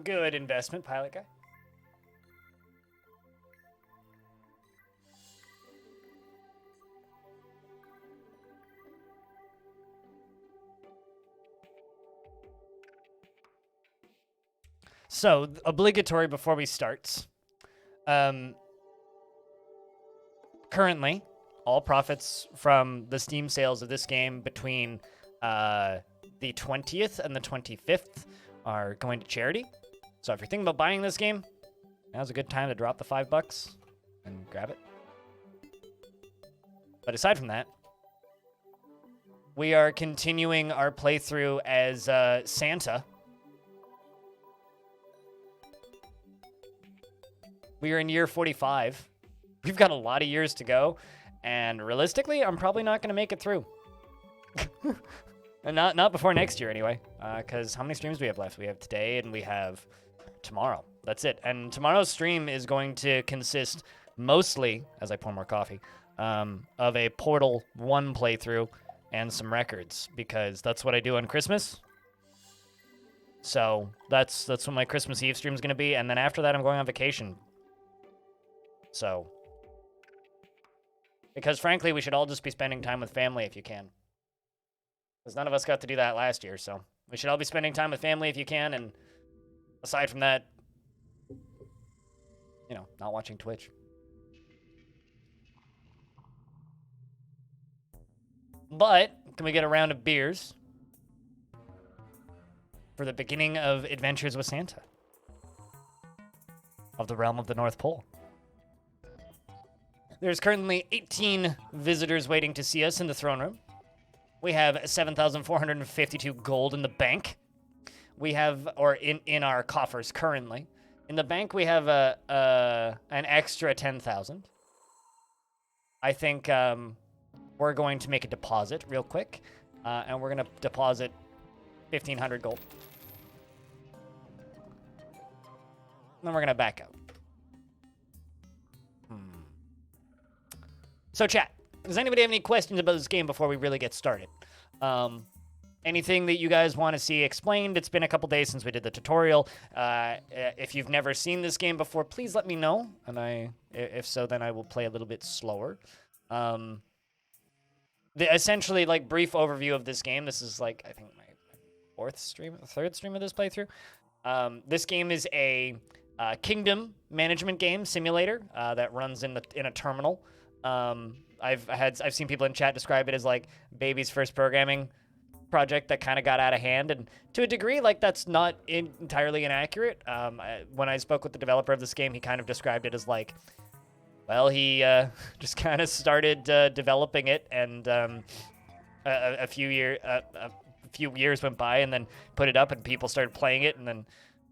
Good investment, pilot guy. So, obligatory before we start. Currently, all profits from the Steam sales of this game between the 20th and the 25th are going to charity. So if you're thinking about buying this game, now's a good time to drop the $5 and grab it. But aside from that, we are continuing our playthrough as Santa. We are in year 45. We've got a lot of years to go, and realistically, I'm probably not going to make it through. And not before next year, anyway, because how many streams do we have left? We have today, and we have tomorrow. That's it. And tomorrow's stream is going to consist mostly, as I pour more coffee, of a Portal 1 playthrough and some records, because that's what I do on Christmas. So that's what my Christmas Eve stream is going to be, and then after that, I'm going on vacation. So, because frankly, we should all just be spending time with family if you can. Because none of us got to do that last year, so we should all be spending time with family if you can, and aside from that, you know, not watching Twitch. But, can we get a round of beers for the beginning of Adventures with Santa of the Realm of the North Pole? There's currently 18 visitors waiting to see us in the throne room. We have 7,452 gold in the bank. We have, or in our coffers currently. In the bank, we have an extra 10,000. I think we're going to make a deposit real quick, and we're going to deposit 1,500 gold. And then we're going to back out. So chat, does anybody have any questions about this game before we really get started? Anything that you guys want to see explained? It's been a couple days since we did the tutorial. If you've never seen this game before, please let me know. And if so, then I will play a little bit slower. Essentially, like, brief overview of this game. This is, like, I think my third stream of this playthrough. This game is a kingdom management game simulator that runs in a terminal. I've seen people in chat describe it as like baby's first programming project that kind of got out of hand, and to a degree, like, that's not entirely inaccurate. When I spoke with the developer of this game, he kind of described it as like, well, he just kind of started developing it, and a few years went by, and then put it up, and people started playing it, and then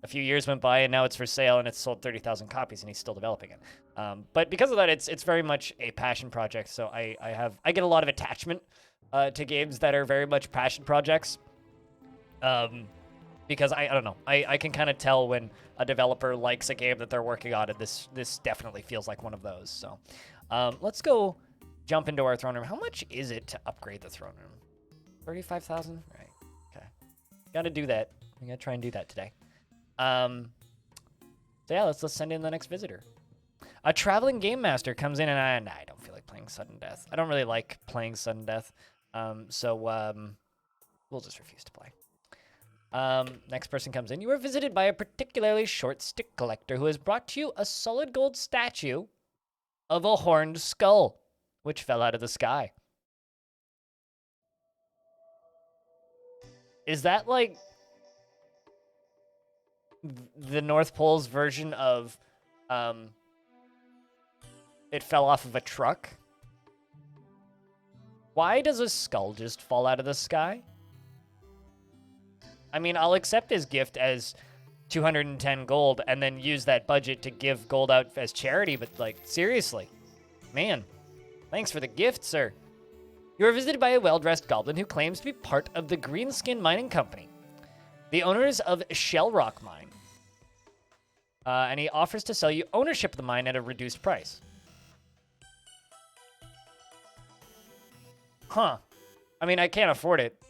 a few years went by, and now it's for sale, and it's sold 30,000 copies, and he's still developing it. But because of that, it's very much a passion project. So I get a lot of attachment to games that are very much passion projects. Because I don't know, I can kind of tell when a developer likes a game that they're working on, and this definitely feels like one of those. So let's go jump into our throne room. How much is it to upgrade the throne room? 35,000? Right. Okay. Gotta do that. We gotta try and do that today. So yeah, let's send in the next visitor. A traveling game master comes in, and I don't feel like playing sudden death. I don't really like playing sudden death. So we'll just refuse to play. Next person comes in. You are visited by a particularly short stick collector who has brought to you a solid gold statue of a horned skull, which fell out of the sky. Is that like the North Pole's version of it fell off of a truck? Why does a skull just fall out of the sky? I mean, I'll accept his gift as 210 gold and then use that budget to give gold out as charity, but, like, seriously. Man, thanks for the gift, sir. You are visited by a well-dressed goblin who claims to be part of the Greenskin Mining Company, the owners of Shell Rock Mine. And he offers to sell you ownership of the mine at a reduced price. Huh. I mean, I can't afford it.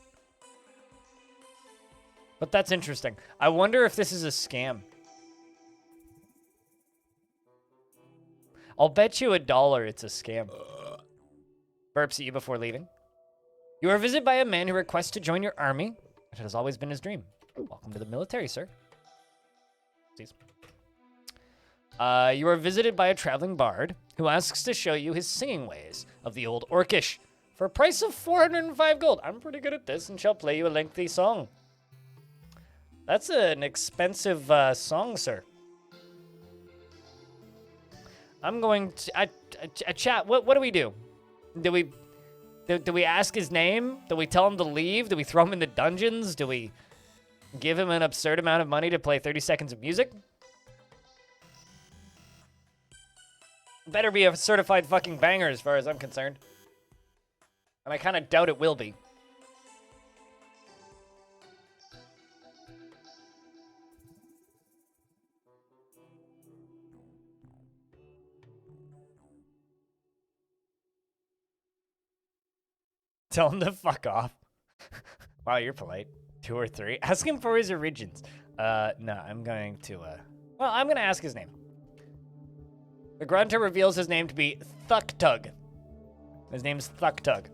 But that's interesting. I wonder if this is a scam. I'll bet you $1 it's a scam. Burps at you before leaving. You are visited by a man who requests to join your army. It has always been his dream. Welcome to the military, sir. Please. You are visited by a traveling bard who asks to show you his singing ways of the old Orcish for a price of 405 gold. I'm pretty good at this and shall play you a lengthy song. That's an expensive song, sir. I'm going to chat. What do we do? Do we ask his name? Do we tell him to leave? Do we throw him in the dungeons? Do we give him an absurd amount of money to play 30 seconds of music? Better be a certified fucking banger as far as I'm concerned. And I kind of doubt it will be. Tell him to fuck off. Wow, you're polite. 2 or 3. Ask him for his origins. No, I'm going to, well, I'm going to ask his name. The grunter reveals his name to be Thucktug. His name's Thucktug.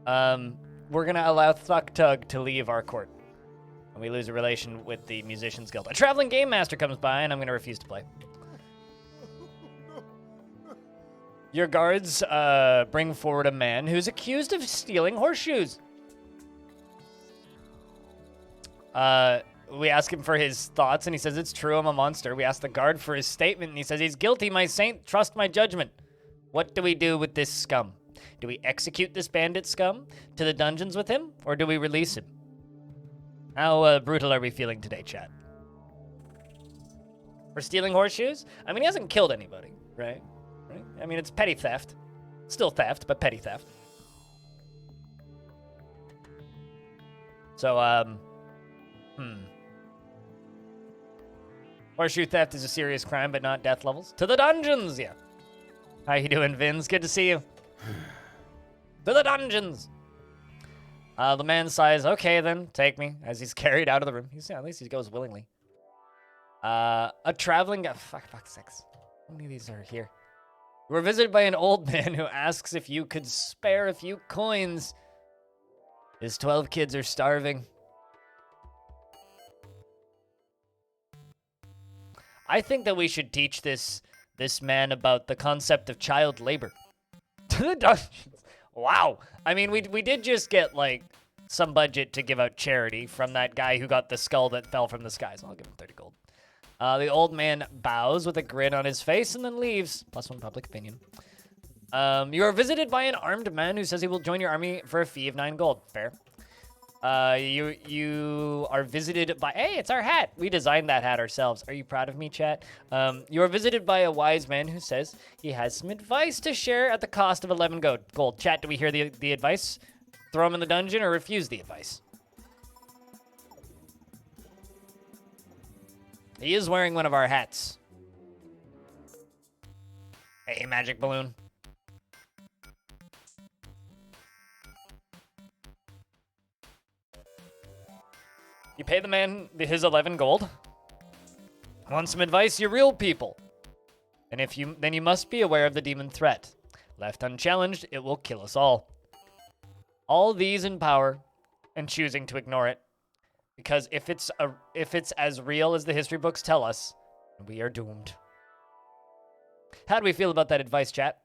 We're going to allow Thucktug to leave our court. And we lose a relation with the Musicians Guild. A traveling game master comes by, and I'm going to refuse to play. Your guards bring forward a man who's accused of stealing horseshoes. We ask him for his thoughts, and he says, it's true, I'm a monster. We ask the guard for his statement, and he says, he's guilty, my saint. Trust my judgment. What do we do with this scum? Do we execute this bandit scum to the dungeons with him, or do we release him? How brutal are we feeling today, chat? For stealing horseshoes? I mean, he hasn't killed anybody, right? I mean, it's petty theft. Still theft, but petty theft. So, Horseshoe theft is a serious crime, but not death levels. To the dungeons, yeah. How you doing, Vince? Good to see you. To the dungeons. The man sighs, okay then, take me, as he's carried out of the room. At least he goes willingly. A traveling, fuck sakes. How many of these are here? You were visited by an old man who asks if you could spare a few coins. His 12 kids are starving. I think that we should teach this man about the concept of child labor. To the dungeons. Wow. I mean, we did just get, like, some budget to give out charity from that guy who got the skull that fell from the skies. I'll give him 30 gold. The old man bows with a grin on his face and then leaves. +1 public opinion. You are visited by an armed man who says he will join your army for a fee of 9 gold. Fair. You are visited by... Hey, it's our hat. We designed that hat ourselves. Are you proud of me, chat? You are visited by a wise man who says he has some advice to share at the cost of 11 gold. Chat, do we hear the advice? Throw him in the dungeon or refuse the advice? He is wearing one of our hats. Hey, magic balloon. You pay the man his 11 gold. Want some advice? You're real people. And then you must be aware of the demon threat. Left unchallenged, it will kill us all. All these in power and choosing to ignore it. Because if it's as real as the history books tell us, we are doomed. How do we feel about that advice, chat?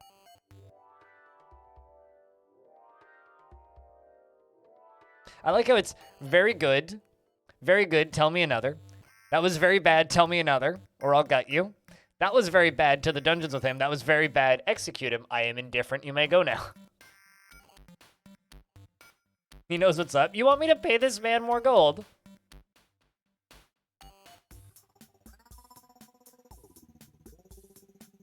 I like how it's very good. Very good, tell me another. That was very bad, tell me another, or I'll gut you. That was very bad, to the dungeons with him. That was very bad, execute him. I am indifferent, you may go now. He knows what's up. You want me to pay this man more gold?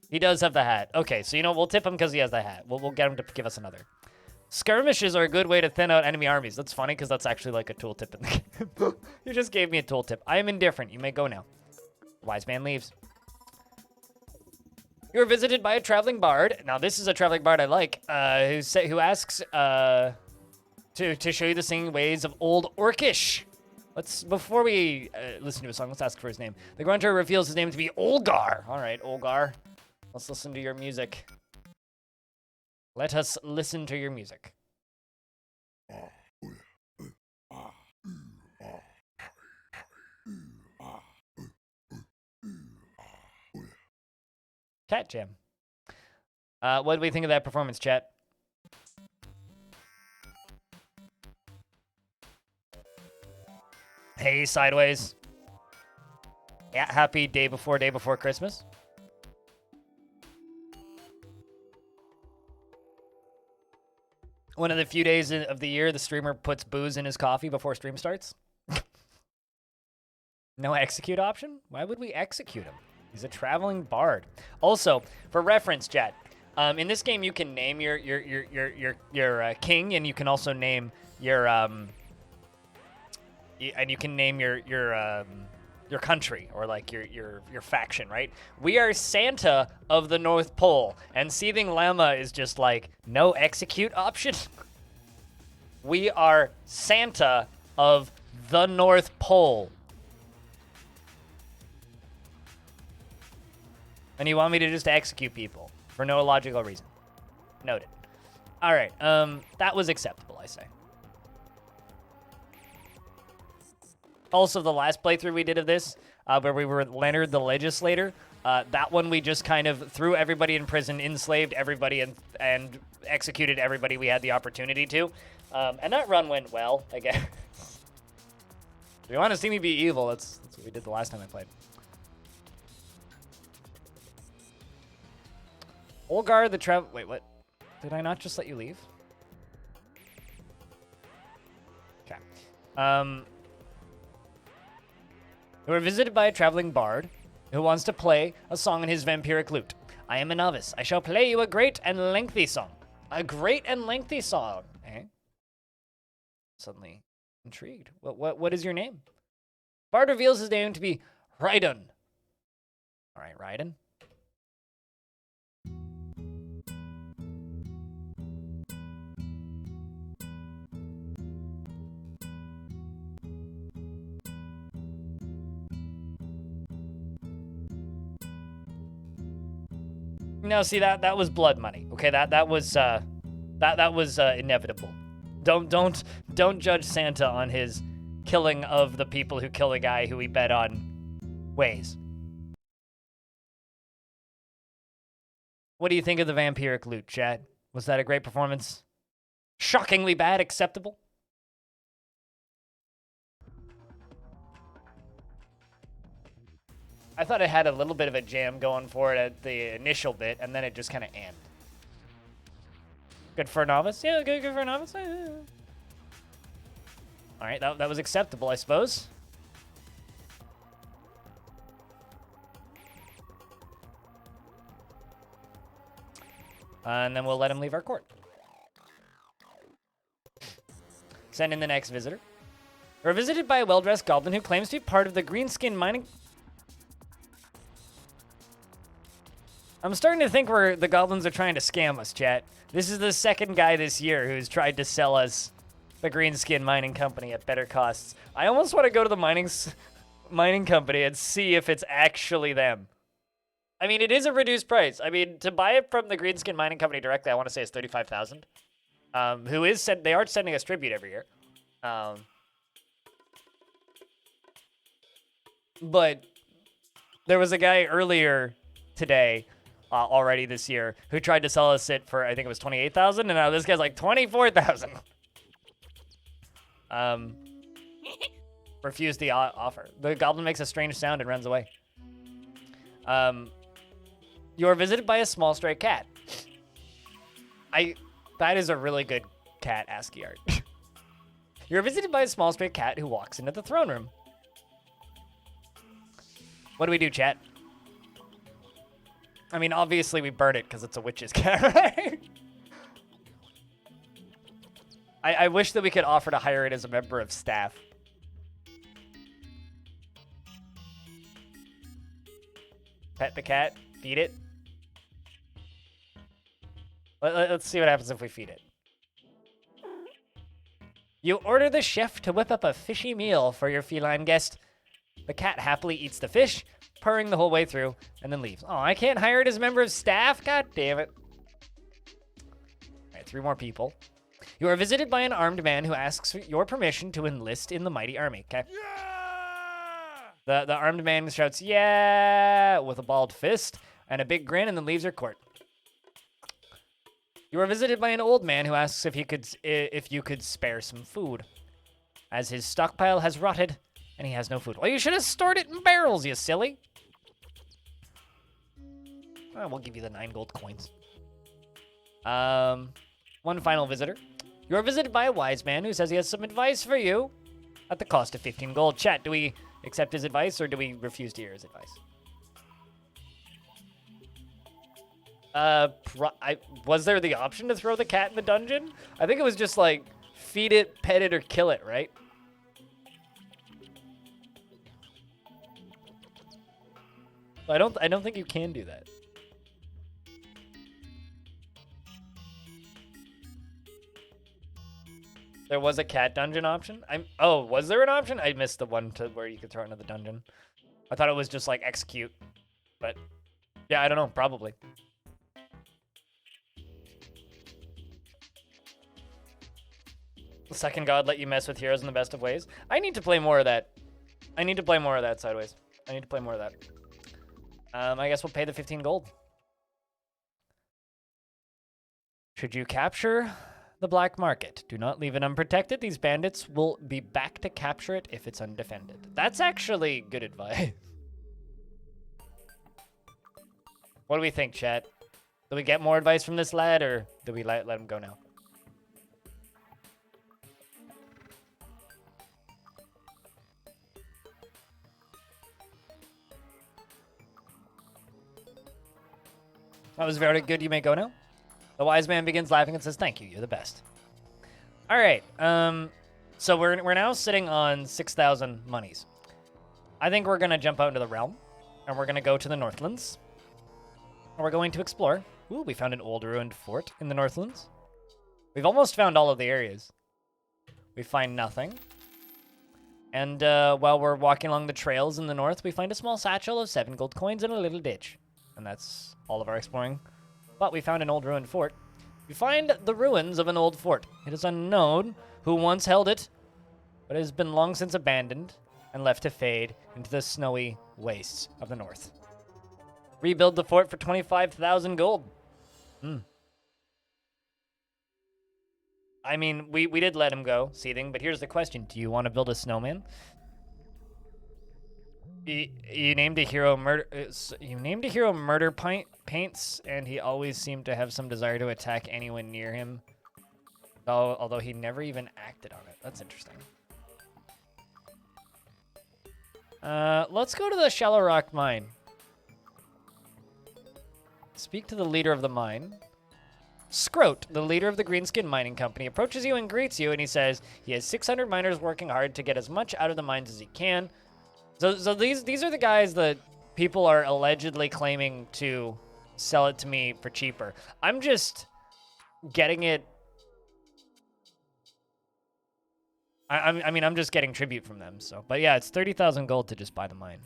He does have the hat. Okay, so you know, we'll tip him because he has the hat. We'll get him to give us another. Skirmishes are a good way to thin out enemy armies. That's funny because that's actually like a tooltip in the game. You just gave me a tooltip. I am indifferent. You may go now. Wise man leaves. You're visited by a traveling bard. Now this is a traveling bard I like. Who asks to show you the singing ways of old Orcish. before we listen to a song, let's ask for his name. The Grunter reveals his name to be Olgar. All right, Olgar. Let's listen to your music. Let us listen to your music. Cat Jam. What do we think of that performance, chat? Hey, Sideways. Yeah, happy day before Christmas. One of the few days of the year the streamer puts booze in his coffee before stream starts. No execute option? Why would we execute him? He's a traveling bard. Also, for reference, chat, in this game you can name your king, and you can also name your your country, or like your faction, right? We are Santa of the North Pole, and Seething Llama is just like no execute option. We are Santa of the North Pole. And you want me to just execute people for no logical reason. Noted. All right, that was acceptable, I say. Also, the last playthrough we did of this, where we were Leonard the Legislator, that one we just kind of threw everybody in prison, enslaved everybody, and executed everybody we had the opportunity to. And that run went well, I guess. If you want to see me be evil, that's what we did the last time I played. Olgar the Travel... Wait, what? Did I not just let you leave? Okay. We were visited by a traveling bard who wants to play a song in his vampiric lute. I am a novice. I shall play you a great and lengthy song. A great and lengthy song, eh? Suddenly intrigued. What is your name? Bard reveals his name to be Raiden. All right, Raiden. No, see that was blood money. Okay, that was inevitable. Don't judge Santa on his killing of the people who kill a guy who he bet on ways. What do you think of the vampiric lute, chat? Was that a great performance? Shockingly bad, acceptable? I thought it had a little bit of a jam going for it at the initial bit, and then it just kind of ended. Good for a novice? Yeah, good for a novice. Yeah. All right, that was acceptable, I suppose. And then we'll let him leave our court. Send in the next visitor. We're visited by a well-dressed goblin who claims to be part of the greenskin mining... I'm starting to think the goblins are trying to scam us, chat. This is the second guy this year who's tried to sell us the Greenskin Mining Company at better costs. I almost want to go to the mining company and see if it's actually them. I mean, it is a reduced price. I mean, to buy it from the Greenskin Mining Company directly, I want to say it's $35,000. They are sending us tribute every year. But there was a guy earlier today, already this year, who tried to sell us it for, I think it was $28,000, and now this guy's like $24,000. Refused the offer. The goblin makes a strange sound and runs away. You are visited by a small stray cat. That is a really good cat ASCII art. You're visited by a small stray cat who walks into the throne room. What do we do, chat? I mean, obviously we burn it because it's a witch's cat, right? I wish that we could offer to hire it as a member of staff. Pet the cat, feed it. Let's see what happens if we feed it. You order the chef to whip up a fishy meal for your feline guest. The cat happily eats the fish, purring the whole way through, and then leaves. Oh, I can't hire it as a member of staff? God damn it. All right, 3 more people. You are visited by an armed man who asks your permission to enlist in the mighty army. Okay. Yeah! The armed man shouts, yeah, with a balled fist and a big grin, and then leaves your court. You are visited by an old man who asks if you could spare some food, as his stockpile has rotted and he has no food. Well, you should have stored it in barrels, you silly. Oh, we'll give you the 9 gold coins. One final visitor. You are visited by a wise man who says he has some advice for you at the cost of 15 gold. Chat, do we accept his advice or do we refuse to hear his advice? Was there the option to throw the cat in the dungeon? I think it was just like, feed it, pet it, or kill it, right? I don't think you can do that. There was a cat dungeon option? Oh, was there an option? I missed the one to where you could throw it into the dungeon. I thought it was just like execute. But yeah, I don't know, probably. The second god let you mess with heroes in the best of ways. I need to play more of that. I need to play more of that sideways. I need to play more of that. I guess we'll pay the 15 gold. Should you capture the black market, do not leave it unprotected. These bandits will be back to capture it if it's undefended. That's actually good advice. What do we think, chat? Do we get more advice from this lad, or do we let him go now? That was very good. You may go now. The wise man begins laughing and says, "Thank you. You're the best." All right. So we're now sitting on 6,000 monies. I think we're gonna jump out into the realm, and we're gonna go to the Northlands. And we're going to explore. Ooh, we found an old ruined fort in the Northlands. We've almost found all of the areas. We find nothing. And while we're walking along the trails in the north, we find a small satchel of 7 gold coins in a little ditch. And that's all of our exploring. But we found an old ruined fort. We find the ruins of an old fort. It is unknown who once held it, but it has been long since abandoned and left to fade into the snowy wastes of the north. Rebuild the fort for 25,000 gold. I mean, we did let him go, Seething, but here's the question. Do you want to build a snowman? You named a hero murder paints, and he always seemed to have some desire to attack anyone near him. Although he never even acted on it. That's interesting. Let's go to the Shallow Rock mine. Speak to the leader of the mine. Scroat, the leader of the Greenskin Mining Company, approaches you and greets you, and he says he has 600 miners working hard to get as much out of the mines as he can. So these are the guys that people are allegedly claiming to sell it to me for cheaper. I'm just getting it. I mean, I'm just getting tribute from them. So, but yeah, it's 30,000 gold to just buy the mine.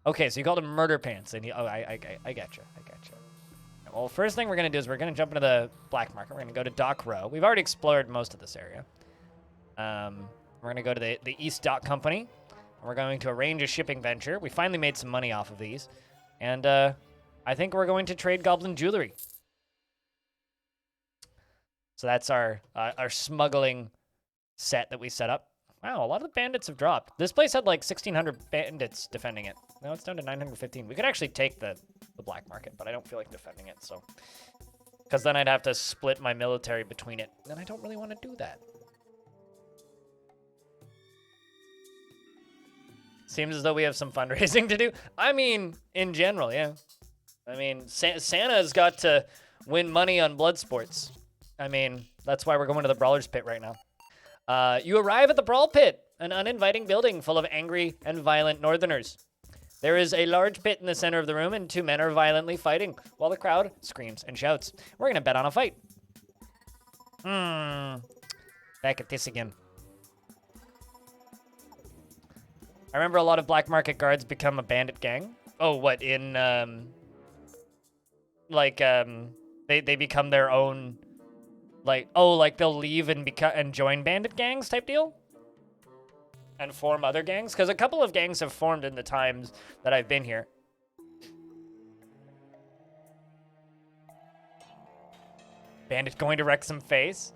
Okay, so you called him Murder Pants, and I gotcha. Well, first thing we're gonna do is we're gonna jump into the black market. We're gonna go to Dock Row. We've already explored most of this area. We're gonna go to the East Dock Company. And we're going to arrange a shipping venture. We finally made some money off of these, and I think we're going to trade Goblin Jewelry. So that's our smuggling set that we set up. Wow, a lot of the bandits have dropped. This place had like 1,600 bandits defending it. Now it's down to 915. We could actually take the black market, but I don't feel like defending it, so. Because then I'd have to split my military between it, and I don't really want to do that. Seems as though we have some fundraising to do. I mean, in general, yeah. I mean, Santa's got to win money on blood sports. I mean, that's why we're going to the Brawler's Pit right now. You arrive at the Brawl Pit, an uninviting building full of angry and violent northerners. There is a large pit in the center of the room, and 2 men are violently fighting, while the crowd screams and shouts. We're going to bet on a fight. Back at this again. I remember a lot of black market guards become a bandit gang. Oh, what, in, they become their own, like, oh, like they'll leave and join bandit gangs type deal? And form other gangs? Because a couple of gangs have formed in the times that I've been here. Bandit going to wreck some face.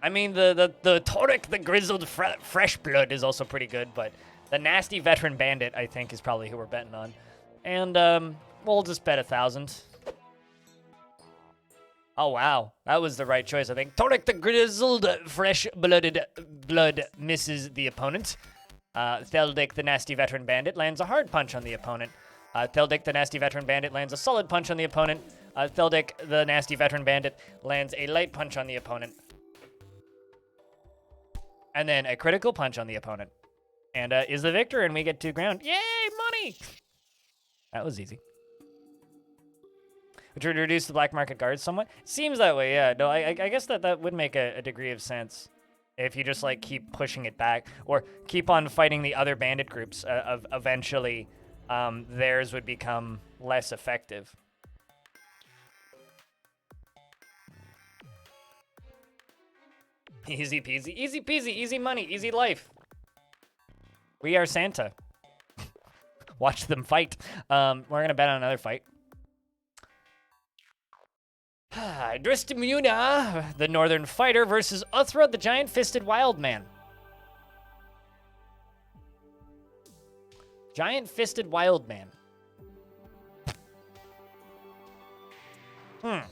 I mean, the Torek, the grizzled fresh blood is also pretty good, but the nasty veteran bandit, I think, is probably who we're betting on. And, we'll just bet 1,000. Oh, wow. That was the right choice, I think. Torek, the grizzled fresh-blooded blood misses the opponent. Theldik, the nasty veteran bandit, lands a hard punch on the opponent. Theldik, the nasty veteran bandit, lands a solid punch on the opponent. Theldik, the nasty veteran bandit, lands a light punch on the opponent. And then a critical punch on the opponent. And is the victor, and we get 2 grand. Yay, money! That was easy. Which would reduce the black market guards somewhat. Seems that way, yeah. No, I guess that would make a degree of sense. If you just, like, keep pushing it back. Or keep on fighting the other bandit groups. Eventually, theirs would become less effective. Easy peasy. Easy peasy. Easy money. Easy life. We are Santa. Watch them fight. We're going to bet on another fight. Dristimuna, the Northern Fighter, versus Uthra, the Giant-Fisted Wildman. Giant-Fisted Wildman. I'm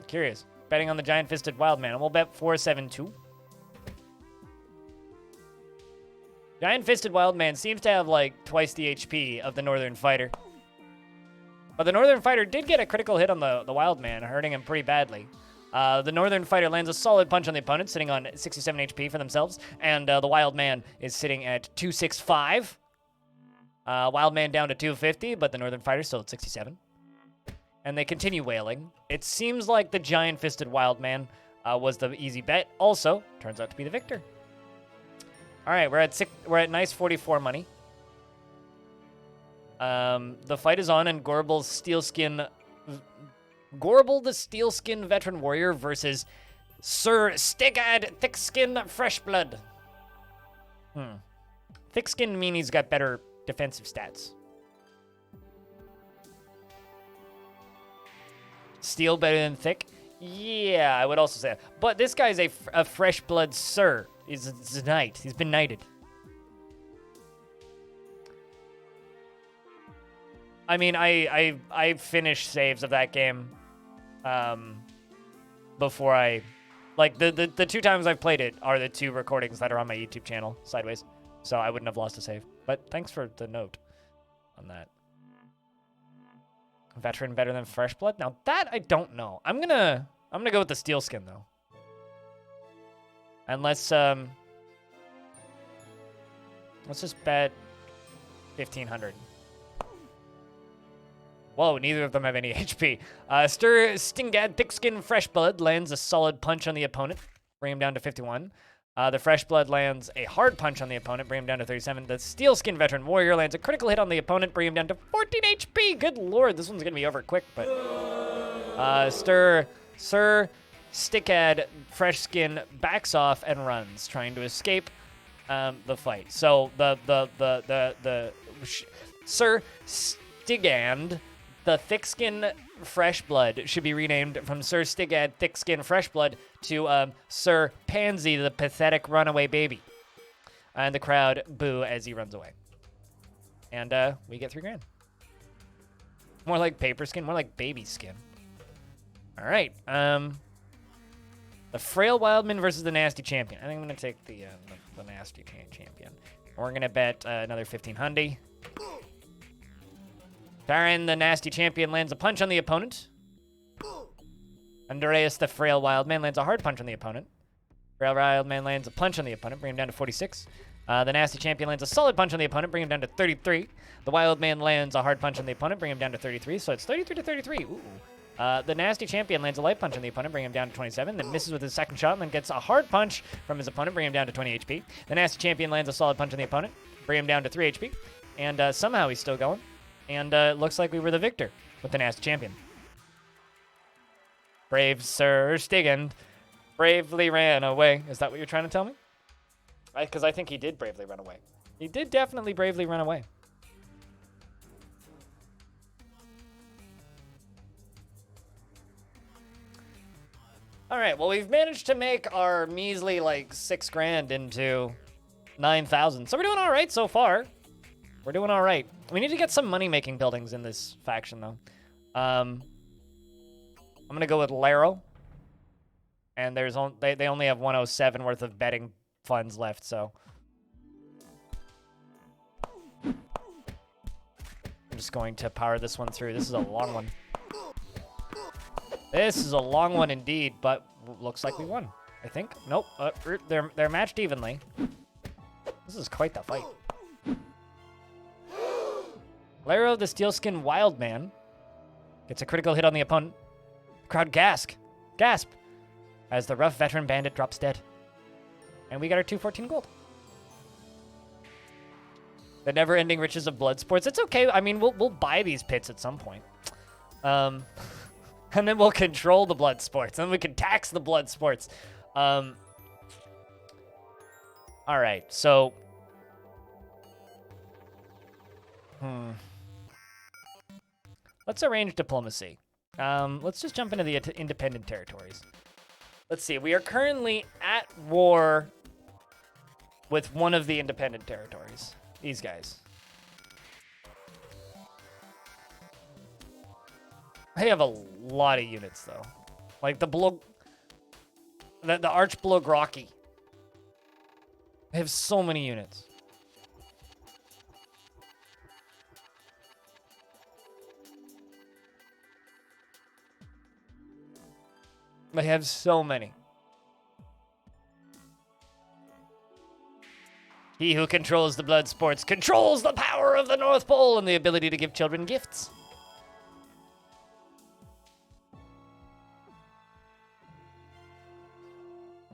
curious. Betting on the Giant-Fisted Wildman. And we'll bet 472. Giant-Fisted Wildman seems to have, like, twice the HP of the Northern Fighter. But the Northern Fighter did get a critical hit on the Wildman, hurting him pretty badly. The Northern Fighter lands a solid punch on the opponent, sitting on 67 HP for themselves. And the Wildman is sitting at 265. Wildman down to 250, but the Northern Fighter still at 67. And they continue wailing. It seems like the Giant-Fisted Wildman was the easy bet. Also, turns out to be the victor. All right, we're at nice 44 money. The fight is on, and Gorbel the Steelskin Veteran Warrior versus Sir Stigad Thickskin Freshblood. Thickskin mean he's got better defensive stats. Steel better than thick? Yeah, I would also say that. But this guy's a Freshblood Sir. He's a knight. He's been knighted. I mean, I finished saves of that game before I... Like, the 2 times I've played it are the 2 recordings that are on my YouTube channel, sideways. So I wouldn't have lost a save. But thanks for the note on that. Veteran better than Freshblood? Now, that I don't know. I'm gonna go with the Steelskin, though. Unless, let's just bet 1,500. Whoa, neither of them have any HP. Stingad Thickskin Freshblood lands a solid punch on the opponent, bring him down to 51. The Freshblood lands a hard punch on the opponent, bring him down to 37. The Steelskin Veteran Warrior lands a critical hit on the opponent, bring him down to 14 HP. Good lord, this one's gonna be over quick, but... Sir Stickad Freshskin backs off and runs, trying to escape the fight. So Sir Stigand, the Thickskin Freshblood, should be renamed from Sir Stigad Thickskin Freshblood to Sir Pansy, the pathetic runaway baby. And the crowd boo as he runs away. And we get 3 grand. More like paper skin, more like baby skin. All right. The Frail Wildman versus the Nasty Champion. I think I'm going to take the Nasty Champion. We're going to bet another 1,500. Baron, the Nasty Champion, lands a punch on the opponent. Andreas, the Frail Wildman, lands a hard punch on the opponent. Frail Wildman lands a punch on the opponent, bring him down to 46. The Nasty Champion lands a solid punch on the opponent, bring him down to 33. The Wildman lands a hard punch on the opponent, bring him down to 33. So it's 33 to 33. Ooh. The nasty champion lands a light punch on the opponent, bringing him down to 27, then misses with his second shot, and then gets a hard punch from his opponent, bringing him down to 20 HP. The nasty champion lands a solid punch on the opponent, bring him down to 3 HP, and somehow he's still going. And it looks like we were the victor with the nasty champion. Brave Sir Stigand bravely ran away. Is that what you're trying to tell me? Because I think he did bravely run away. He did definitely bravely run away. All right, well, we've managed to make our measly, like, 6 grand into 9,000. So we're doing all right so far. We're doing all right. We need to get some money-making buildings in this faction, though. I'm going to go with Laro. And there's they only have 107 worth of betting funds left, so. I'm just going to power this one through. This is a long one. This is a long one indeed, but looks like we won, I think. Nope, they're matched evenly. This is quite the fight. Laro, the Steelskin Wildman, gets a critical hit on the opponent. The crowd gasp as the rough veteran bandit drops dead. And we got our 214 gold. The never-ending riches of blood sports. It's okay. I mean, we'll buy these pits at some point. And then we'll control the blood sports. And then we can tax the blood sports. All right, so. Let's arrange diplomacy. Let's just jump into the independent territories. Let's see. We are currently at war with one of the independent territories. These guys. They have a lot of units, though. Like the Archblogrocky. They have so many units. They have so many. He who controls the blood sports controls the power of the North Pole and the ability to give children gifts.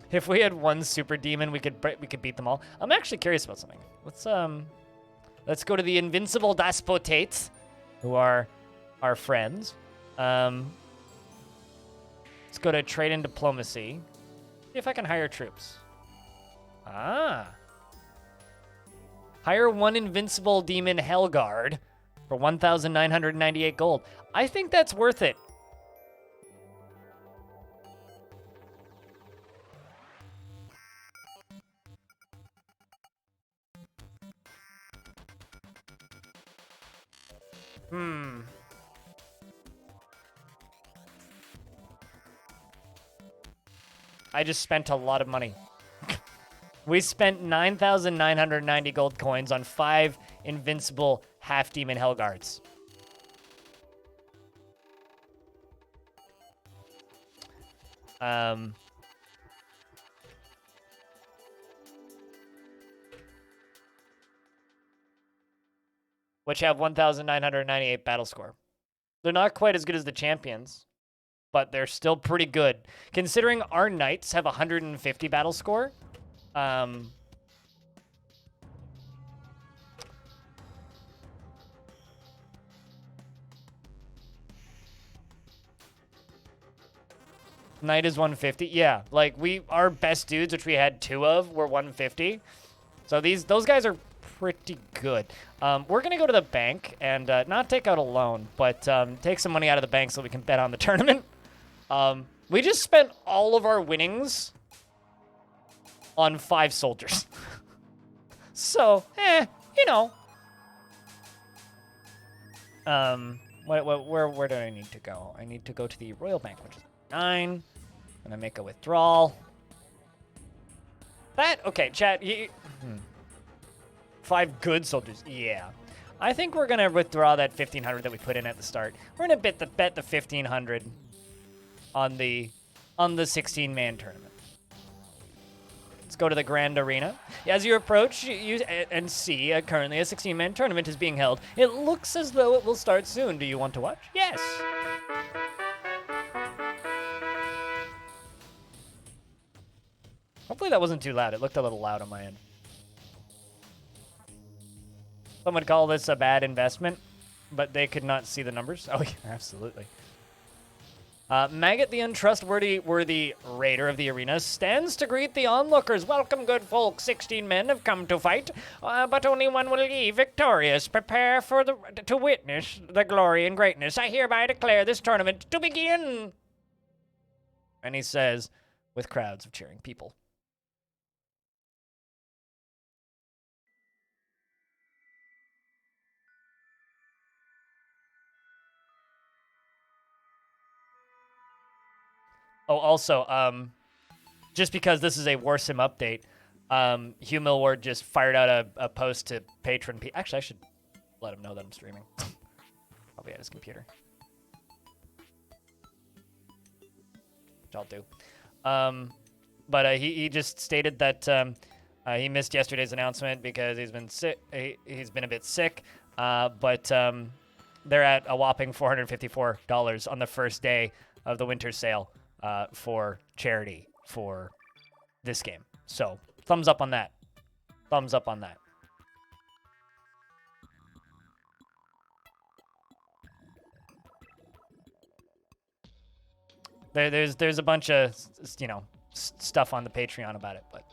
If we had one super demon, we could beat them all. I'm actually curious about something. Let's go to the invincible despotates, who are our friends. Let's go to trade and diplomacy. See if I can hire troops. Hire one invincible demon Hellguard for 1,998 gold. I think that's worth it. I just spent a lot of money. We spent 9,990 gold coins on 5 invincible half-demon Hellguards. Which have 1,998 battle score. They're not quite as good as the champions, but they're still pretty good. Considering our knights have 150 battle score, Knight is 150. Yeah, like our best dudes, which we had 2 of, were 150. So those guys are pretty good. We're gonna go to the bank and not take out a loan, but take some money out of the bank so we can bet on the tournament. We just spent all of our winnings on 5 soldiers. So, you know. Where do I need to go? I need to go to the Royal Bank, which is 9. And I make a withdrawal. Okay, chat. 5 good soldiers. Yeah. I think we're going to withdraw that 1,500 that we put in at the start. We're going to bet the 1,500 on the 16-man tournament. Let's go to the Grand Arena. As you approach, you and see currently a 16-man tournament is being held. It looks as though it will start soon. Do you want to watch? Yes. Hopefully that wasn't too loud. It looked a little loud on my end. Some would call this a bad investment, but they could not see the numbers. Oh, yeah, absolutely. Maggot, the untrustworthy raider of the arena, stands to greet the onlookers. Welcome, good folk. 16 men have come to fight, but only one will leave victorious. Prepare to witness the glory and greatness. I hereby declare this tournament to begin. And he says, with crowds of cheering people. Oh, also, just because this is a Warsim update, Hugh Millward just fired out a post to patron. Actually, I should let him know that I'm streaming. Probably at his computer. Which I'll do. But he just stated that he missed yesterday's announcement because he's been sick. He's been a bit sick. But they're at a whopping $454 on the first day of the winter sale for charity for this game. So thumbs up on that. Thumbs up on that. There's a bunch of, you know, stuff on the Patreon about it, but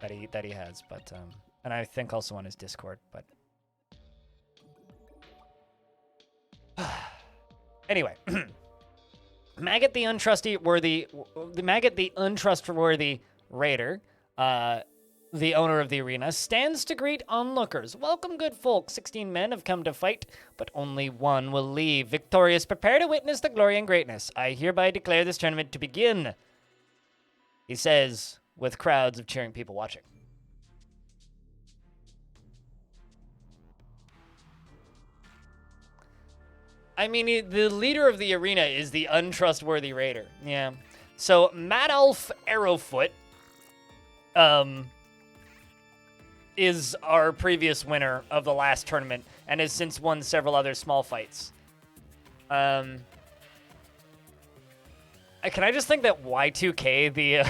that he has, but and I think also on his Discord, but anyway. Maggot the untrustworthy raider, the owner of the arena, stands to greet onlookers. Welcome, good folk. 16 men have come to fight, but only one will leave victorious. Prepare to witness the glory and greatness. I hereby declare this tournament to begin, he says, with crowds of cheering people watching. I mean, the leader of the arena is the untrustworthy raider. Yeah. So, Madolf Arrowfoot is our previous winner of the last tournament and has since won several other small fights. Can I just think that Y2K,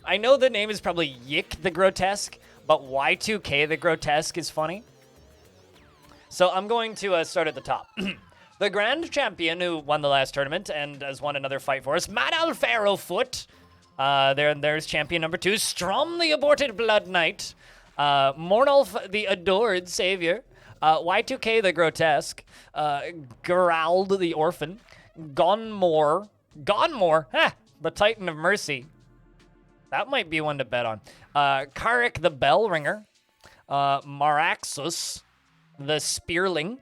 I know the name is probably Yick the Grotesque, but Y2K the Grotesque is funny. So I'm going to start at the top. The grand champion who won the last tournament and has won another fight for us, Madolf Arrowfoot. There's champion number 2, Strom the Aborted Blood Knight. Mornulf the Adored Savior. Y2K the Grotesque. Gerald the Orphan. Gonmore, the Titan of Mercy. That might be one to bet on. Karik the Bell Ringer. Maraxus the Spearling,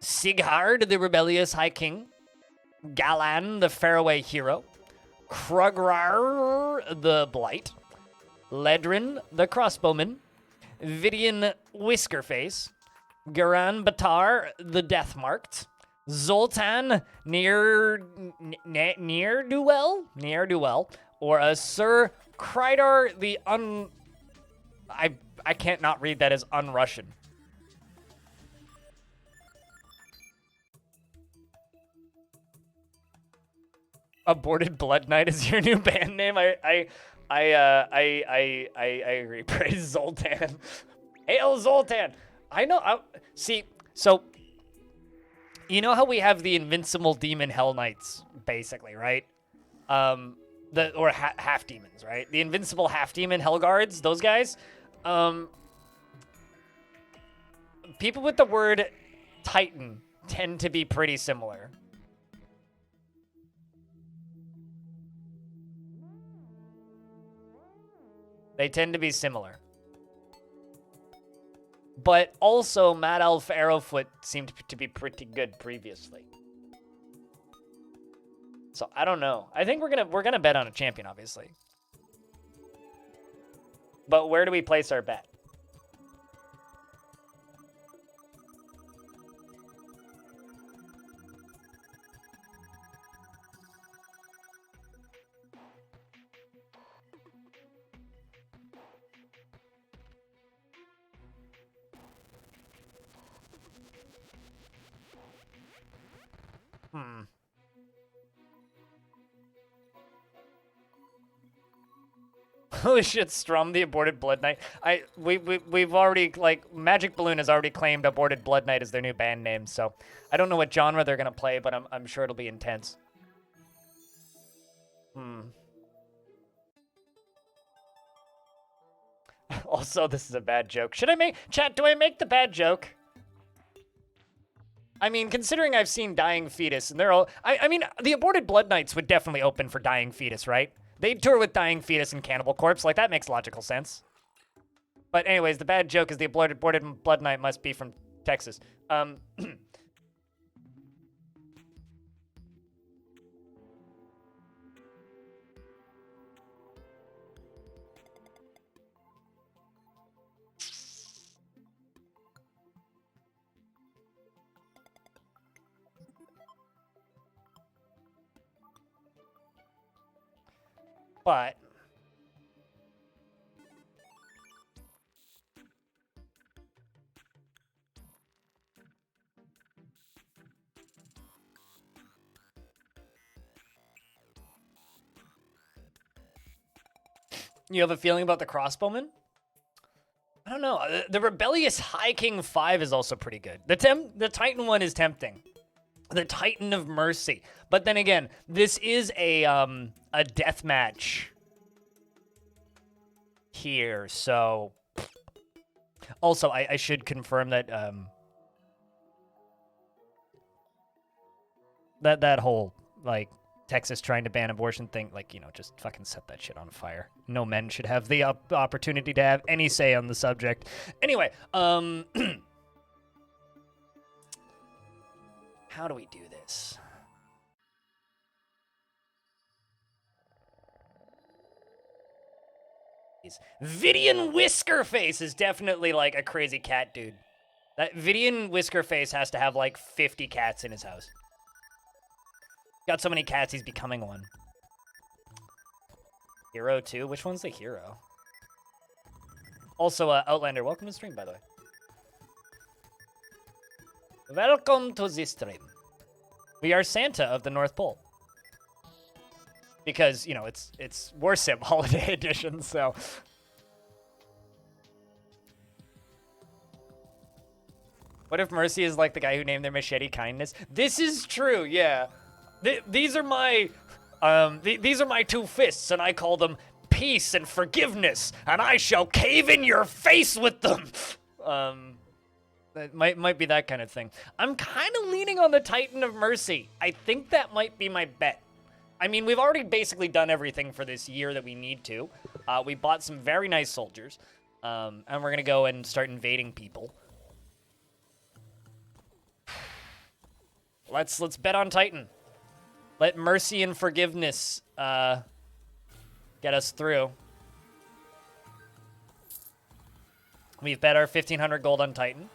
Sighard, the Rebellious High King, Galan, the Faraway Hero, Krugrar, the Blight, Ledrin, the Crossbowman, Vidian Whiskerface, Garan Batar, the Deathmarked, Zoltan, Ne'er-do-well, or Sir Krydar, the I can't not read that as un-Russian. Aborted Blood Knight is your new band name. I agree. Praise Zoltan. Hail Zoltan. I know. See, so you know how we have the invincible demon Hell Knights, basically, right? Half demons, right? The invincible half demon Hell Guards, those guys. People with the word Titan tend to be pretty similar. They tend to be similar. But also, Madolf Arrowfoot seemed to be pretty good previously. So I don't know. I think we're gonna bet on a champion, obviously. But where do we place our bet? Holy shit, Strum, the aborted Blood Knight. We've already, like, Magic Balloon has already claimed aborted Blood Knight as their new band name, so I don't know what genre they're gonna play, but I'm sure it'll be intense. Also, this is a bad joke. Should I make... Chat, do I make the bad joke? I mean, considering I've seen Dying Fetus, and they're all... I mean, the aborted Blood Knights would definitely open for Dying Fetus, right? They'd tour with Dying Fetus and Cannibal Corpse. Like, that makes logical sense. But anyways, the bad joke is the aborted Blood Knight must be from Texas. But you have a feeling about the Crossbowman? I don't know. The Rebellious High King 5 is also pretty good. The Titan one is tempting. The Titan of Mercy. But then again, this is a death match here, so... Also, I should confirm that that whole, like, Texas trying to ban abortion thing, like, you know, just fucking set that shit on fire. No men should have the opportunity to have any say on the subject. Anyway, how do we do this? Vidian Whiskerface is definitely, like, a crazy cat dude. That Vidian Whiskerface has to have, like, 50 cats in his house. Got so many cats, he's becoming one. Hero, too? Which one's the hero? Also, Outlander, welcome to the stream, by the way. Welcome to the stream. We are Santa of the North Pole. Because, you know, it's Warsim Holiday Edition, so... What if Mercy is like the guy who named their machete Kindness? This is true, yeah. These are my... these are my two fists, and I call them peace and forgiveness, and I shall cave in your face with them! That might be that kind of thing. I'm kind of leaning on the Titan of Mercy. I think that might be my bet. I mean, we've already basically done everything for this year that we need to. We bought some very nice soldiers, and we're going to go and start invading people. Let's bet on Titan. Let mercy and forgiveness get us through. We've bet our 1,500 gold on Titan.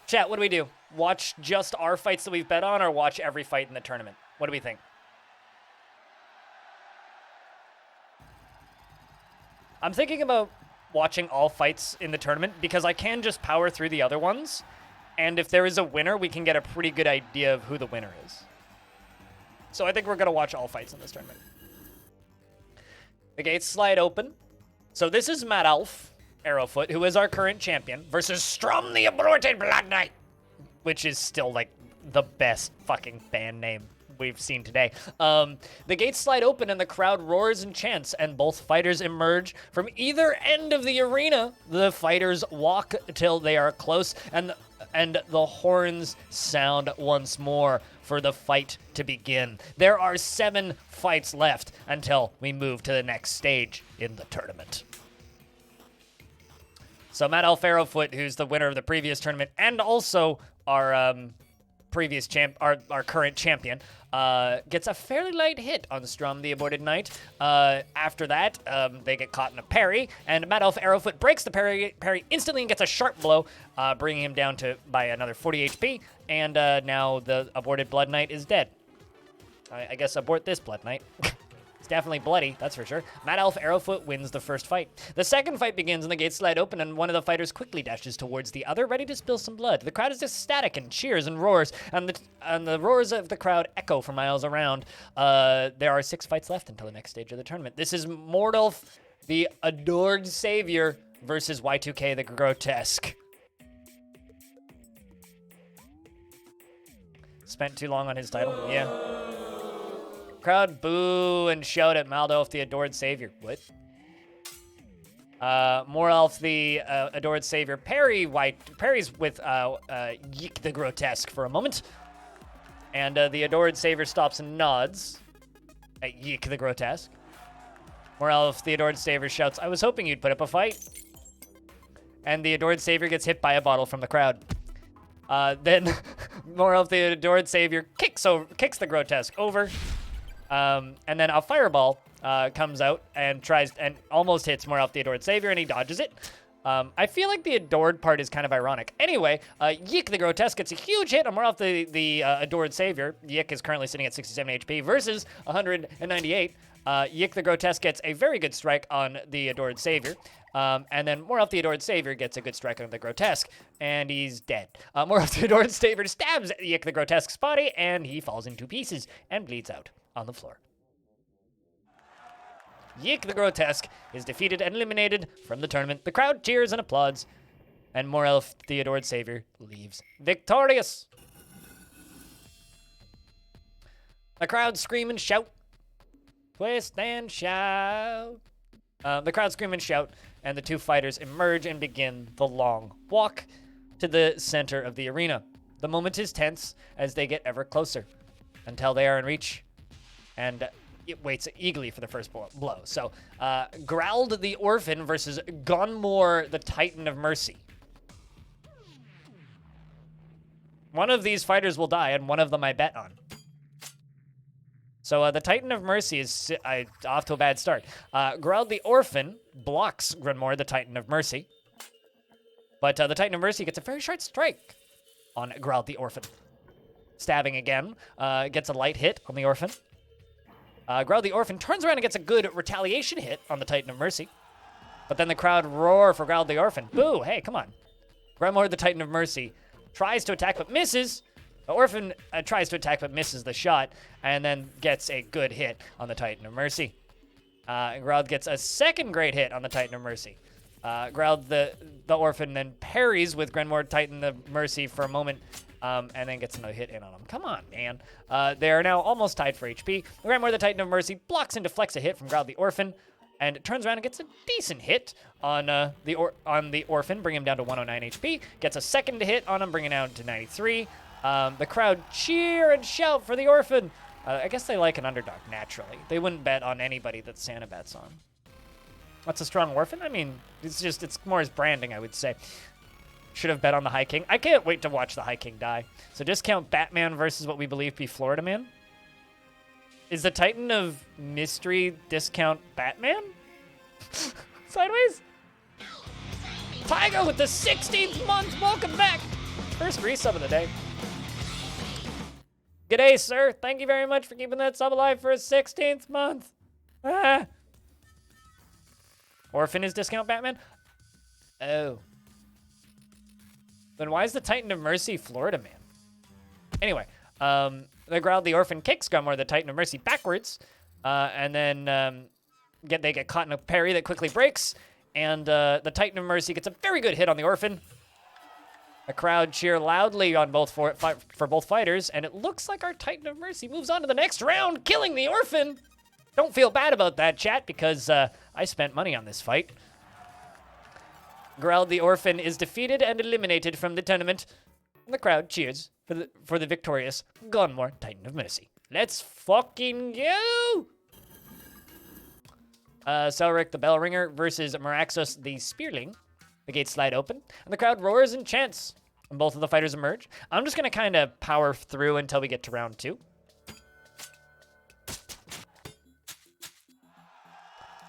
Chat, what do we do? Watch just our fights that we've bet on, or watch every fight in the tournament? What do we think? I'm thinking about watching all fights in the tournament because I can just power through the other ones. And if there is a winner, we can get a pretty good idea of who the winner is. So I think we're going to watch all fights in this tournament. The gates slide open. So this is Mad Elf, Arrowfoot, who is our current champion, versus Strum the Aborted Blood Knight, which is still, like, the best fucking band name we've seen today. The gates slide open and the crowd roars and chants, and both fighters emerge from either end of the arena. The fighters walk till they are close, and the horns sound once more for the fight to begin. There are 7 fights left until we move to the next stage in the tournament. So Matt Alfarofoot, who's the winner of the previous tournament and also our our current champion, gets a fairly light hit on Strum the Aborted Knight. After that, they get caught in a parry, and Mad Elf Arrowfoot breaks the parry instantly and gets a sharp blow, bringing him down by another 40 HP, and now the Aborted Blood Knight is dead. I guess abort this Blood Knight. definitely bloody, that's for sure. Mad Elf Arrowfoot wins the first fight. The second fight begins and the gates slide open and one of the fighters quickly dashes towards the other, ready to spill some blood. The crowd is ecstatic and cheers and roars, and the roars of the crowd echo for miles around. There are 6 fights left until the next stage of the tournament. This is Mordulf, the adored savior, versus Y2K, the grotesque. Spent too long on his title, yeah. Crowd boo and shout at Maldolf, the adored savior. What? Morelf, the adored savior, parries with Yeek the grotesque for a moment. And the adored savior stops and nods at Yeek the grotesque. Morelf, the adored savior, shouts, "I was hoping you'd put up a fight." And the adored savior gets hit by a bottle from the crowd. Then Morelf, the adored savior, kicks the grotesque over. And then a fireball comes out and tries and almost hits Morelf, the adored savior, and he dodges it. I feel like the adored part is kind of ironic. Anyway, Yeek the grotesque gets a huge hit on Morelf, the adored savior. Yeek is currently sitting at 67 HP versus 198. Yeek the grotesque gets a very good strike on the adored savior. And then Morelf, the adored savior, gets a good strike on the grotesque, and he's dead. Morelf, the adored savior, stabs Yeek the grotesque's body, and he falls into pieces and bleeds out on the floor. Yeek the grotesque is defeated and eliminated from the tournament. The crowd cheers and applauds, and Morelf, the adored savior, leaves victorious. The crowd scream and shout. Twist and shout. The crowd scream and shout, and the 2 fighters emerge and begin the long walk to the center of the arena. The moment is tense as they get ever closer until they are in reach, and it waits eagerly for the first blow. So, Growled the Orphan versus Gunmore, the Titan of Mercy. One of these fighters will die, and one of them I bet on. So the Titan of Mercy is off to a bad start. Growled the Orphan blocks Gunmore, the Titan of Mercy. But the Titan of Mercy gets a very short strike on Growled the Orphan. Stabbing again, gets a light hit on the Orphan. Growled the Orphan turns around and gets a good retaliation hit on the Titan of Mercy. But then the crowd roar for Growled the Orphan. Boo, hey, come on. Gunmore, the Titan of Mercy, tries to attack but misses. The Orphan tries to attack but misses the shot, and then gets a good hit on the Titan of Mercy. Growled gets a second great hit on the Titan of Mercy. Growled the Orphan then parries with Gunmore, Titan of Mercy for a moment, and then gets another hit in on him. Come on, man. They are now almost tied for HP. Gunmore, the Titan of Mercy, blocks and deflects a hit from Growled the Orphan, and turns around and gets a decent hit on the Orphan, bringing him down to 109 HP. Gets a second hit on him, bringing him down to 93. The crowd cheer and shout for the Orphan. I guess they like an underdog, naturally. They wouldn't bet on anybody that Santa bets on. What's a strong Orphan? I mean, it's more his branding, I would say. Should have bet on the High King. I can't wait to watch the High King die. So discount Batman versus what we believe be Florida Man. Is the Titan of Mystery discount Batman? Sideways? Tiger with the 16th month. Welcome back. First resub of the day. G'day, sir. Thank you very much for keeping that sub alive for a 16th month. Ah. Orphan is discount Batman? Oh. Then why is the Titan of Mercy Florida Man? Anyway, the Growled the Orphan kicks Gunmore, the Titan of Mercy, backwards. And then they get caught in a parry that quickly breaks. And the Titan of Mercy gets a very good hit on the Orphan. A crowd cheer loudly on for both fighters, and it looks like our Titan of Mercy moves on to the next round, killing the Orphan. Don't feel bad about that, chat, because I spent money on this fight. Growled the Orphan is defeated and eliminated from the tournament, and the crowd cheers for the victorious Gunmore, Titan of Mercy. Let's fucking go! Selric the Bell Ringer versus Meraxos the Spearling. The gates slide open, and the crowd roars and chants, and both of the fighters emerge. I'm just going to kind of power through until we get to round 2.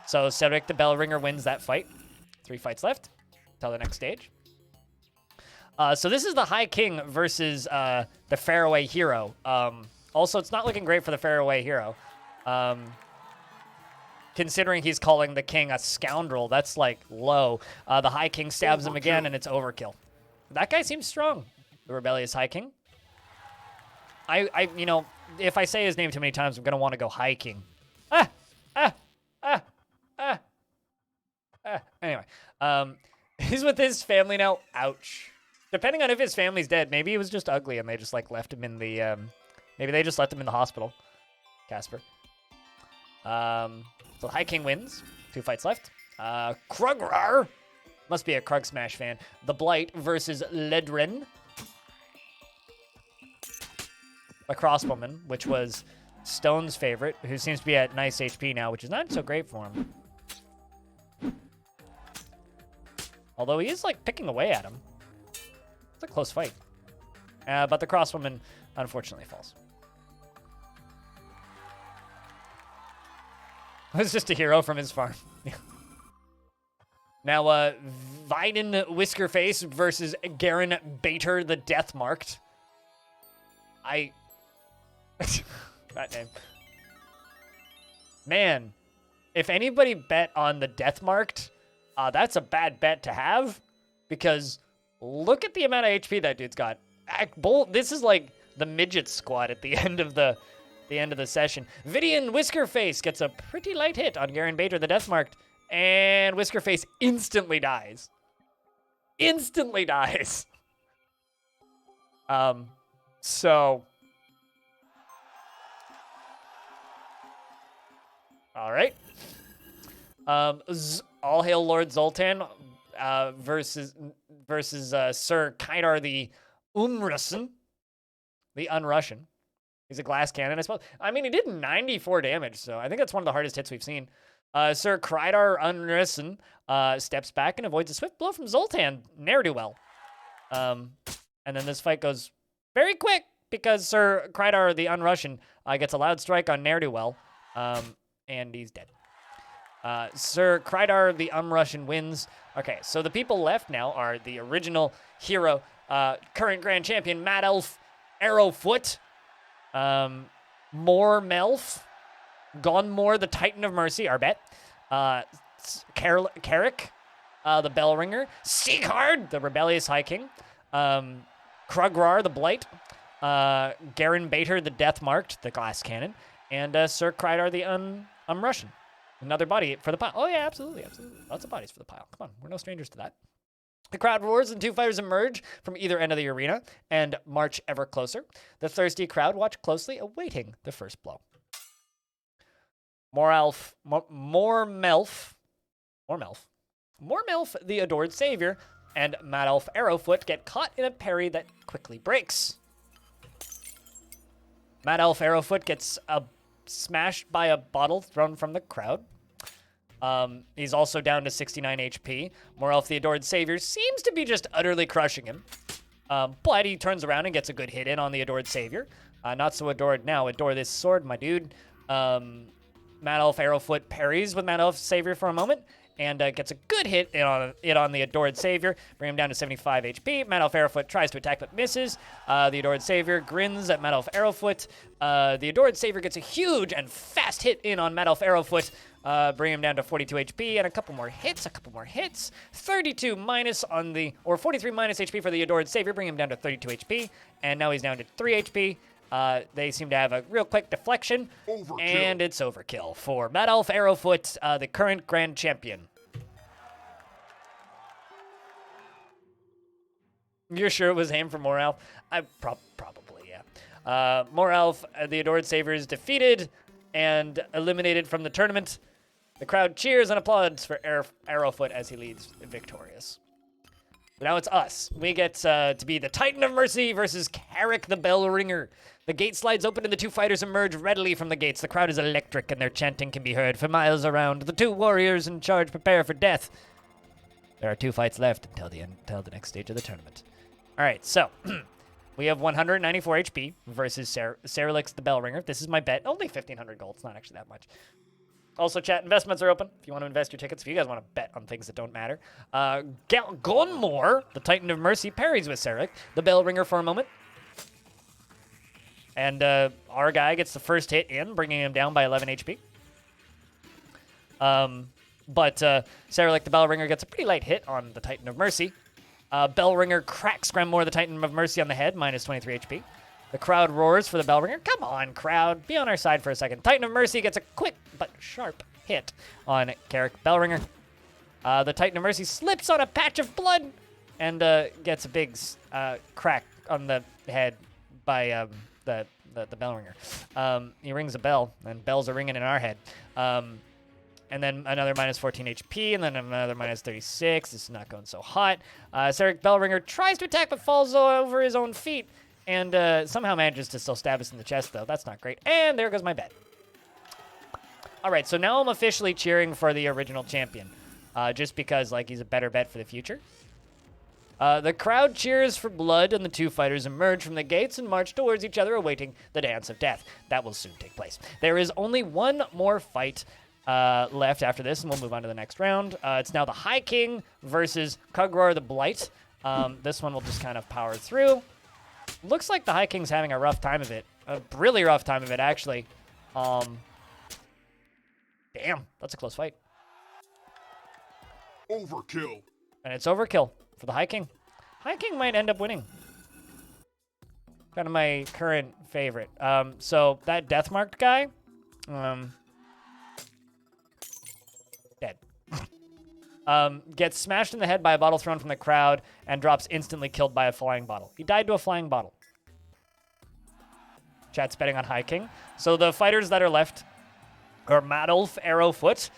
So Cedric the Bell Ringer wins that fight. 3 fights left until the next stage. So this is the High King versus the Faraway Hero. Also, it's not looking great for the Faraway Hero. considering he's calling the king a scoundrel, that's like low. The High King stabs him again, and it's overkill. That guy seems strong. The rebellious High King. You know, if I say his name too many times, I'm gonna want to go High King. Anyway, he's with his family now. Ouch. Depending on if his family's dead, maybe he was just ugly and they just like left him in the maybe they just left him in the hospital. Casper. So High King wins. 2 fights left. Krugrar. Must be a Krug Smash fan. The Blight versus Ledren. A crossbowman, which was Stone's favorite, who seems to be at nice HP now, which is not so great for him. Although he is like picking away at him. It's a close fight. But the crossbowman unfortunately falls. It's just a hero from his farm. Now, Viden Whiskerface versus Garen Bater the Deathmarked. That name. Man, if anybody bet on the Deathmarked, that's a bad bet to have, because look at the amount of HP that dude's got. This is like the midget squad at the end of the session. Vidian Whiskerface gets a pretty light hit on Garen Bater, the Deathmarked, and Whiskerface instantly dies. Instantly dies. So, all right. All Hail Lord Zoltan versus Sir Kaidar the Unrussian. The Unrussian. He's a glass cannon, I suppose. I mean, he did 94 damage, so I think that's one of the hardest hits we've seen. Sir Kaidar Unrussian steps back and avoids a swift blow from Zoltan. Ne'er-do-well. And then this fight goes very quick because Sir Kaidar the Unrussian gets a loud strike on Ne'er-do-well, and he's dead. Sir Kaidar the Unrussian wins. Okay, so the people left now are the original hero, current grand champion, Mad Elf Arrowfoot, Melf, Gonmore, the Titan of Mercy, our bet, Carrick, the Bellringer, Sieghard, the rebellious High King, Krugrar, the Blight, Garen Bater, the Deathmarked, the glass cannon, and Sir Kaidar the Unrussian. Another body for the pile. Oh, yeah, absolutely, absolutely. Lots of bodies for the pile. Come on, we're no strangers to that. The crowd roars and 2 fighters emerge from either end of the arena and march ever closer. The thirsty crowd watch closely, awaiting the first blow. Mormelf, the Adored Savior, and Mad Elf Arrowfoot get caught in a parry that quickly breaks. Mad Elf Arrowfoot gets smashed by a bottle thrown from the crowd. He's also down to 69 HP. Morelf, the Adored Savior, seems to be just utterly crushing him. But he turns around and gets a good hit in on the Adored Savior. Not so adored now. Adore this sword, my dude. Mad Elf Arrowfoot parries with Mad Elf Savior for a moment and gets a good hit on the Adored Savior, bring him down to 75 HP. Mad Elf Arrowfoot tries to attack but misses. The Adored Savior grins at Mad Elf Arrowfoot. The Adored Savior gets a huge and fast hit in on Mad Elf Arrowfoot, bring him down to 42 HP, and a couple more hits. 32 minus on the, or 43 minus HP for the Adored Savior, bring him down to 32 HP, and now he's down to 3 HP. They seem to have a real quick deflection, and it's overkill for Mad Elf Arrowfoot, the current grand champion. You're sure it was aimed for Morelf? Probably, yeah. Morelf, the Adored Savior, is defeated and eliminated from the tournament. The crowd cheers and applauds for Arrowfoot as he leads victorious. Now it's us. We get to be the Titan of Mercy versus Carrick the Bellringer. The gate slides open and the 2 fighters emerge readily from the gates. The crowd is electric and their chanting can be heard for miles around. The 2 warriors in charge prepare for death. There are 2 fights left until the next stage of the tournament. All right, so we have 194 HP versus Cerilix the Bellringer. This is my bet. Only 1,500 gold. It's not actually that much. Also, chat investments are open if you want to invest your tickets. If you guys want to bet on things that don't matter. Gonmore, the Titan of Mercy, parries with Cerilix the Bellringer for a moment. And our guy gets the first hit in, bringing him down by 11 HP. But Saralik the Bellringer gets a pretty light hit on the Titan of Mercy. Bellringer cracks Gremor the Titan of Mercy on the head, minus 23 HP. The crowd roars for the Bellringer. Come on, crowd. Be on our side for a second. Titan of Mercy gets a quick but sharp hit on Carrick Bellringer. The Titan of Mercy slips on a patch of blood and gets a big crack on the head by the Bellringer. He rings a bell, and bells are ringing in our head. And then another minus 14 HP, and then another minus 36. This is not going so hot. Sarek Bellringer tries to attack, but falls over his own feet, and somehow manages to still stab us in the chest, though. That's not great. And there goes my bet. All right, so now I'm officially cheering for the original champion, just because, like, he's a better bet for the future. The crowd cheers for blood, and the two fighters emerge from the gates and march towards each other, awaiting the dance of death. That will soon take place. There is only one more fight left after this, and we'll move on to the next round. It's now the High King versus Kugror the Blight. This one will just kind of power through. Looks like the High King's having a rough time of it. A really rough time of it, actually. Damn, that's a close fight. Overkill. And it's overkill for the High King. High King might end up winning. Kind of my current favorite. So that Deathmarked guy, dead. Gets smashed in the head by a bottle thrown from the crowd and drops instantly killed by a flying bottle. He died to a flying bottle. Chat's betting on High King. So the fighters that are left are Madolf Arrowfoot,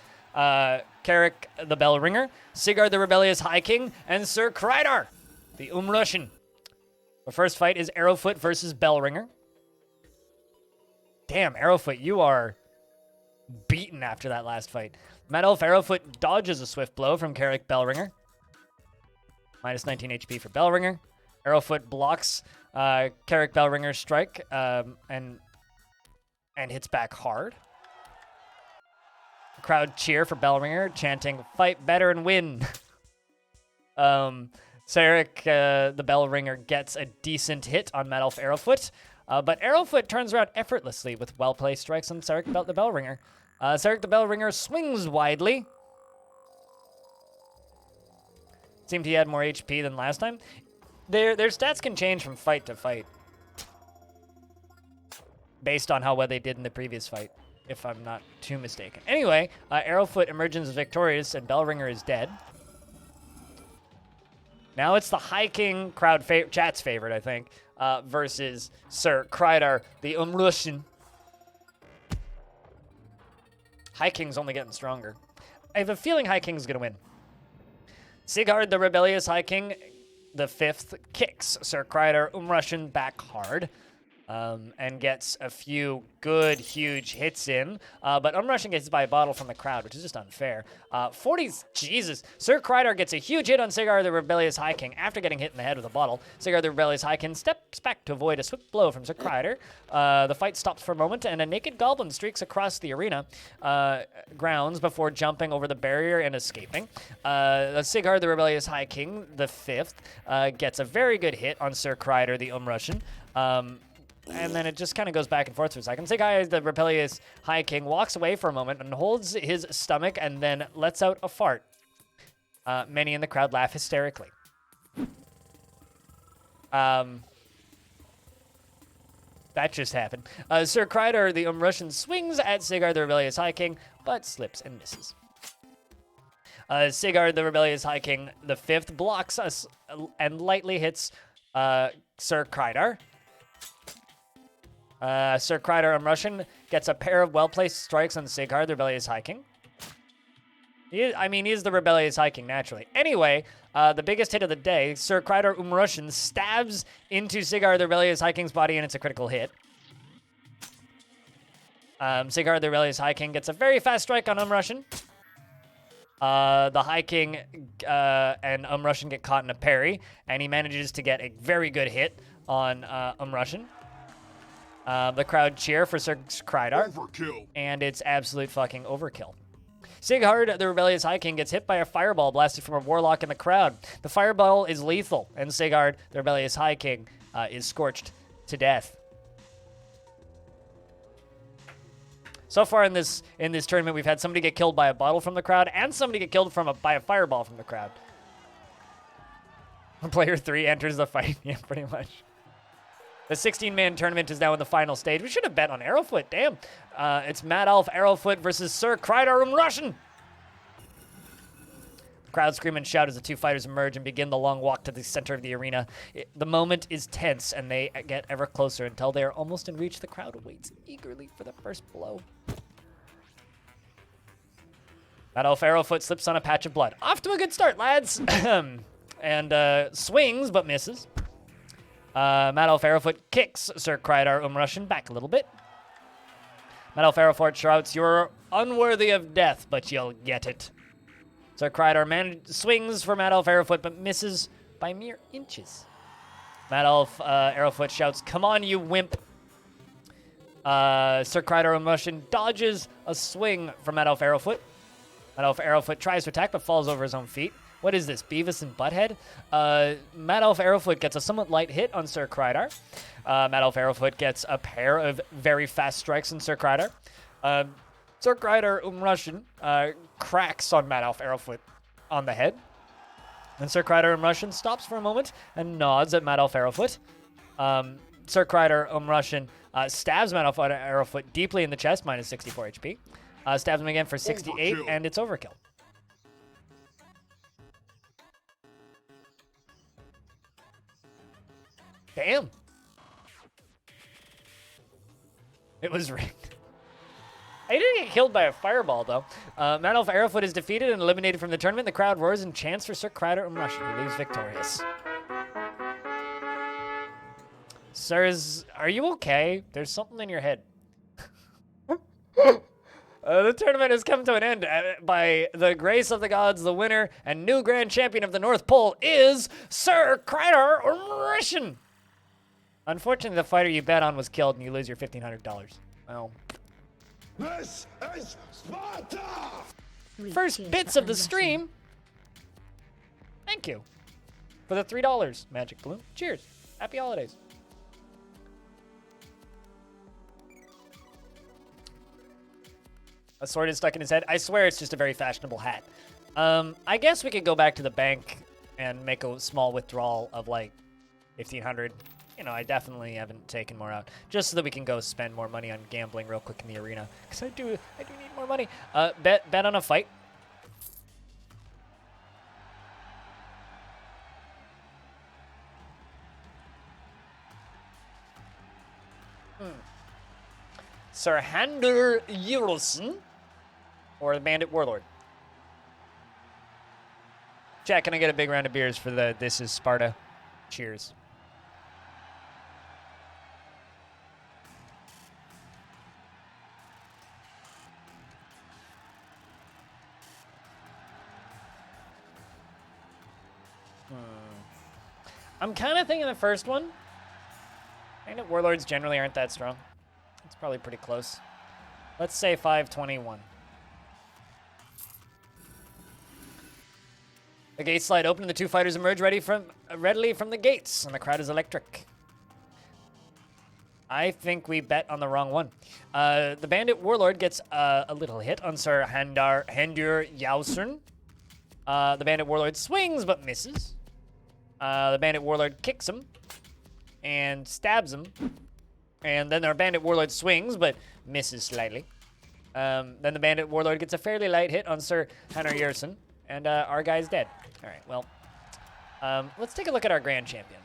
Carrick the Bellringer, Sigurd the Rebellious High King, and Sir Krydar, the Russian. The first fight is Arrowfoot versus Bellringer. Damn, Arrowfoot, you are beaten after that last fight. Madolf Arrowfoot dodges a swift blow from Carrick Bellringer. Minus 19 HP for Bellringer. Arrowfoot blocks Carrick Bellringer's strike and hits back hard. Crowd cheer for Bellringer, chanting, "Fight better and win." Sarek, the Bellringer, gets a decent hit on Madolf Arrowfoot, but Arrowfoot turns around effortlessly with well-placed strikes on Sarek the Bellringer. Sarek the Bellringer swings widely. Seemed he had more HP than last time. Their stats can change from fight to fight based on how well they did in the previous fight, if I'm not too mistaken. Anyway, Arrowfoot emerges victorious, and Bellringer is dead. Now it's the High King, chat's favorite, I think, versus Sir Krydar, the Russian. High King's only getting stronger. I have a feeling High King's going to win. Sigurd, the Rebellious High King, the 5th, kicks Sir Krydar Russian back hard. And gets a few good, huge hits in. But Russian gets hit by a bottle from the crowd, which is just unfair. 40s, Jesus. Sir Krydar gets a huge hit on Sigurd the Rebellious High King after getting hit in the head with a bottle. Sigurd the Rebellious High King steps back to avoid a swift blow from Sir Krydar. The fight stops for a moment, and a naked goblin streaks across the arena grounds before jumping over the barrier and escaping. Sigurd the Rebellious High King, the 5th, gets a very good hit on Sir Krydar the Russian. And then it just kind of goes back and forth for a second. Sigurd, the Rebellious High King, walks away for a moment and holds his stomach and then lets out a fart. Many in the crowd laugh hysterically. That just happened. Sir Krydar, the Russian, swings at Sigurd, the Rebellious High King, but slips and misses. Sigurd, the Rebellious High King, the 5th, blocks us and lightly hits Sir Krydar. Sir Krydar Russian gets a pair of well-placed strikes on Sigurd, the Rebellious High King. He is the Rebellious High King, naturally. Anyway, the biggest hit of the day, Sir Krydar Russian stabs into Sigurd, the Rebellious High King's body, and it's a critical hit. Sigurd, the Rebellious High King, gets a very fast strike on Russian. The High King and Russian get caught in a parry, and he manages to get a very good hit on Russian. The crowd cheer for Sir Krydar. Overkill. And it's absolute fucking overkill. Sigurd, the Rebellious High King, gets hit by a fireball blasted from a warlock in the crowd. The fireball is lethal, and Sigurd, the Rebellious High King, is scorched to death. So far in this tournament, we've had somebody get killed by a bottle from the crowd and somebody get killed by a fireball from the crowd. Player 3 enters the fight. Yeah, pretty much. The 16-man tournament is now in the final stage. We should have bet on Arrowfoot. Damn. It's Mad Elf Arrowfoot versus Sir Krydar Russian. Crowd scream and shout as the two fighters emerge and begin the long walk to the center of the arena. The moment is tense, and they get ever closer until they are almost in reach. The crowd waits eagerly for the first blow. Mad Elf Arrowfoot slips on a patch of blood. Off to a good start, lads. And swings, but misses. Mad Elf Arrowfoot kicks Sir Krydar Russian back a little bit. Mad Elf Arrowfoot shouts, "You're unworthy of death, but you'll get it." Sir Krydar swings for Mad Elf Arrowfoot, but misses by mere inches. Mad Elf Arrowfoot shouts, "Come on, you wimp." Sir Krydar Russian dodges a swing from Mad Elf Arrowfoot. Mad Elf Arrowfoot tries to attack, but falls over his own feet. What is this, Beavis and Butthead? Mad Elf Arrowfoot gets a somewhat light hit on Sir Krydar. Mad Elf Arrowfoot gets a pair of very fast strikes on Sir Krydar. Sir Krydar Russian cracks on Mad Elf Arrowfoot on the head. And Sir Krydar Russian stops for a moment and nods at Mad Elf Arrowfoot. Sir Krydar Russian stabs Mad Elf Arrowfoot deeply in the chest, minus 64 HP. Stabs him again for 68, overkill. And it's overkill. Damn. It was rigged. I didn't get killed by a fireball, though. Mad Elf Arrowfoot is defeated and eliminated from the tournament. The crowd roars and chants for Sir Krydar Russian, who leaves victorious. Sirs, are you okay? There's something in your head. The tournament has come to an end. By the grace of the gods, the winner and new grand champion of the North Pole is Sir Krydar Russian. Unfortunately, the fighter you bet on was killed, and you lose your $1,500. Well. This is Sparta! First bits of the stream. Thank you for the $3, Magic Bloom. Cheers. Happy holidays. A sword is stuck in his head. I swear it's just a very fashionable hat. I guess we could go back to the bank and make a small withdrawal of like 1,500. You know, I definitely haven't taken more out, just so that we can go spend more money on gambling real quick in the arena. Because I do need more money. Bet on a fight. Sir Hander Eurolson or the Bandit Warlord. Chat, can I get a big round of beers for the This is Sparta? Cheers. I'm kind of thinking the first one. Bandit Warlords generally aren't that strong. It's probably pretty close. Let's say 521. The gates slide open and the two fighters emerge readily from the gates, and the crowd is electric. I think we bet on the wrong one. The Bandit Warlord gets a little hit on Sir Handur Yausern. The Bandit Warlord swings but misses. The Bandit Warlord kicks him and stabs him. And then our Bandit Warlord swings, but misses slightly. Then the Bandit Warlord gets a fairly light hit on Sir Handur Yerson, and our guy's dead. All right, well, let's take a look at our Grand Champion.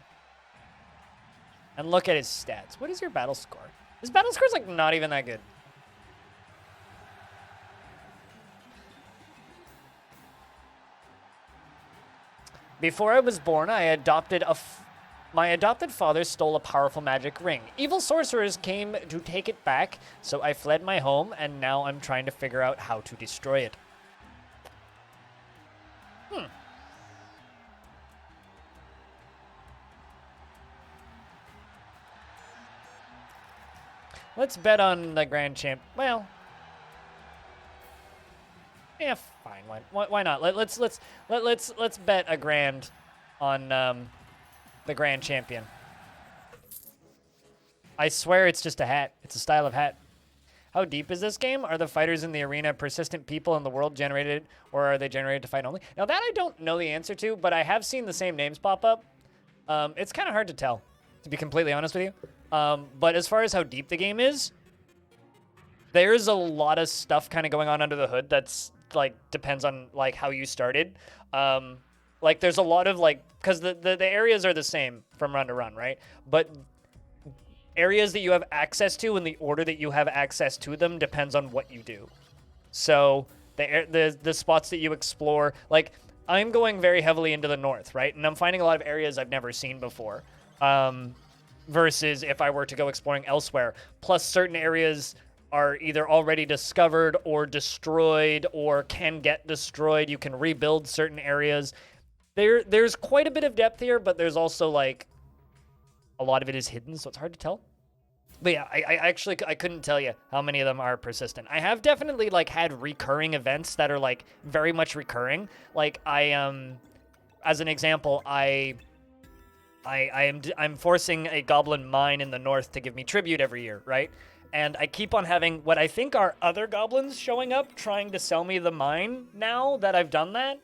And look at his stats. What is your battle score? His battle score is like not even that good. Before I was born, my adopted father stole a powerful magic ring. Evil sorcerers came to take it back, so I fled my home, and now I'm trying to figure out how to destroy it. Let's bet on the Grand Champ. Well, yeah, fine. Why not? Let's bet a grand on the Grand Champion. I swear it's just a hat. It's a style of hat. How deep is this game? Are the fighters in the arena persistent people in the world generated, or are they generated to fight only? Now that I don't know the answer to, but I have seen the same names pop up. It's kind of hard to tell, to be completely honest with you. But as far as how deep the game is, there's a lot of stuff kind of going on under the hood that's like depends on like how you started. Like there's a lot of like, because the areas are the same from run to run, right? But areas that you have access to and the order that you have access to them depends on what you do. So the spots that you explore, like I'm going very heavily into the north, right? And I'm finding a lot of areas I've never seen before. Versus if I were to go exploring elsewhere. Plus certain areas are either already discovered or destroyed or can get destroyed. You can rebuild certain areas. There's quite a bit of depth here, but there's also like a lot of it is hidden, so it's hard to tell. But yeah, I couldn't tell you how many of them are persistent. I have definitely like had recurring events that are like very much recurring. Like as an example, I'm forcing a goblin mine in the north to give me tribute every year, right? And I keep on having what I think are other goblins showing up trying to sell me the mine now that I've done that.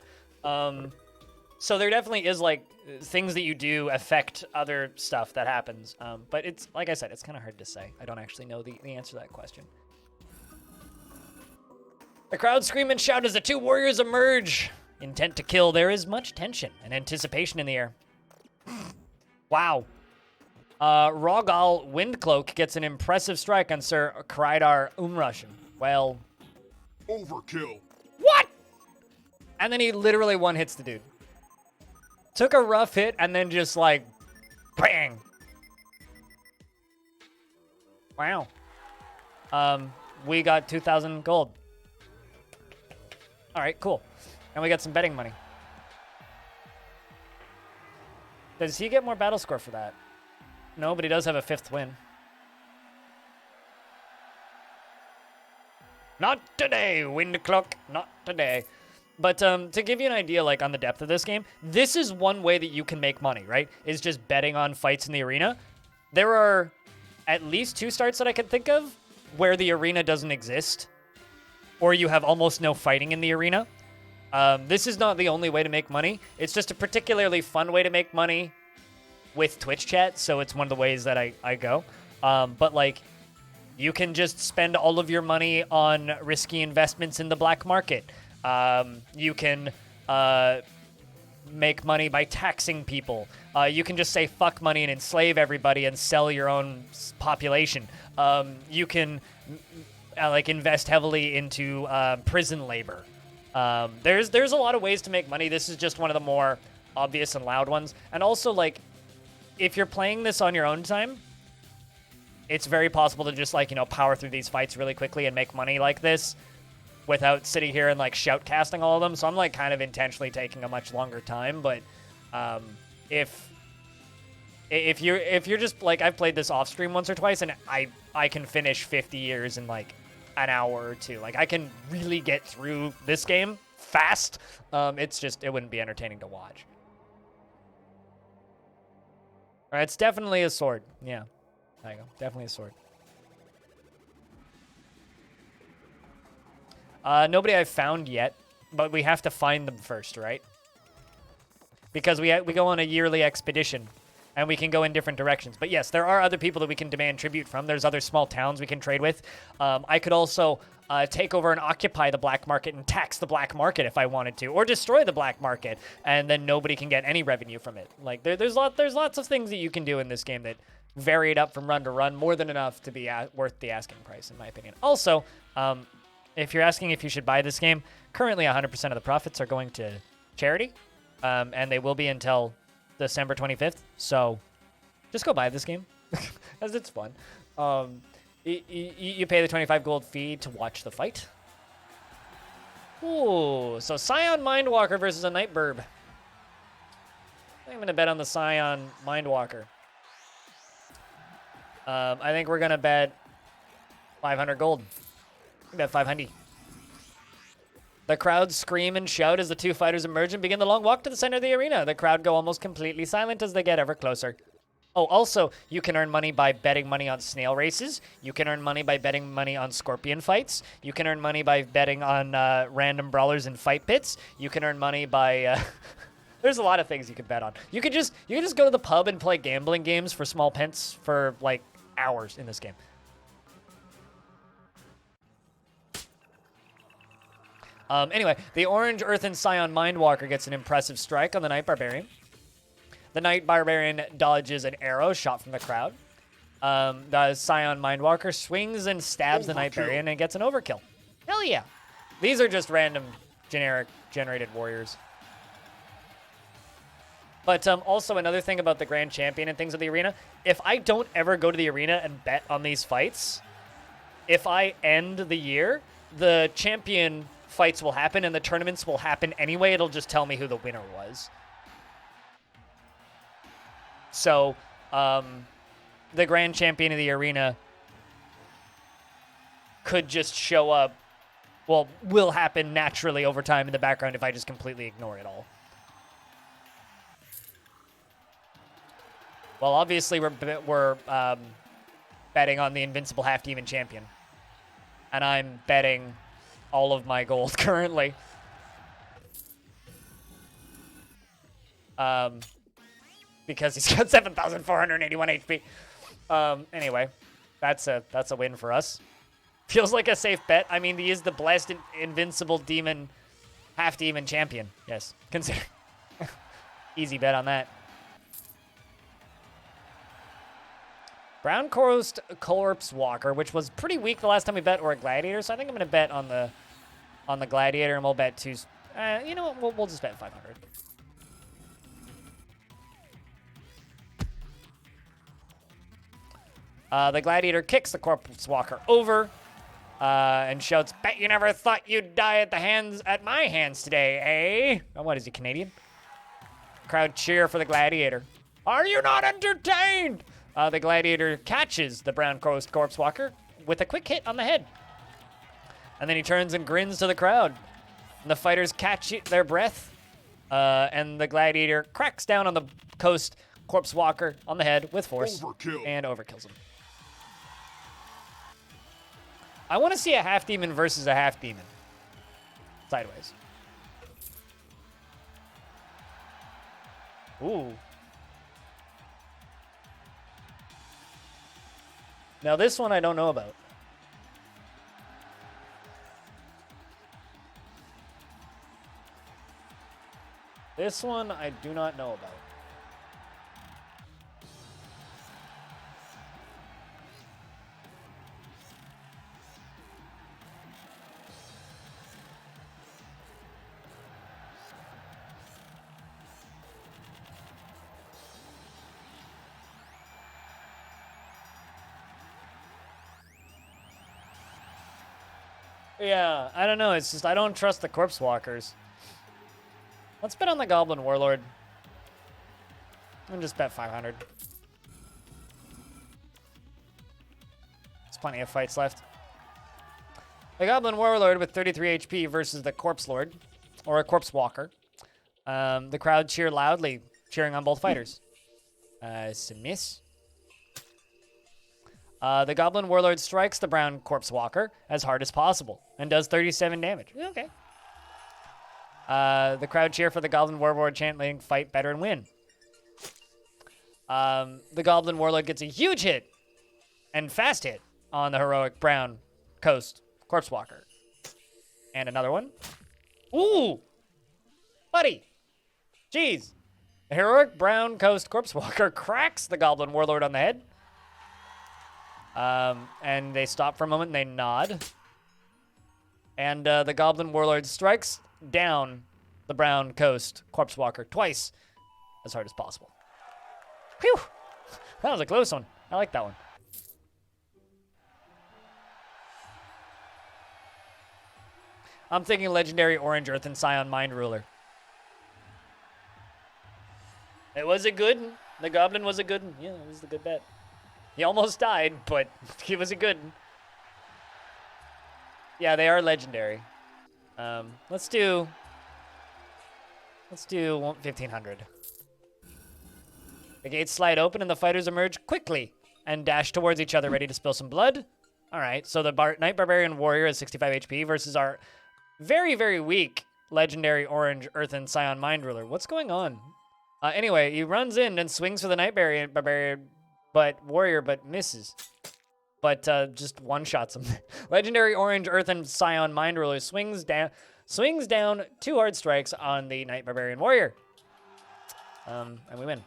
So there definitely is like things that you do affect other stuff that happens. But it's, like I said, it's kind of hard to say. I don't actually know the answer to that question. The crowd scream and shout as the two warriors emerge. Intent to kill. There is much tension and anticipation in the air. Wow. Rogal Windcloak gets an impressive strike on Sir Krydar Umrushin. Well... Overkill. What? And then he literally one-hits the dude. Took a rough hit and then just like, bang. Wow. We got 2,000 gold. All right, cool. And we got some betting money. Does he get more battle score for that? No, but he does have a 5th win. Not today, Windcloak. Not today. But to give you an idea, like, on the depth of this game, this is one way that you can make money, right? Is just betting on fights in the arena. There are at least 2 starts that I can think of where the arena doesn't exist, or you have almost no fighting in the arena. This is not the only way to make money. It's just a particularly fun way to make money with Twitch chat, so it's one of the ways that I go. But, like, you can just spend all of your money on risky investments in the black market. You can make money by taxing people. You can just say fuck money and enslave everybody and sell your own population. You can like invest heavily into prison labor. There's a lot of ways to make money. This is just one of the more obvious and loud ones. And also, like, if you're playing this on your own time, it's very possible to just, like, you know, power through these fights really quickly and make money like this without sitting here and, like, shoutcasting all of them. So I'm, like, kind of intentionally taking a much longer time. But if you're just, like, I've played this off stream once or twice, and I can finish 50 years in, like, an hour or 2. Like, I can really get through this game fast. It's just, it wouldn't be entertaining to watch. All right, it's definitely a sword. Yeah, there you go. Definitely a sword. Nobody I've found yet, but we have to find them first, right? Because we go on a yearly expedition, and we can go in different directions. But yes, there are other people that we can demand tribute from. There's other small towns we can trade with. I could also take over and occupy the black market and tax the black market if I wanted to, or destroy the black market, and then nobody can get any revenue from it. Like there's lots of things that you can do in this game that vary it up from run to run, more than enough to be worth the asking price, in my opinion. Also, if you're asking if you should buy this game, currently 100% of the profits are going to charity, and they will be until December 25th. So just go buy this game, as it's fun. You pay the 25 gold fee to watch the fight. Ooh, so Scion Mindwalker versus a Nightburb. I'm going to bet on the Scion Mindwalker. I think we're going to bet 500 gold. Bet 500. The crowd scream and shout as the two fighters emerge and begin the long walk to the center of the arena. The crowd go almost completely silent as they get ever closer. Oh, also, you can earn money by betting money on snail races. You can earn money by betting money on scorpion fights. You can earn money by betting on random brawlers in fight pits. You can earn money by... there's a lot of things you can bet on. You could just go to the pub and play gambling games for small pence for, like, hours in this game. Anyway, the orange Earthen Scion Mindwalker gets an impressive strike on the Knight Barbarian. The Knight Barbarian dodges an arrow shot from the crowd. The Scion Mindwalker swings and stabs the Knight Barbarian and gets an overkill. Hell yeah. These are just random generated warriors. But also another thing about the Grand Champion and things of the arena, if I don't ever go to the arena and bet on these fights, if I end the year, the champion fights will happen and the tournaments will happen anyway. It'll just tell me who the winner was. So, the Grand Champion of the arena could just show up, well, will happen naturally over time in the background if I just completely ignore it all. Well, obviously we're betting on the invincible half-demon champion. And I'm betting all of my gold currently. Because he's got 7,481 HP. Anyway, that's a win for us. Feels like a safe bet. I mean, he is the blessed invincible demon, half-demon champion. Yes, consider. Easy bet on that. Brown Coast Corpse Walker, which was pretty weak the last time we bet, or a Gladiator. So I think I'm going to bet on the Gladiator, and we'll bet two. You know what? We'll just bet 500. The Gladiator kicks the Corpse Walker over and shouts, "Bet you never thought you'd die at my hands today, eh?" Oh, what is he, Canadian? Crowd cheer for the Gladiator. Are you not entertained? The Gladiator catches the Brown Coast Corpse Walker with a quick hit on the head. And then he turns and grins to the crowd. And the fighters catch their breath. And the Gladiator cracks down on the Coast Corpse Walker on the head with force. And overkills him. I want to see a half-demon versus a half-demon. Sideways. Ooh. Now this one I don't know about. This one I do not know about. Yeah, I don't know. It's just I don't trust the Corpse Walkers. Let's bet on the Goblin Warlord. And just bet 500. There's plenty of fights left. The Goblin Warlord with 33 HP versus the Corpse Lord, or a Corpse Walker. The crowd cheer loudly, cheering on both fighters. It's a miss. The Goblin Warlord strikes the Brown Corpse Walker as hard as possible and does 37 damage. Okay. The crowd cheer for the Goblin Warlord, chanting, "Fight better and win." The Goblin Warlord gets a huge hit and fast hit on the heroic Brown Coast Corpse Walker. And another one. Ooh! Buddy! Jeez. The heroic Brown Coast Corpse Walker cracks the Goblin Warlord on the head. And they stop for a moment and they nod. And the Goblin Warlord strikes down the Brown Coast Corpse Walker twice as hard as possible. Phew! That was a close one. I like that one. I'm thinking legendary Orange Earth and Scion Mind Ruler. It was a good one. The Goblin was a good one. Yeah, it was a good bet. He almost died, but he was a good one. Yeah, they are legendary. Let's do 1,500. The gates slide open and the fighters emerge quickly and dash towards each other, ready to spill some blood. All right, so the Knight Barbarian Warrior is 65 HP versus our very, very weak legendary Orange Earthen Scion Mind Ruler. What's going on? Anyway, he runs in and swings for the Knight Barbarian, but Warrior, but misses. But just one-shots him. Legendary Orange Earthen Scion Mind Ruler swings down 2 hard strikes on the Knight Barbarian Warrior. And we win.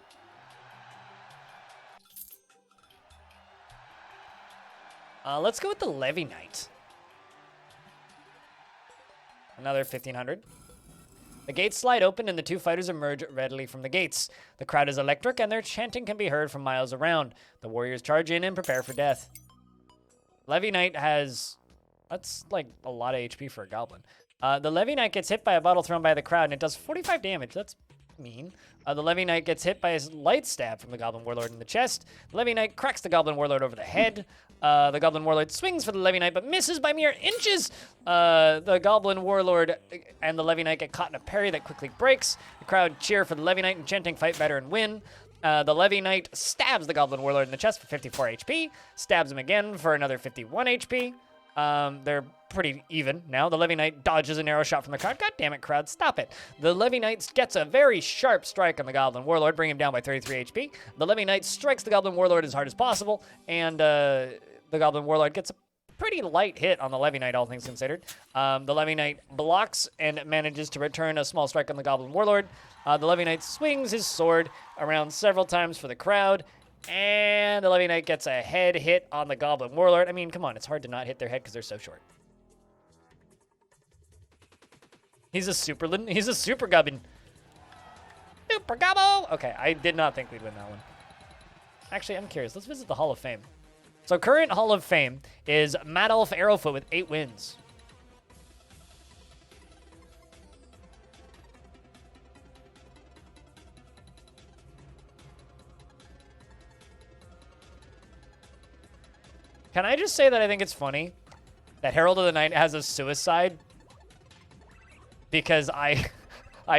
Let's go with the Levy Knight. Another 1,500. The gates slide open and the 2 fighters emerge readily from the gates. The crowd is electric and their chanting can be heard from miles around. The warriors charge in and prepare for death. Levy Knight has... That's like a lot of HP for a goblin. The Levy Knight gets hit by a bottle thrown by the crowd and it does 45 damage. That's mean. The Levy Knight gets hit by his light stab from the Goblin Warlord in the chest. The Levy Knight cracks the Goblin Warlord over the head. The Goblin Warlord swings for the Levy Knight, but misses by mere inches. The Goblin Warlord and the Levy Knight get caught in a parry that quickly breaks. The crowd cheer for the Levy Knight and chanting, "Fight better and win." The Levy Knight stabs the Goblin Warlord in the chest for 54 HP. Stabs him again for another 51 HP. They're pretty even now. The Levy Knight dodges an arrow shot from the crowd. God damn it, crowd, stop it. The Levy Knight gets a very sharp strike on the Goblin Warlord, bringing him down by 33 HP. The Levy Knight strikes the Goblin Warlord as hard as possible, and the Goblin Warlord gets a pretty light hit on the Levy Knight, all things considered. The Levy Knight blocks and manages to return a small strike on the Goblin Warlord. The Levy Knight swings his sword around several times for the crowd, and the Levy Knight gets a head hit on the Goblin Warlord. I mean, come on, it's hard to not hit their head because they're so short. He's a super gubbin. Super gobbo! Okay, I did not think we'd win that one. Actually, I'm curious. Let's visit the Hall of Fame. So current Hall of Fame is Madolf Arrowfoot with 8 wins. Can I just say that I think it's funny that Herald of the Night has a suicide because I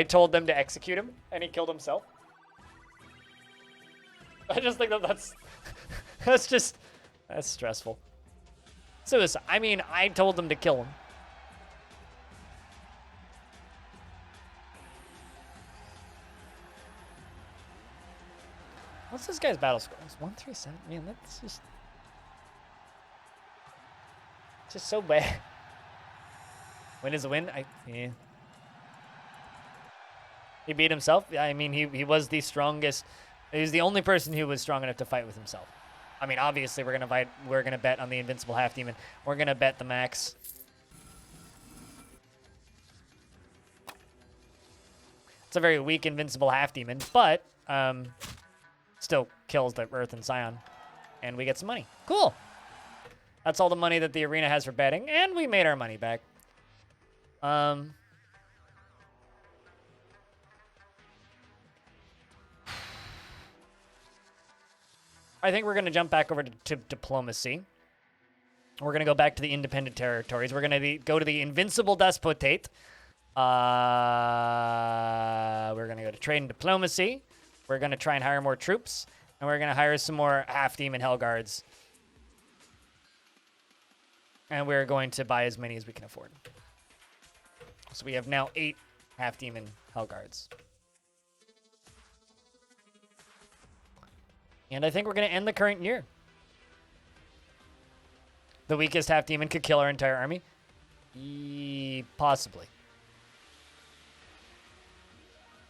told them to execute him and he killed himself? I just think that that's stressful. Suicide. I mean, I told them to kill him. What's this guy's battle score? It's 137. Man, that's just so bad. Win is a win. Yeah. He beat himself. I mean, he was the strongest. He was the only person who was strong enough to fight with himself. I mean, obviously, we're gonna bet on the Invincible Half Demon. We're gonna bet the max. It's a very weak Invincible Half Demon, but still kills the Earth and Scion, and we get some money. Cool. That's all the money that the arena has for betting, and we made our money back. I think we're going to jump back over to diplomacy. We're going to go back to the independent territories. We're going to go to the Invincible Despotate. We're going to go to trade and diplomacy. We're going to try and hire more troops. And we're going to hire some more half-demon Hellguards. And we're going to buy as many as we can afford. So we have now 8 half-demon Hellguards. And I think we're going to end the current year. The weakest half-demon could kill our entire army? Possibly.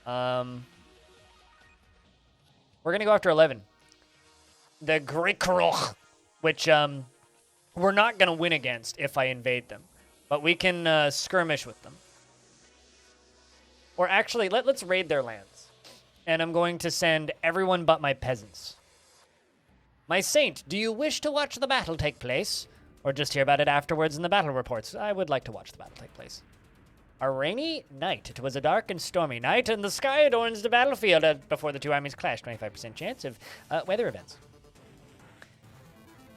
We're going to go after 11. The Grikroch, which we're not going to win against if I invade them. But we can skirmish with them. Or actually, let's raid their lands. And I'm going to send everyone but my peasants. My saint, do you wish to watch the battle take place? Or just hear about it afterwards in the battle reports? I would like to watch the battle take place. A rainy night. It was a dark and stormy night, and the sky adorns the battlefield before the two armies clashed. 25% chance of weather events.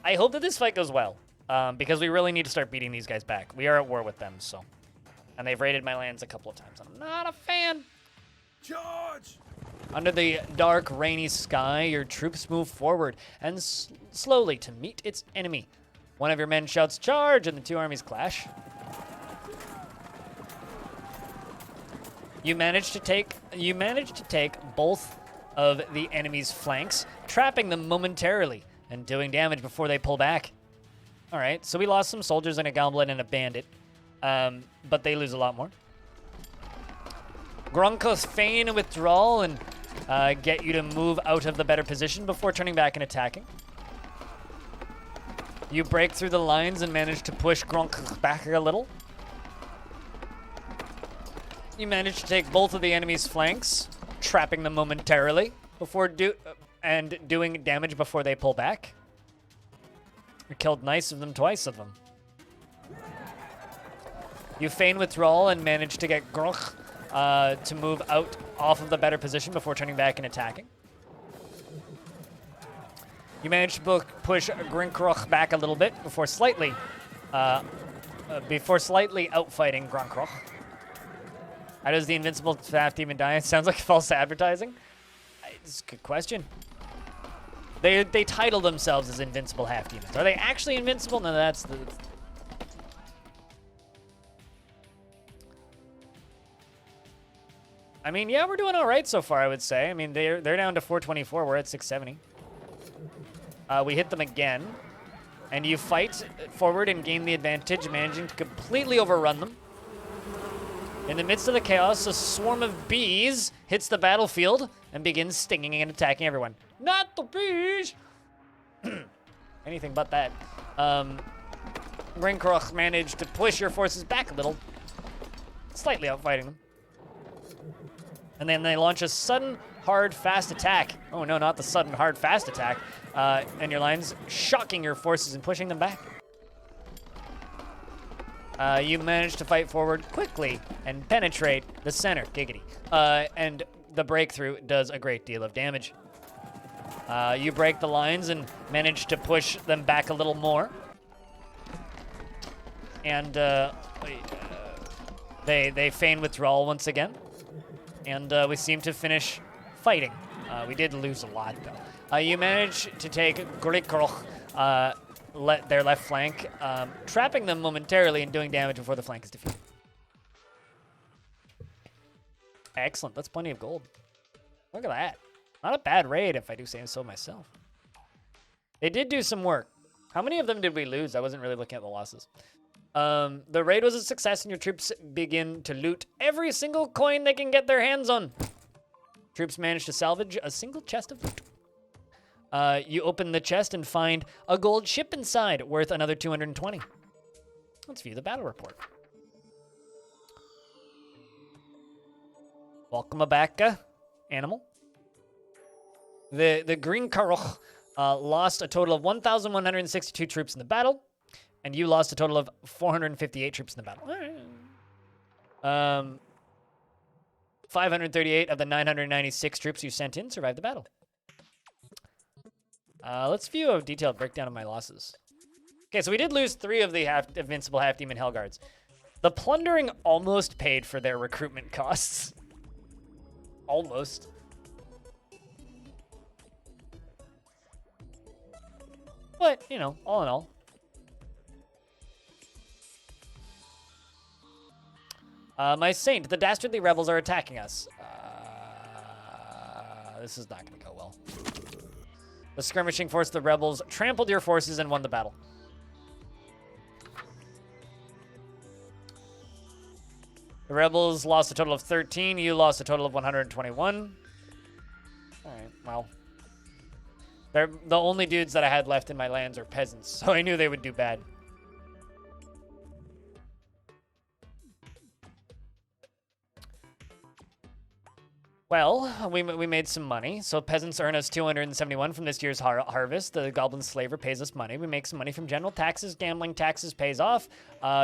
I hope that this fight goes well, because we really need to start beating these guys back. We are at war with them, so. And they've raided my lands a couple of times. I'm not a fan. Charge! Under the dark, rainy sky, your troops move forward and slowly to meet its enemy. One of your men shouts, "Charge!" and the two armies clash. You manage to take both of the enemy's flanks, trapping them momentarily and doing damage before they pull back. All right, so we lost some soldiers and a goblin and a bandit, but they lose a lot more. Gronkos feign a withdrawal and get you to move out of the better position before turning back and attacking. You break through the lines and manage to push Gronk back a little. You manage to take both of the enemy's flanks, trapping them momentarily before doing damage before they pull back. You killed nice of them, twice of them. You feign withdrawal and manage to get Gronk to move out off of the better position before turning back and attacking. You manage to push Grinkroch back a little bit before slightly outfighting Gronkroch. How does the invincible half demon die? It sounds like false advertising. It's a good question. They title themselves as invincible half demons. Are they actually invincible? No, that's the. I mean, yeah, we're doing all right so far, I would say. I mean, they're down to 424. We're at 670. We hit them again, and you fight forward and gain the advantage, managing to completely overrun them. In the midst of the chaos, a swarm of bees hits the battlefield and begins stinging and attacking everyone. Not the bees! Anything but that. Grinkroch managed to push your forces back a little, slightly outfighting them. And then they launch a sudden, hard, fast attack. Oh no, not the sudden, hard, fast attack. And your lines shocking your forces and pushing them back. You manage to fight forward quickly and penetrate the center, giggity. And the breakthrough does a great deal of damage. You break the lines and manage to push them back a little more. And they feign withdrawal once again. And we seem to finish fighting. We did lose a lot, though. You manage to take Grinkroch, their left flank, trapping them momentarily and doing damage before the flank is defeated. Excellent. That's plenty of gold. Look at that. Not a bad raid, if I do say so myself. They did do some work. How many of them did we lose? I wasn't really looking at the losses. The raid was a success, and your troops begin to loot every single coin they can get their hands on. Troops managed to salvage a single chest of loot. You open the chest and find a gold ship inside, worth another 220. Let's view the battle report. Welcome back, animal. The Green Karoch lost a total of 1,162 troops in the battle, and you lost a total of 458 troops in the battle. All right. 538 of the 996 troops you sent in survived the battle. Let's view a detailed breakdown of my losses. Okay, so we did lose 3 of the invincible half-demon Hellguards. The plundering almost paid for their recruitment costs. Almost. But, you know, all in all. My saint, the dastardly rebels are attacking us. This is not going to go well. The skirmishing force of the rebels trampled your forces and won the battle. The rebels lost a total of 13. You lost a total of 121. All right, well. They're the only dudes that I had left in my lands are peasants, so I knew they would do bad. Well, we made some money. So peasants earn us 271 from this year's harvest. The goblin slaver pays us money. We make some money from general taxes. Gambling taxes pays off.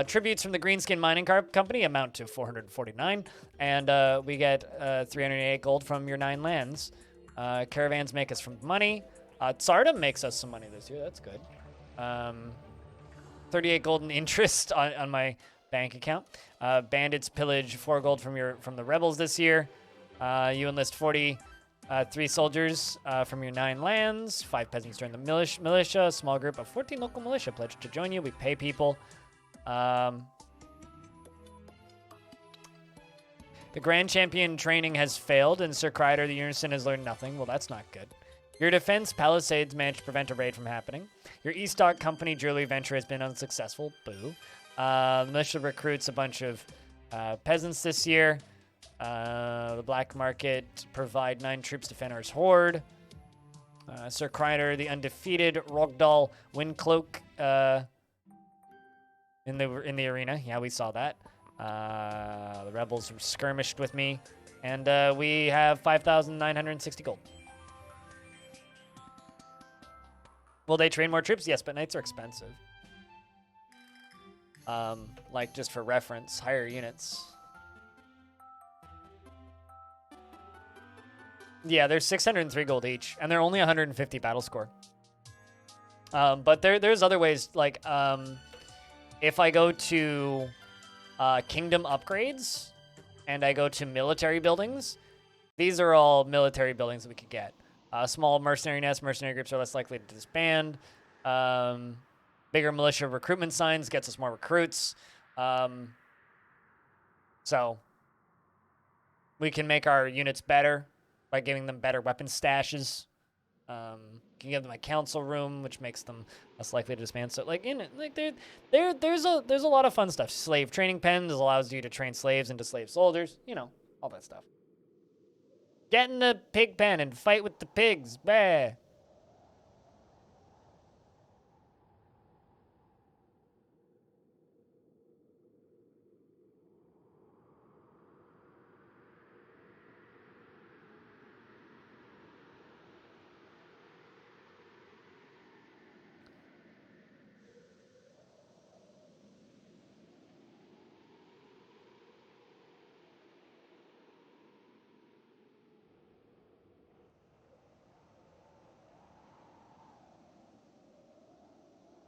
Tributes from the Greenskin Mining Company amount to 449. And we get 308 gold from your 9 lands. Caravans make us from money. Tsardom makes us some money this year. That's good. 38 gold in interest on my bank account. Bandits pillage 4 gold from the rebels this year. You enlist 40 3 soldiers from your 9 lands. 5 peasants join the militia. A small group of 14 local militia pledge to join you. We pay people. The Grand Champion training has failed, and Sir Kreider the Unison has learned nothing. Well, that's not good. Your defense palisades managed to prevent a raid from happening. Your Estock Company jewelry venture has been unsuccessful. Boo. The militia recruits a bunch of peasants this year. The black market provide 9 troops to Fëanor's horde. Sir Kreider, the undefeated Rogdal Windcloak in the arena. Yeah, we saw that. The rebels skirmished with me, and we have 5,960 gold. Will they train more troops? Yes, but knights are expensive. Like just for reference, higher units. Yeah, they're 603 gold each, and they're only 150 battle score. But there's other ways, like if I go to kingdom upgrades and I go to military buildings, these are all military buildings that we could get. Small mercenary nests, mercenary groups are less likely to disband. Bigger militia recruitment signs gets us more recruits. So we can make our units better by giving them better weapon stashes. Can give them a council room, which makes them less likely to disband. So like there's a lot of fun stuff. Slave training pens allows you to train slaves into slave soldiers. You know, all that stuff. Get in the pig pen and fight with the pigs. Bah.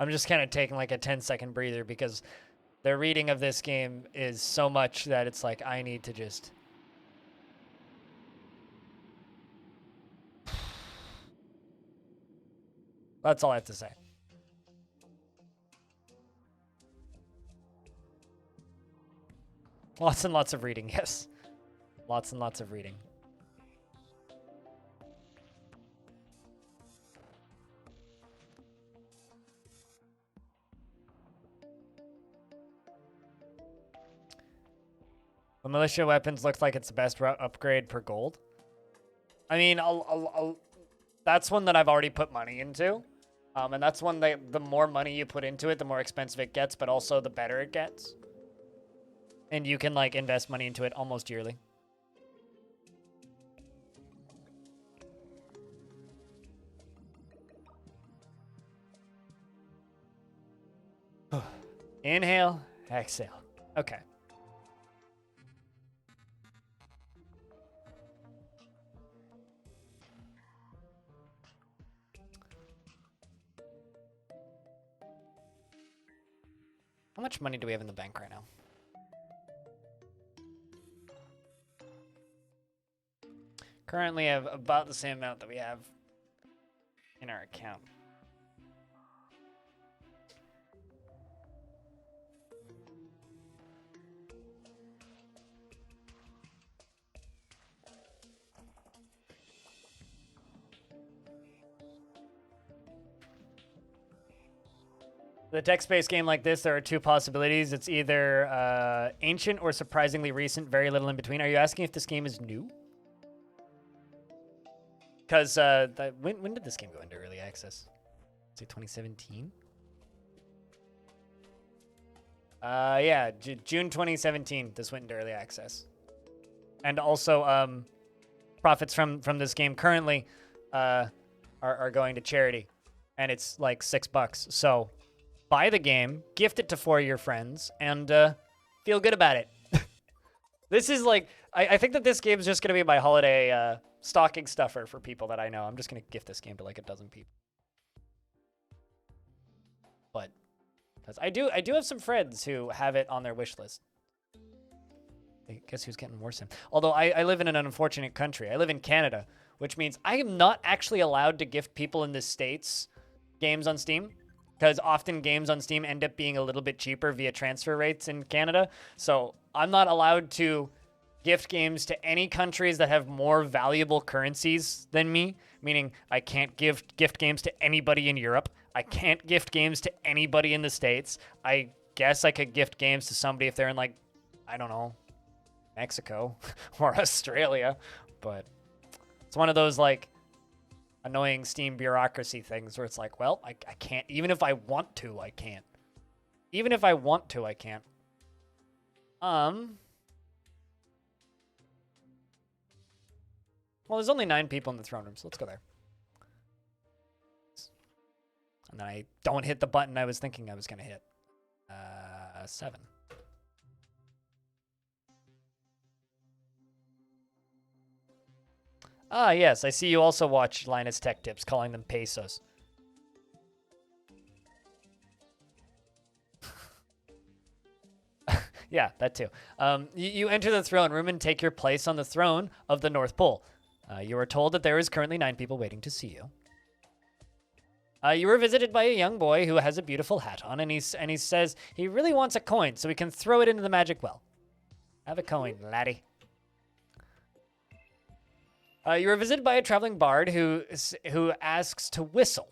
I'm just kind of taking like a 10-second breather because the reading of this game is so much that it's like I need to just... That's all I have to say. Lots and lots of reading, yes. Lots and lots of reading. The militia weapons looks like it's the best upgrade per gold. I mean, that's one that I've already put money into. And that's one that the more money you put into it, the more expensive it gets, but also the better it gets. And you can like invest money into it almost yearly. Inhale, exhale. Okay. How much money do we have in the bank right now? Currently have about the same amount that we have in our account. The text-based game like this, there are 2 possibilities. It's either ancient or surprisingly recent, very little in between. Are you asking if this game is new? Because when did this game go into early access? Is it 2017? Yeah, June 2017, this went into early access. And also, profits from this game currently are going to charity. And it's like $6. So... buy the game, gift it to 4 of your friends, and feel good about it. This is like, I think that this game is just going to be my holiday stocking stuffer for people that I know. I'm just going to gift this game to like a dozen people. But, because I do have some friends who have it on their wish list. Guess who's getting Warsim? Although I live in an unfortunate country. I live in Canada, which means I am not actually allowed to gift people in the States games on Steam, because often games on Steam end up being a little bit cheaper via transfer rates in Canada. So I'm not allowed to gift games to any countries that have more valuable currencies than me, meaning I can't gift games to anybody in Europe. I can't gift games to anybody in the States. I guess I could gift games to somebody if they're in, like, I don't know, Mexico or Australia, but it's one of those, like, annoying Steam bureaucracy things where it's like, well, I can't. Even if I want to, I can't. Even if I want to, I can't. Well, there's only 9 people in the throne room, so let's go there. And then I don't hit the button I was thinking I was going to hit. 7. Ah, yes, I see you also watch Linus Tech Tips, calling them pesos. Yeah, that too. You enter the throne room and take your place on the throne of the North Pole. You are told that there is currently 9 people waiting to see you. You were visited by a young boy who has a beautiful hat on, and he says he really wants a coin so we can throw it into the magic well. Have a coin, laddie. You were visited by a traveling bard who asks to whistle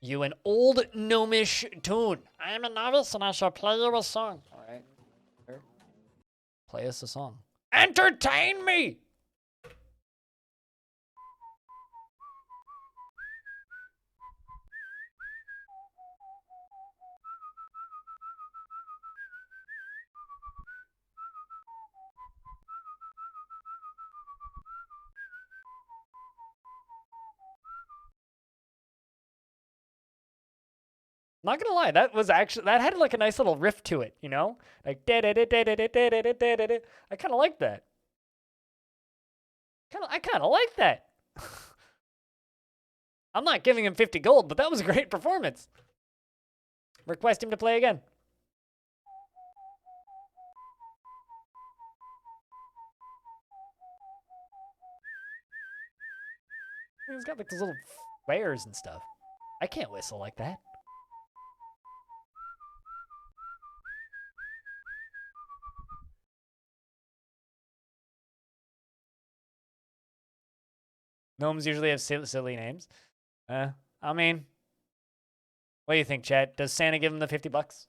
you an old gnomish tune. I am a novice and I shall play you a song. All right. Sure. Play us a song. Entertain me! Not gonna lie, that had like a nice little riff to it, you know? Like I kind of like that. I kind of like that. I'm not giving him 50 gold, but that was a great performance. Request him to play again. He's got like those little flares and stuff. I can't whistle like that. Gnomes usually have silly names. I mean, what do you think, Chad? Does Santa give him the 50 bucks?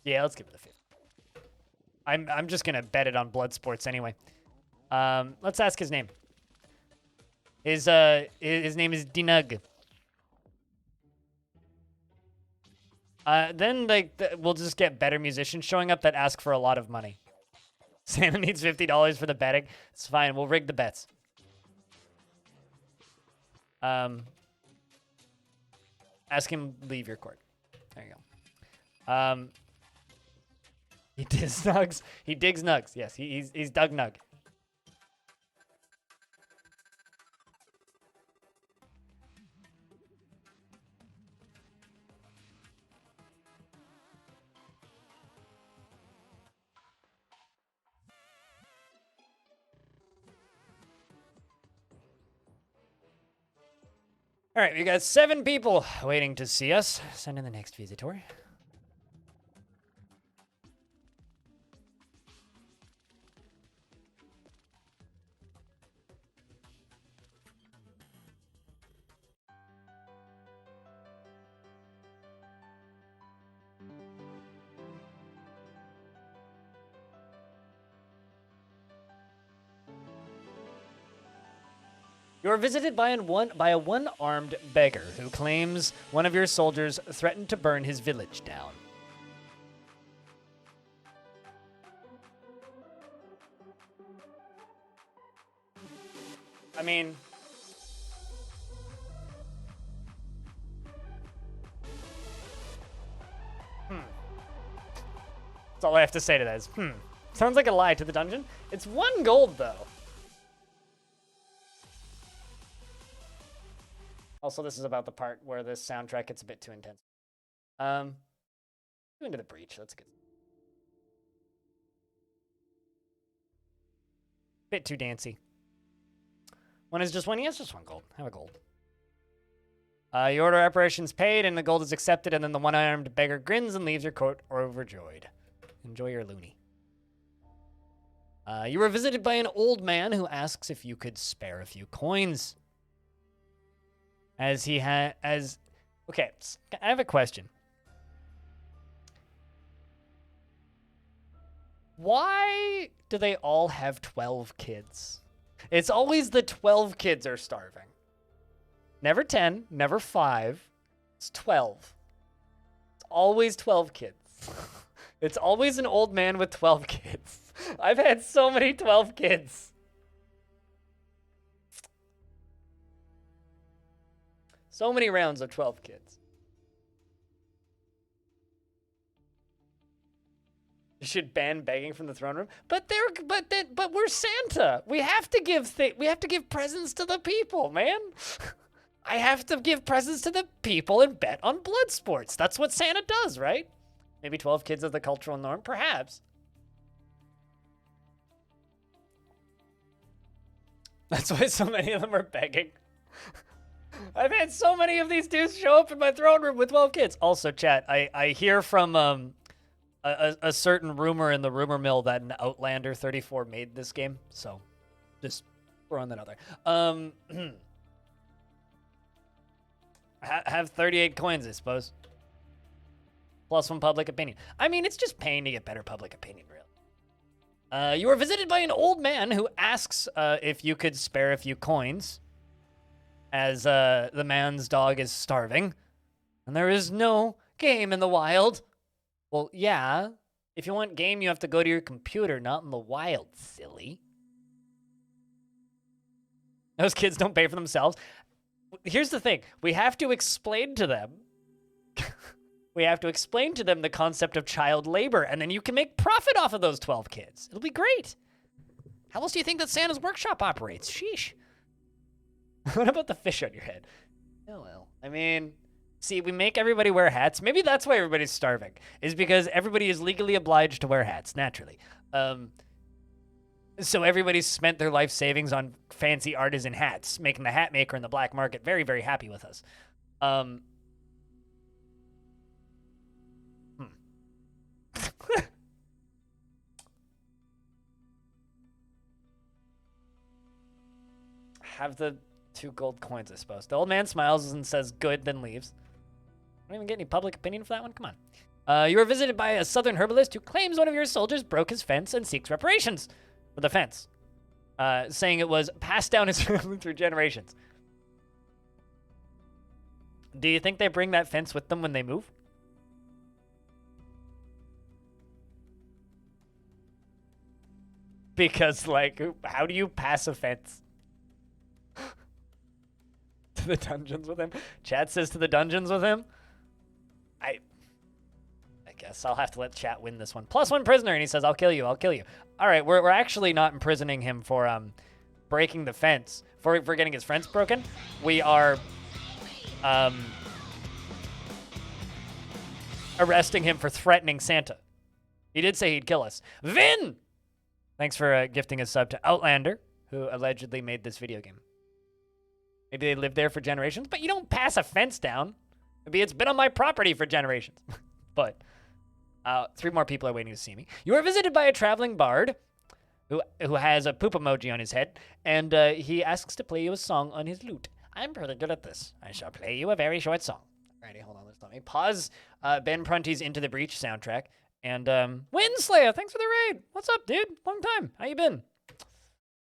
Yeah, let's give it the 50. I'm just gonna bet it on blood sports anyway. Let's ask his name. His name is Dinug. Then we'll just get better musicians showing up that ask for a lot of money. Santa needs $50 for the betting. It's fine. We'll rig the bets. Ask him leave your court. There you go. He digs nugs. He digs nugs. Yes, he's Doug Nug. All right, we got 7 people waiting to see us. Send in the next visitor. You are visited by a one-armed beggar who claims one of your soldiers threatened to burn his village down. I mean, that's all I have to say to that is, Sounds like a lie to the dungeon. It's 1 gold, though. Also, this is about the part where this soundtrack gets a bit too intense. Into the breach. That's good. Bit too dancy. One is just one. Yes, just one gold. Have a gold. Your order reparations paid, and the gold is accepted, and then the one-armed beggar grins and leaves your court overjoyed. Enjoy your loony. You were visited by an old man who asks if you could spare a few coins. Okay, I have a question. Why do they all have 12 kids? It's always the 12 kids are starving. Never 10, never 5. It's 12. It's always 12 kids. It's always an old man with 12 kids. I've had so many 12 kids. So many rounds of 12 kids. You should ban begging from the throne room. But we're Santa. We have to give presents to the people, man. I have to give presents to the people and bet on blood sports. That's what Santa does, right? Maybe 12 kids is the cultural norm, perhaps. That's why so many of them are begging. I've had so many of these dudes show up in my throne room with 12 kids. Also, chat, I hear from a certain rumor in the rumor mill that an Outlander 34 made this game. So, just throwing that out there. Have 38 coins, I suppose. Plus one public opinion. I mean, it's just paying to get better public opinion, really. You were visited by an old man who asks if you could spare a few coins, as the man's dog is starving, and there is no game in the wild. Well, yeah. If you want game, you have to go to your computer, not in the wild, silly. Those kids don't pay for themselves. Here's the thing. We have to explain to them. We have to explain to them the concept of child labor, and then you can make profit off of those 12 kids. It'll be great. How else do you think that Santa's workshop operates? Sheesh. What about the fish on your head? Oh, well. I mean, see, we make everybody wear hats. Maybe that's why everybody's starving, is because everybody is legally obliged to wear hats, naturally. So everybody's spent their life savings on fancy artisan hats, making the hat maker in the black market very, very happy with us. Have the 2 gold coins, I suppose. The old man smiles and says good, then leaves. I don't even get any public opinion for that one. Come on. You were visited by a southern herbalist who claims one of your soldiers broke his fence and seeks reparations for the fence, saying it was passed down his family through generations. Do you think they bring that fence with them when they move? Because, like, how do you pass a fence? To the dungeons with him? Chat says to the dungeons with him? I guess I'll have to let chat win this one. Plus 1 prisoner, and he says, I'll kill you, I'll kill you. All right, we're actually not imprisoning him for breaking the fence, for getting his fence broken. We are arresting him for threatening Santa. He did say he'd kill us. Vin! Thanks for gifting a sub to Outlander, who allegedly made this video game. Maybe they lived there for generations, but you don't pass a fence down. Maybe it's been on my property for generations. But 3 more people are waiting to see me. You are visited by a traveling bard who has a poop emoji on his head, and he asks to play you a song on his lute. I'm pretty good at this. I shall play you a very short song. Alrighty, hold on. Let me pause Ben Prunty's Into the Breach soundtrack. And Windslayer, thanks for the raid. What's up, dude? Long time. How you been?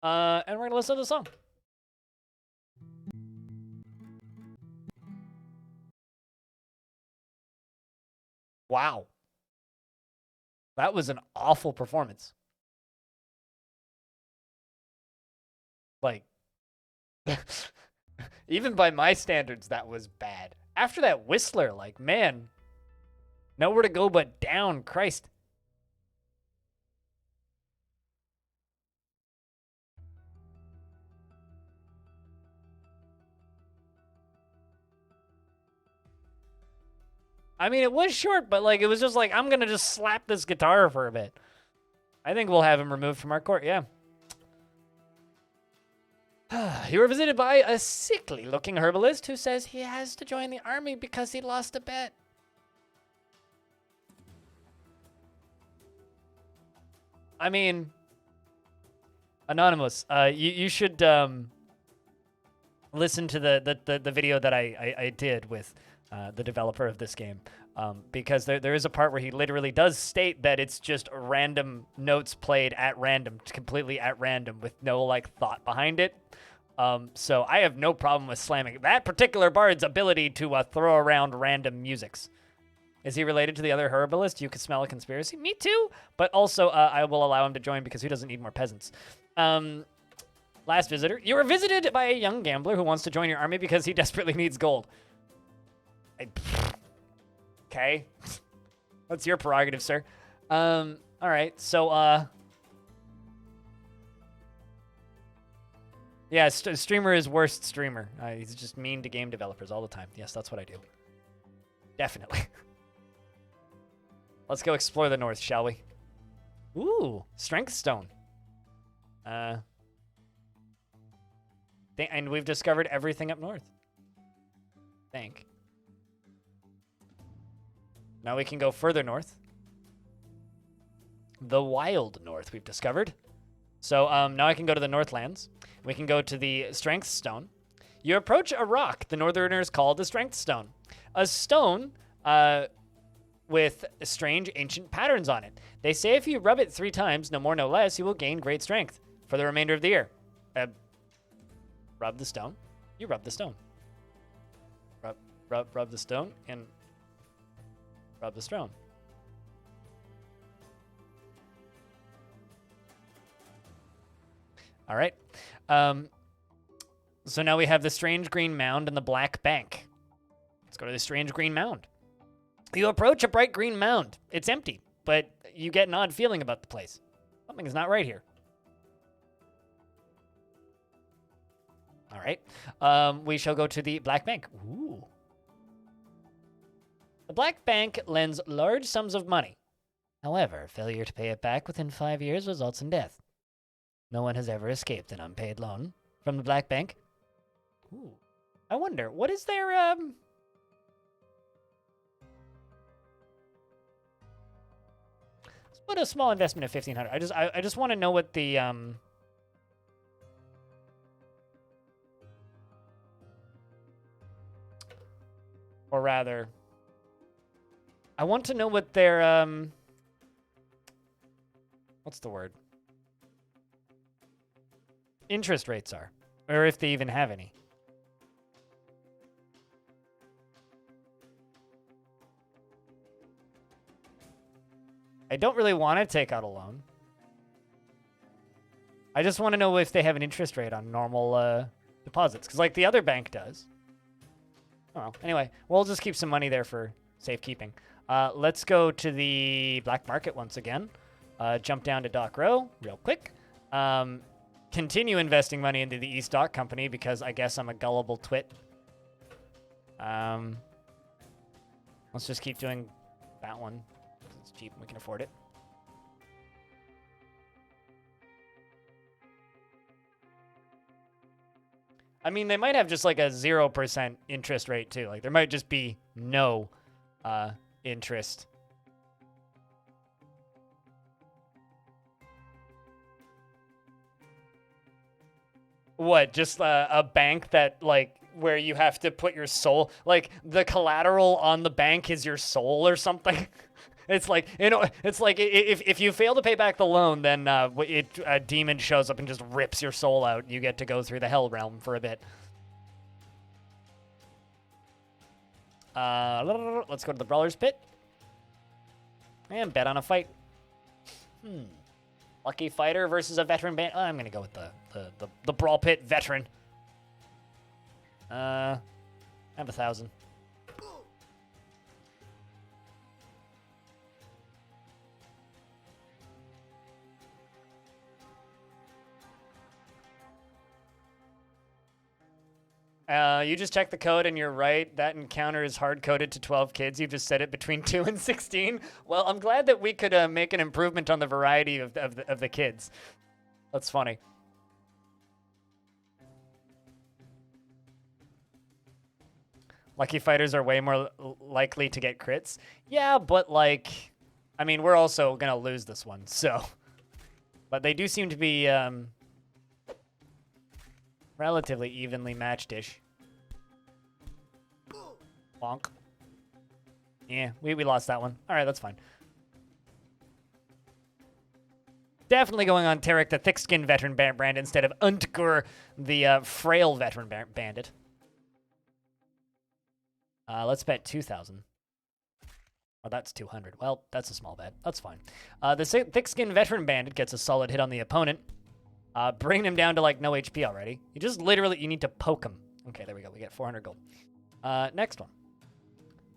And we're going to listen to the song. Wow. That was an awful performance. Like, even by my standards, that was bad. After that Whistler, like, man, nowhere to go but down, Christ. I mean, it was short, but like it was just like I'm gonna just slap this guitar for a bit. I think we'll have him removed from our court. Yeah. You were visited by a sickly-looking herbalist who says he has to join the army because he lost a bet. I mean, Anonymous, you should listen to the video that I did with the developer of this game, because there is a part where he literally does state that it's just random notes played at random, completely at random, with no like thought behind it. So I have no problem with slamming that particular bard's ability to throw around random musics. Is he related to the other herbalist? You could smell a conspiracy. Me too. But also, I will allow him to join because who doesn't need more peasants? Last visitor. You were visited by a young gambler who wants to join your army because he desperately needs gold. Okay. That's your prerogative, sir. All right. So, yeah, streamer is worst streamer. He's just mean to game developers all the time. Yes, that's what I do. Definitely. Let's go explore the north, shall we? Ooh, strength stone. And we've discovered everything up north. Think. Now we can go further north. The wild north we've discovered. So now I can go to the Northlands. We can go to the strength stone. You approach a rock the Northerners call the strength stone. A stone with strange ancient patterns on it. They say if you rub it 3 times, no more, no less, you will gain great strength for the remainder of the year. Rub the stone. You rub the stone. Rub the stone and rub the stone. All right. So now we have the strange green mound and the black bank. Let's go to the strange green mound. You approach a bright green mound. It's empty, but you get an odd feeling about the place. Something is not right here. All right. We shall go to the black bank. Ooh. The black bank lends large sums of money. However, failure to pay it back within 5 years results in death. No one has ever escaped an unpaid loan from the black bank. Ooh. I wonder, what is their, Let's put a small investment of 1,500. I just want to know what the, or rather, I want to know what their, what's the word? Interest rates are, or if they even have any. I don't really want to take out a loan. I just want to know if they have an interest rate on normal deposits, because like the other bank does. Oh, well. Anyway, we'll just keep some money there for safekeeping. Let's go to the black market once again. Jump down to Dock Row real quick. Continue investing money into the East Dock Company because I guess I'm a gullible twit. Let's just keep doing that one. It's cheap and we can afford it. I mean, they might have just like a 0% interest rate too. Like there might just be no interest. What, just a bank that, like, where you have to put your soul, like, the collateral on the bank is your soul or something? It's like, you know, it's like if you fail to pay back the loan, then a demon shows up and just rips your soul out. You get to go through the hell realm for a bit. Let's go to the Brawler's Pit. And bet on a fight. Lucky fighter versus a veteran band. I'm gonna go with the Brawl Pit veteran. I have 1,000. You just checked the code and you're right. That encounter is hard-coded to 12 kids. You just said it between 2 and 16. Well, I'm glad that we could make an improvement on the variety of the kids. That's funny. Lucky fighters are way more likely to get crits. Yeah, but like, I mean, we're also gonna lose this one, so. But they do seem to be relatively evenly matched-ish. Bonk. Yeah, we lost that one. All right, that's fine. Definitely going on Tarek, the thick-skinned veteran brand, instead of Untgur, the frail veteran bandit. Let's bet 2,000. Oh, that's 200. Well, that's a small bet. That's fine. The thick-skinned veteran bandit gets a solid hit on the opponent, bringing him down to, like, no HP already. You just literally, you need to poke him. Okay, there we go. We get 400 gold. Next one.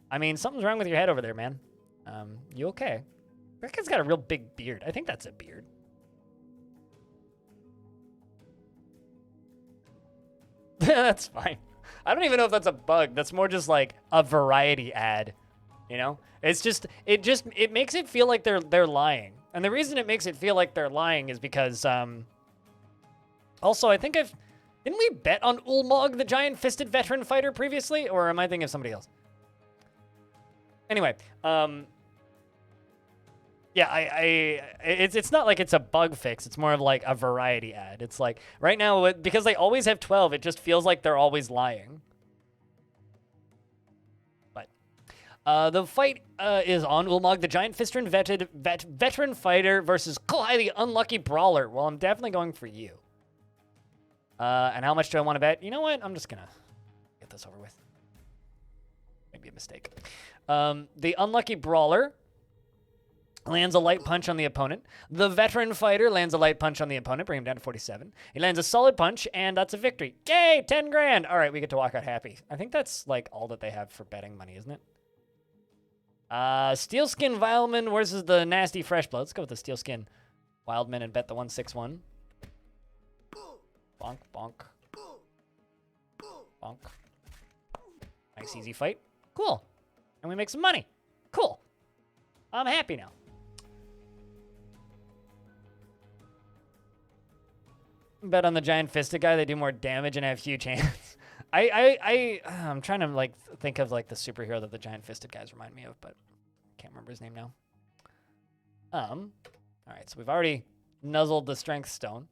I mean, something's wrong with your head over there, man. You okay? That kid's got a real big beard. I think that's a beard. That's fine. I don't even know if that's a bug. That's more just like a variety ad, you know? It's just it makes it feel like they're lying. And the reason it makes it feel like they're lying is because also I think didn't we bet on Ulmog, the giant fisted veteran fighter previously, or am I thinking of somebody else? Anyway, yeah, it's not like it's a bug fix. It's more of like a variety ad. It's like right now, because they always have 12, it just feels like they're always lying. But the fight is on Ulmog, the giant fisted veteran fighter versus Kohai, the unlucky brawler. Well, I'm definitely going for you. And how much do I want to bet? You know what? I'm just gonna get this over with. Maybe a mistake. The unlucky brawler lands a light punch on the opponent. The veteran fighter lands a light punch on the opponent, bring him down to 47. He lands a solid punch, and that's a victory. Yay, 10 grand. All right, we get to walk out happy. I think that's like all that they have for betting money, isn't it? Steelskin Wildman versus the nasty fresh blood. Let's go with the Steelskin Wildman and bet the 161. Bonk, bonk. Bonk. Nice, easy fight. Cool. And we make some money. Cool. I'm happy now. Bet on the giant fisted guy. They do more damage and have huge hands. I'm trying to like think of like the superhero that the giant fisted guys remind me of, but can't remember his name now. All right, so we've already nuzzled the strength stone.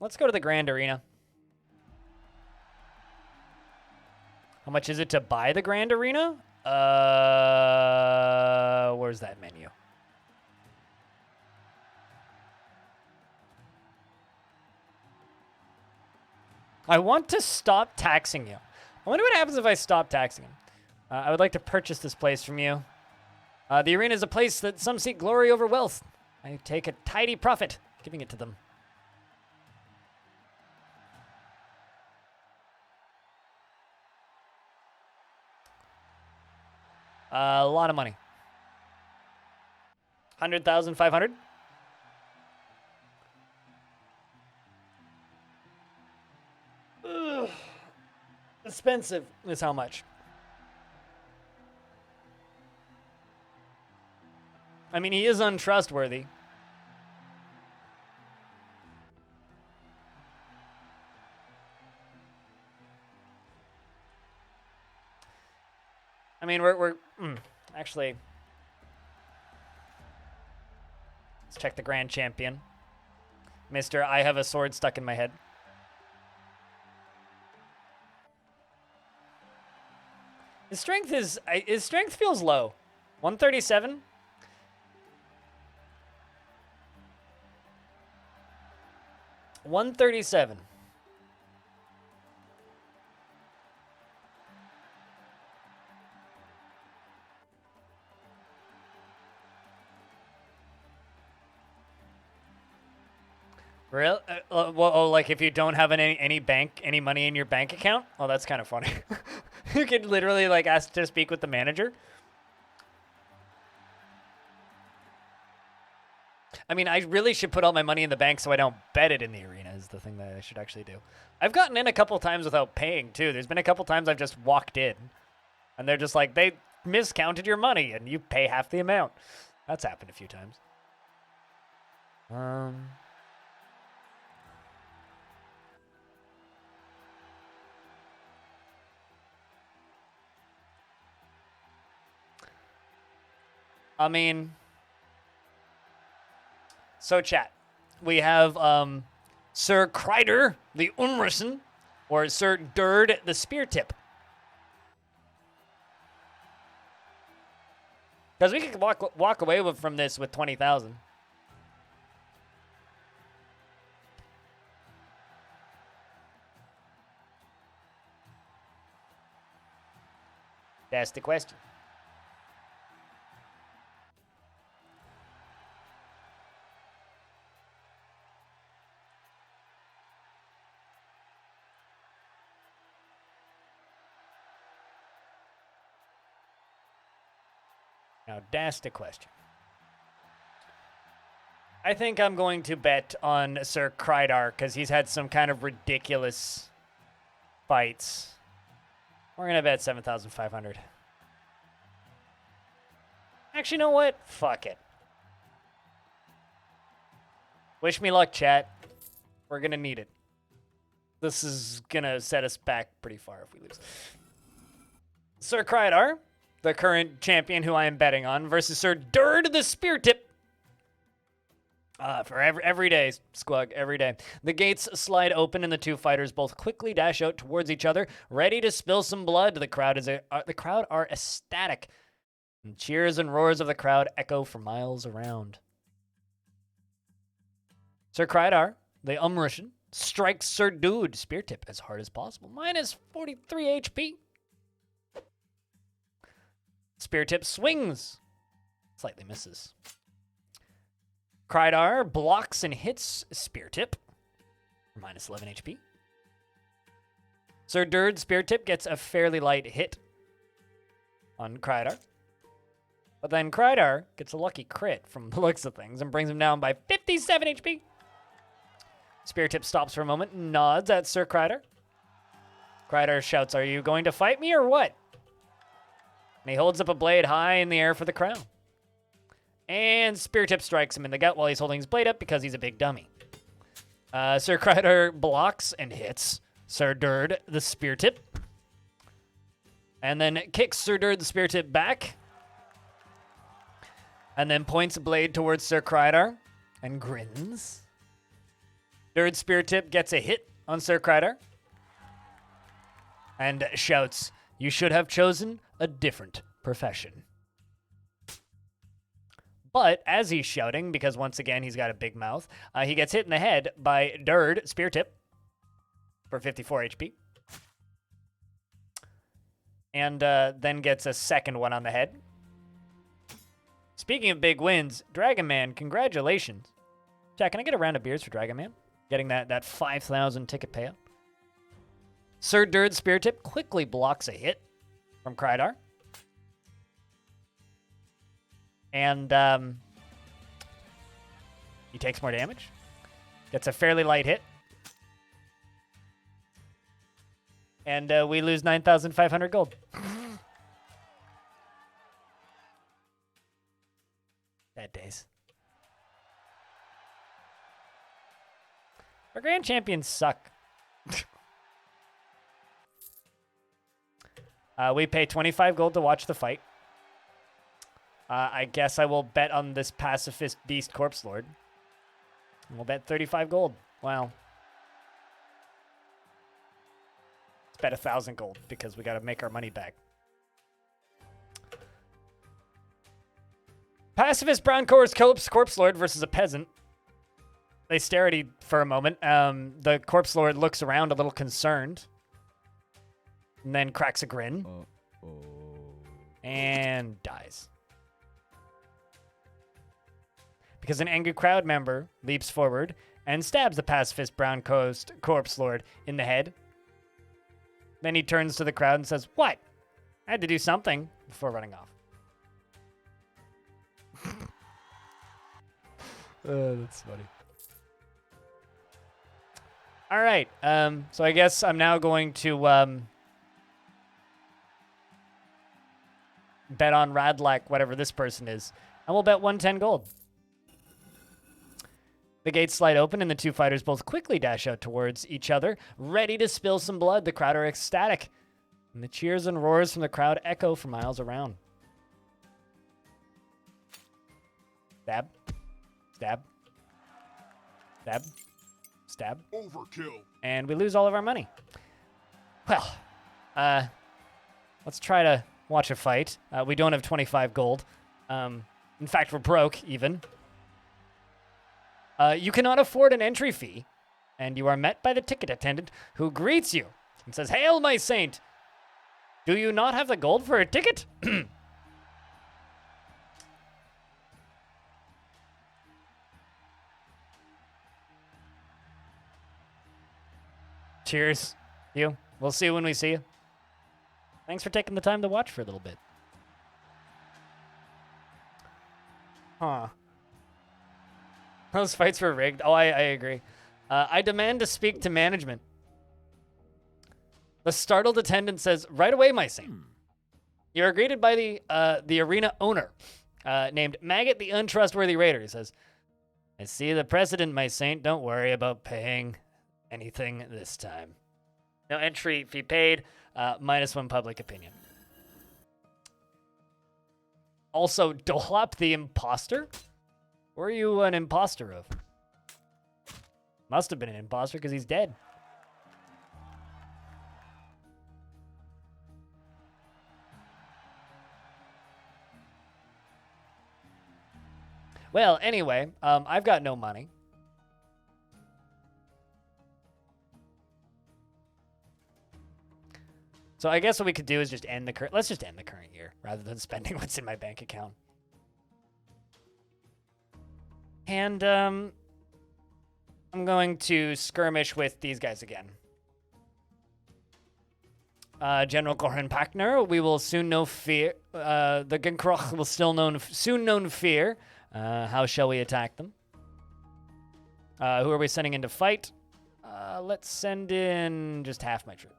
Let's go to the Grand Arena. How much is it to buy the Grand Arena? Where's that menu? I want to stop taxing you. I wonder what happens if I stop taxing him. I would like to purchase this place from you. The arena is a place that some seek glory over wealth. I take a tidy profit, giving it to them. A lot of money. 100,500. Expensive is how much. I mean, he is untrustworthy. I mean, actually, let's check the Grand Champion. Mr. I have a sword stuck in my head. His strength feels low. 137. $137. Real? Well, like if you don't have any money in your bank account? Oh, that's kind of funny. You could literally like ask to speak with the manager. I mean, I really should put all my money in the bank so I don't bet it in the arena is the thing that I should actually do. I've gotten in a couple times without paying, too. There's been a couple times I've just walked in, and they're just like, they miscounted your money, and you pay half the amount. That's happened a few times. I mean... So, chat, we have Sir Kreider, the Umrison, or Sir Durd, the Spear Tip. Because we could walk away from this with 20,000. That's the question. Now, that's the question. I think I'm going to bet on Sir Kreider because he's had some kind of ridiculous fights. We're going to bet 7,500. Actually, you know what? Fuck it. Wish me luck, chat. We're going to need it. This is going to set us back pretty far if we lose. Sir Kreider, the current champion who I am betting on, versus Sir Durd the Spear Tip. For every day, Squug, every day. The gates slide open and the two fighters both quickly dash out towards each other, ready to spill some blood. The crowd are ecstatic. And cheers and roars of the crowd echo for miles around. Sir Kreider, the Umrushan, strikes Sir Dude Spear Tip as hard as possible. Minus 43 HP. Spear Tip swings. Slightly misses. Kreider blocks and hits Spear Tip. Minus 11 HP. Sir Durd Spear Tip gets a fairly light hit on Kreider. But then Kreider gets a lucky crit from the looks of things and brings him down by 57 HP. Spear Tip stops for a moment and nods at Sir Kreider. Kreider shouts, "Are you going to fight me or what?" And he holds up a blade high in the air for the crown. And Spear Tip strikes him in the gut while he's holding his blade up because he's a big dummy. Sir Kreider blocks and hits Sir Durd the Spear Tip. And then kicks Sir Durd the Spear Tip back. And then points a blade towards Sir Kreider and grins. Durd Spear Tip gets a hit on Sir Kreider. And shouts, "You should have chosen a different profession." But as he's shouting, because once again he's got a big mouth, he gets hit in the head by Durd Spear Tip for 54 HP. And then gets a second one on the head. Speaking of big wins, Dragon Man, congratulations. Jack, can I get a round of beers for Dragon Man? Getting that 5,000 ticket payout. Sir Durd Spear Tip quickly blocks a hit from Kreider. And he takes more damage. Gets a fairly light hit. And we lose 9,500 gold. Bad days. Our grand champions suck. We pay 25 gold to watch the fight. I guess I will bet on this pacifist beast Corpse Lord. We'll bet 35 gold. Wow. Let's bet 1,000 gold because we got to make our money back. Pacifist brown Corpse Lord versus a peasant. They stare at him for a moment. The Corpse Lord looks around a little concerned. And then cracks a grin. And dies. Because an angry crowd member leaps forward and stabs the pacifist brown Corpse Lord in the head. Then he turns to the crowd and says, "What? I had to do something," before running off. That's funny. All right. So I guess I'm now going to bet on Radlac, whatever this person is, and we'll bet 110 gold. The gates slide open, and the two fighters both quickly dash out towards each other, ready to spill some blood. The crowd are ecstatic, and the cheers and roars from the crowd echo for miles around. Stab. Stab. Stab. Stab. Overkill. And we lose all of our money. Well, let's try to watch a fight. We don't have 25 gold. In fact, we're broke, even. You cannot afford an entry fee, and you are met by the ticket attendant who greets you and says, "Hail, my saint! Do you not have the gold for a ticket?" Cheers. You. We'll see you when we see you. Thanks for taking the time to watch for a little bit. Huh. Those fights were rigged. Oh, I agree. I demand to speak to management. The startled attendant says, "Right away, my saint." You are greeted by the arena owner, named Maggot the Untrustworthy Raider. He says, "I see the precedent, my saint. Don't worry about paying anything this time. No entry fee paid, -1 public opinion." Also, Dolop the imposter? Were you an imposter of? Must have been an imposter because he's dead. Well, anyway, I've got no money. So I guess what we could do is just end the current. Let's just end the current year rather than spending what's in my bank account. And I'm going to skirmish with these guys again. General Goran Pakner, we will soon know fear. The Genkroch will soon known fear. How shall we attack them? Who are we sending in to fight? Let's send in just half my troops.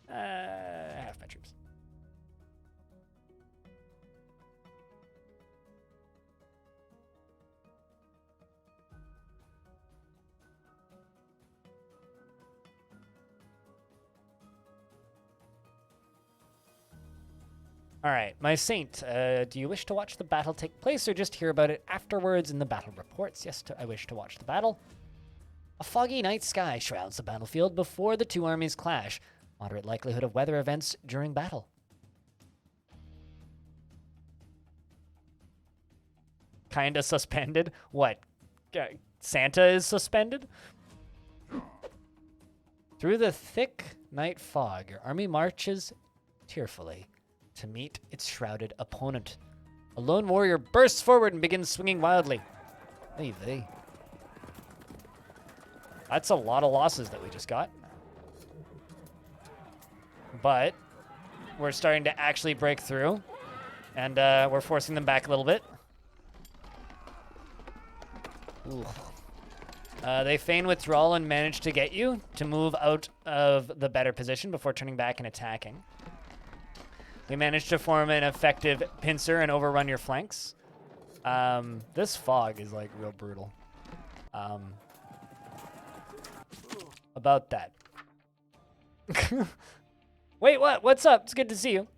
Half my troops. All right, my saint, do you wish to watch the battle take place or just hear about it afterwards in the battle reports? Yes, I wish to watch the battle. A foggy night sky shrouds the battlefield before the two armies clash. Moderate likelihood of weather events during battle. Kinda suspended? What? Santa is suspended? Through the thick night fog, your army marches tearfully to meet its shrouded opponent. A lone warrior bursts forward and begins swinging wildly. Hey. That's a lot of losses that we just got. But we're starting to actually break through, and we're forcing them back a little bit. They feign withdrawal and manage to get you to move out of the better position before turning back and attacking. We managed to form an effective pincer and overrun your flanks. This fog is like real brutal. About that. Wait, what? What's up? It's good to see you.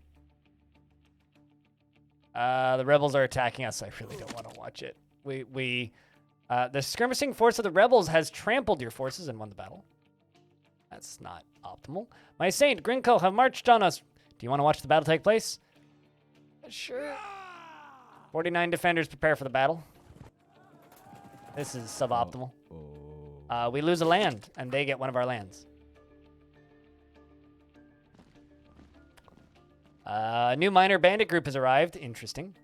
The rebels are attacking us. I really don't want to watch it. The skirmishing force of the rebels has trampled your forces and won the battle. That's not optimal. My saint, Grinko, have marched on us. Do you want to watch the battle take place? Sure. 49 defenders prepare for the battle. This is suboptimal. We lose a land, and they get one of our lands. A new minor bandit group has arrived. Interesting.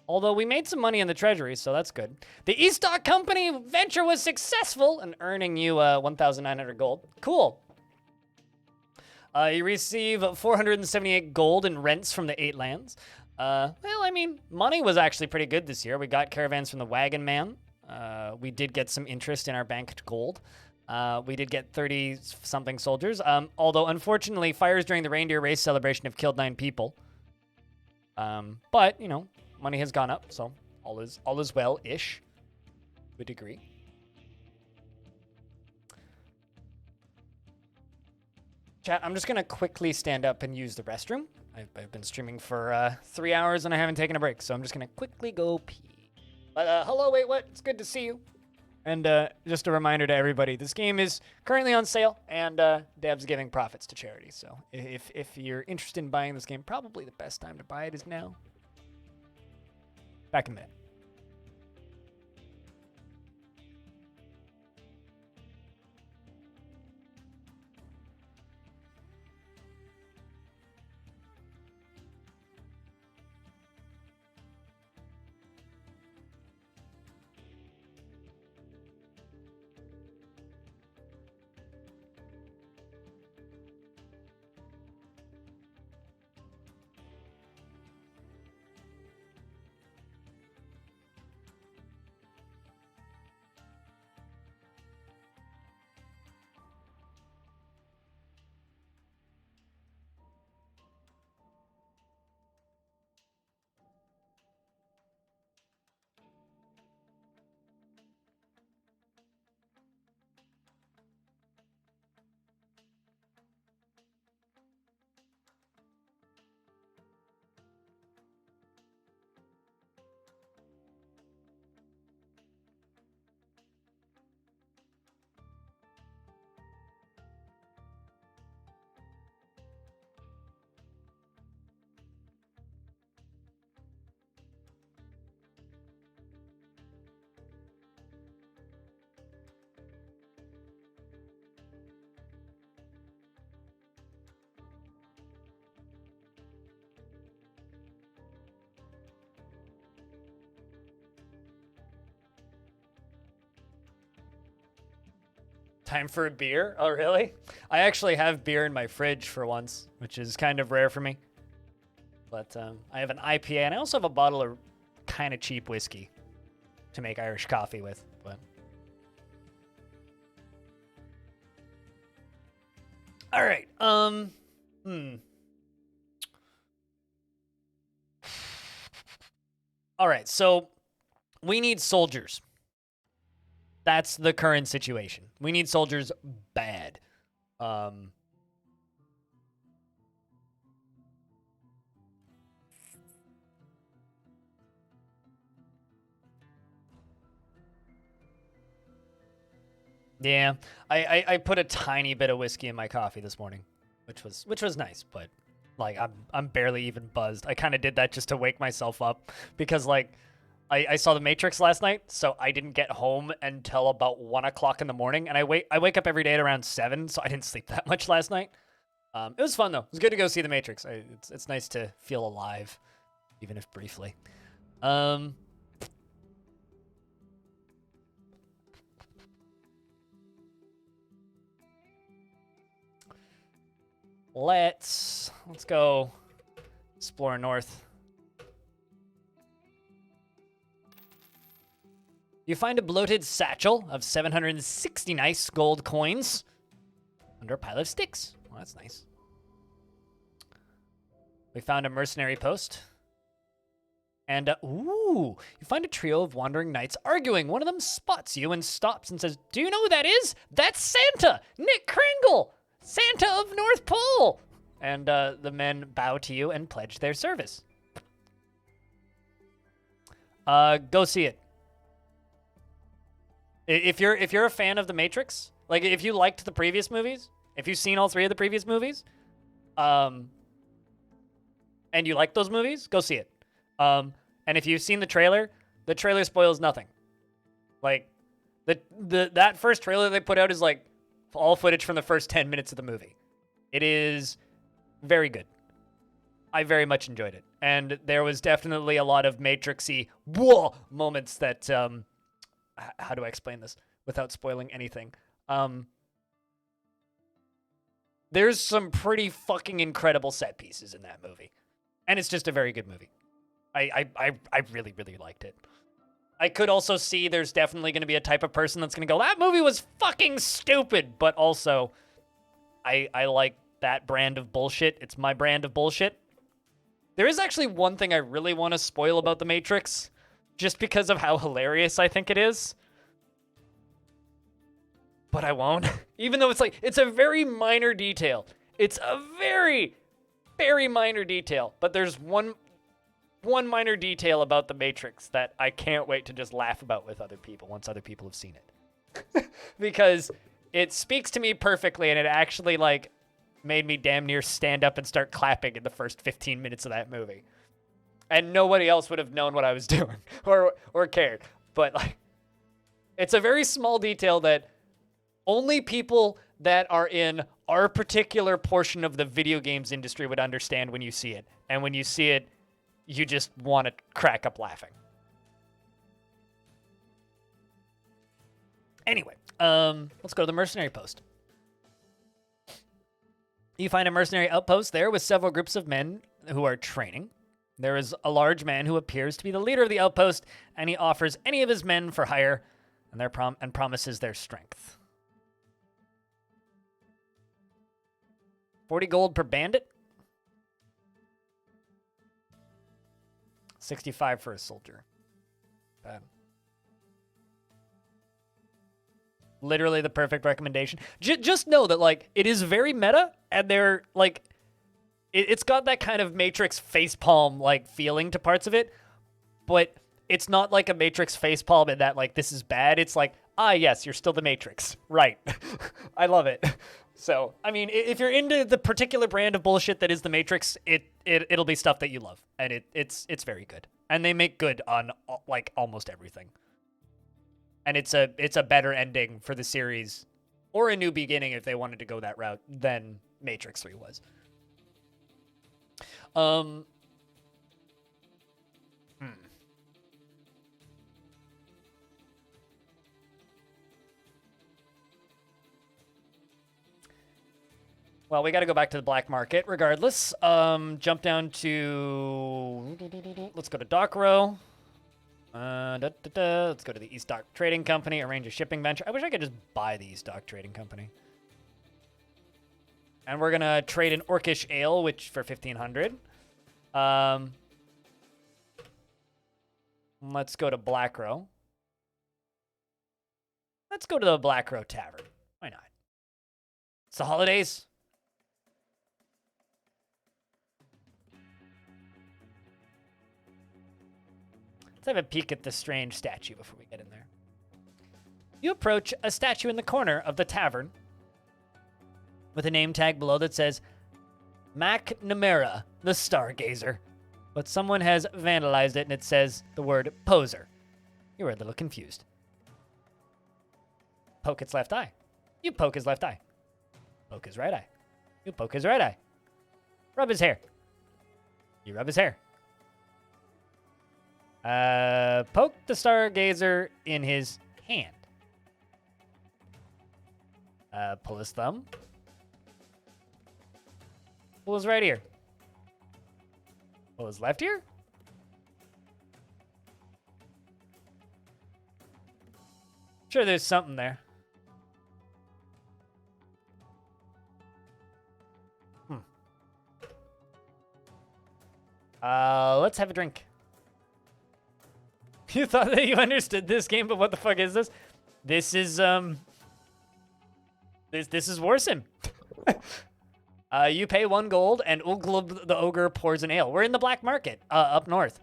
Although we made some money in the treasury, so that's good. The Eastdock Company venture was successful in earning you 1,900 gold. Cool. You receive 478 gold in rents from the 8 lands. Well, I mean, money was actually pretty good this year. We got caravans from the Wagon Man. We did get some interest in our banked gold. We did get 30-something soldiers. Although, unfortunately, fires during the reindeer race celebration have killed 9 people. But, you know, money has gone up, so all is well-ish, to a degree. Chat, I'm just going to quickly stand up and use the restroom. I've been streaming for 3 hours and I haven't taken a break, so I'm just going to quickly go pee. But, hello, wait, what? It's good to see you. And just a reminder to everybody, this game is currently on sale, and Dev's giving profits to charity. So if you're interested in buying this game, probably the best time to buy it is now. Back in a minute. Time for a beer? Oh, really? I actually have beer in my fridge for once, which is kind of rare for me. But I have an IPA, and I also have a bottle of kind of cheap whiskey to make Irish coffee with. But all right. All right. So we need soldiers. That's the current situation. We need soldiers bad. Yeah, I put a tiny bit of whiskey in my coffee this morning, which was nice, but like I'm barely even buzzed. I kind of did that just to wake myself up because like I saw The Matrix last night, so I didn't get home until about 1 o'clock in the morning, and I wake up every day at around 7, so I didn't sleep that much last night. It was fun though. It was good to go see The Matrix. It's nice to feel alive, even if briefly. Let's go explore north. You find a bloated satchel of 760 nice gold coins under a pile of sticks. Well, that's nice. We found a mercenary post. And, ooh, you find a trio of wandering knights arguing. One of them spots you and stops and says, "Do you know who that is? That's Santa! Nick Kringle! Santa of North Pole!" And the men bow to you and pledge their service. Go see it. If you're a fan of The Matrix, like if you liked the previous movies, if you've seen all 3 of the previous movies, and you like those movies, go see it. And if you've seen the trailer spoils nothing. Like that first trailer they put out is like all footage from the first 10 minutes of the movie. It is very good. I very much enjoyed it. And there was definitely a lot of Matrix-y whoa moments that how do I explain this without spoiling anything? There's some pretty fucking incredible set pieces in that movie. And it's just a very good movie. I really, really liked it. I could also see there's definitely going to be a type of person that's going to go, that movie was fucking stupid, but also I like that brand of bullshit. It's my brand of bullshit. There is actually one thing I really want to spoil about The Matrix, just because of how hilarious I think it is. But I won't. Even though it's a very minor detail. It's a very, very minor detail. But there's one minor detail about The Matrix that I can't wait to just laugh about with other people once other people have seen it. Because it speaks to me perfectly, and it actually, like, made me damn near stand up and start clapping in the first 15 minutes of that movie. And nobody else would have known what I was doing or cared. But, like, it's a very small detail that only people that are in our particular portion of the video games industry would understand when you see it. And when you see it, you just want to crack up laughing. Anyway, let's go to the Mercenary Post. You find a mercenary outpost there with several groups of men who are training. There is a large man who appears to be the leader of the outpost, and he offers any of his men for hire and promises their strength. 40 gold per bandit. 65 for a soldier. Bad. Literally the perfect recommendation. Just know that, like, it is very meta, and they're, like, it's got that kind of Matrix facepalm, like, feeling to parts of it, but it's not like a Matrix facepalm in that, like, this is bad. It's like, yes, you're still the Matrix. Right. I love it. So, I mean, if you're into the particular brand of bullshit that is the Matrix, it'll be stuff that you love, and it's very good. And they make good on, like, almost everything. And it's a better ending for the series, or a new beginning if they wanted to go that route, than Matrix 3 was. Well, we got to go back to the black market regardless. Jump down to... Let's go to Dock Row. Let's go to the East Dock Trading Company, arrange a shipping venture. I wish I could just buy the East Dock Trading Company. And we're going to trade an Orcish Ale, which for 1,500. Let's go to Black Row. Let's go to the Black Row Tavern. Why not? It's the holidays. Let's have a peek at the strange statue before we get in there. You approach a statue in the corner of the tavern with a name tag below that says McNamara, the Stargazer. But someone has vandalized it and it says the word poser. You're a little confused. Poke its left eye. You poke his left eye. Poke his right eye. You poke his right eye. Rub his hair. You rub his hair. Poke the Stargazer in his hand. Pull his thumb. Pull his right ear. Pull his left ear. Sure, there's something there. Let's have a drink. You thought that you understood this game, but what the fuck is this? This is, This is Warsim. You pay 1 gold, and Uglub the Ogre pours an ale. We're in the black market, up north.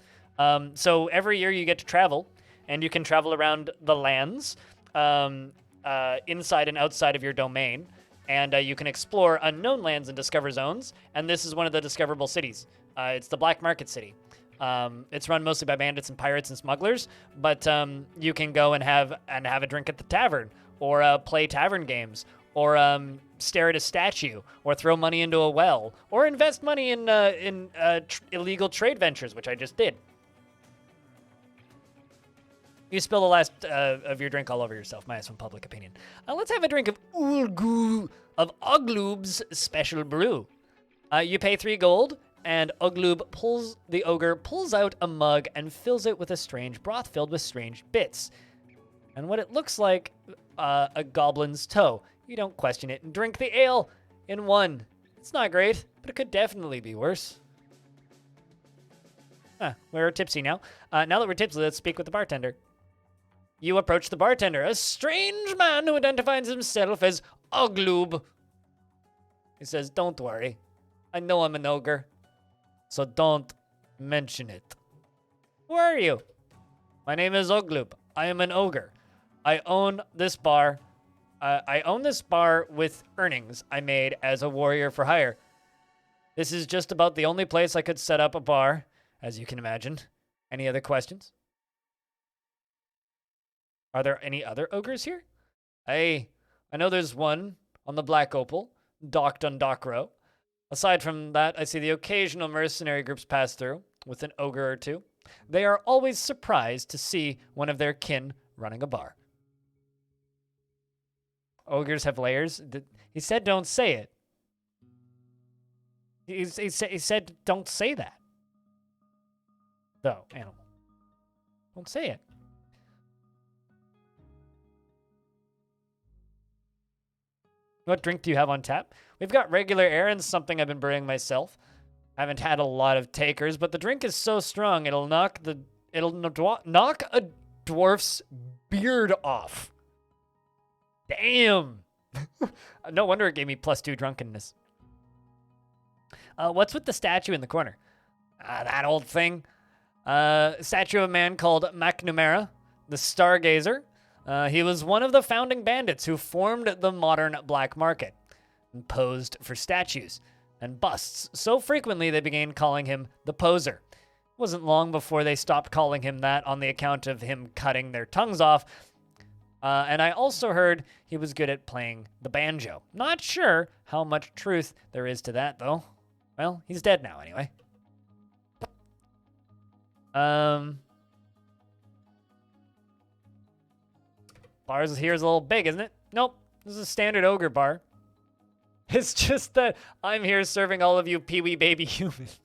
So every year you get to travel, and you can travel around the lands, inside and outside of your domain, and you can explore unknown lands and discover zones, and this is one of the discoverable cities. It's the Black Market City. It's run mostly by bandits and pirates and smugglers, but you can go and have a drink at the tavern, or play tavern games, or stare at a statue, or throw money into a well, or invest money in illegal trade ventures, which I just did. You spill the last of your drink all over yourself, minus from public opinion. Let's have a drink of Oglub's Special Brew. You pay 3 gold, And the ogre pulls out a mug and fills it with a strange broth filled with strange bits. And what it looks like a goblin's toe. You don't question it and drink the ale in one. It's not great, but it could definitely be worse. We're tipsy now. Now that we're tipsy, let's speak with the bartender. You approach the bartender, a strange man who identifies himself as Oglub. He says, "Don't worry. I know I'm an ogre, so don't mention it." "Who are you?" "My name is Oglub. I am an ogre. I own this bar. I own this bar with earnings I made as a warrior for hire. This is just about the only place I could set up a bar, as you can imagine. Any other questions?" "Are there any other ogres here?" I know there's one on the Black Opal, docked on Dock Row. Aside from that, I see the occasional mercenary groups pass through, with an ogre or two. They are always surprised to see one of their kin running a bar." Ogres have layers? He said don't say it. He said don't say that. Though, animal. Don't say it. "What drink do you have on tap?" "We've got regular air and something I've been brewing myself. I haven't had a lot of takers, but the drink is so strong it'll knock a dwarf's beard off." Damn. No wonder it gave me +2 drunkenness. "What's with the statue in the corner?" That old thing. Statue of a man called McNamara, the Stargazer. He was one of the founding bandits who formed the modern black market and posed for statues and busts so frequently they began calling him the Poser. It wasn't long before they stopped calling him that on the account of him cutting their tongues off. And I also heard he was good at playing the banjo. Not sure how much truth there is to that, though. Well, he's dead now, anyway. Bars here's a little big, isn't it? Nope. This is a standard ogre bar. It's just that I'm here serving all of you peewee baby humans.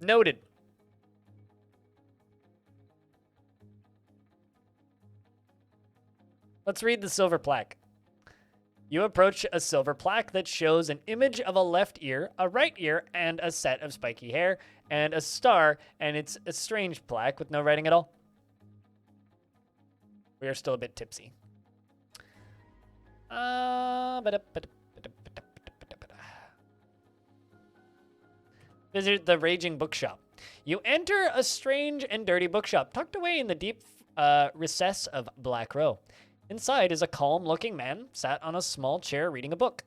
Noted. Let's read the silver plaque. You approach a silver plaque that shows an image of a left ear, a right ear, and a set of spiky hair, and a star, and it's a strange plaque with no writing at all. We are still a bit tipsy. Visit the Raging Bookshop. You enter a strange and dirty bookshop tucked away in the deep recess of Black Row. Inside is a calm-looking man sat on a small chair reading a book.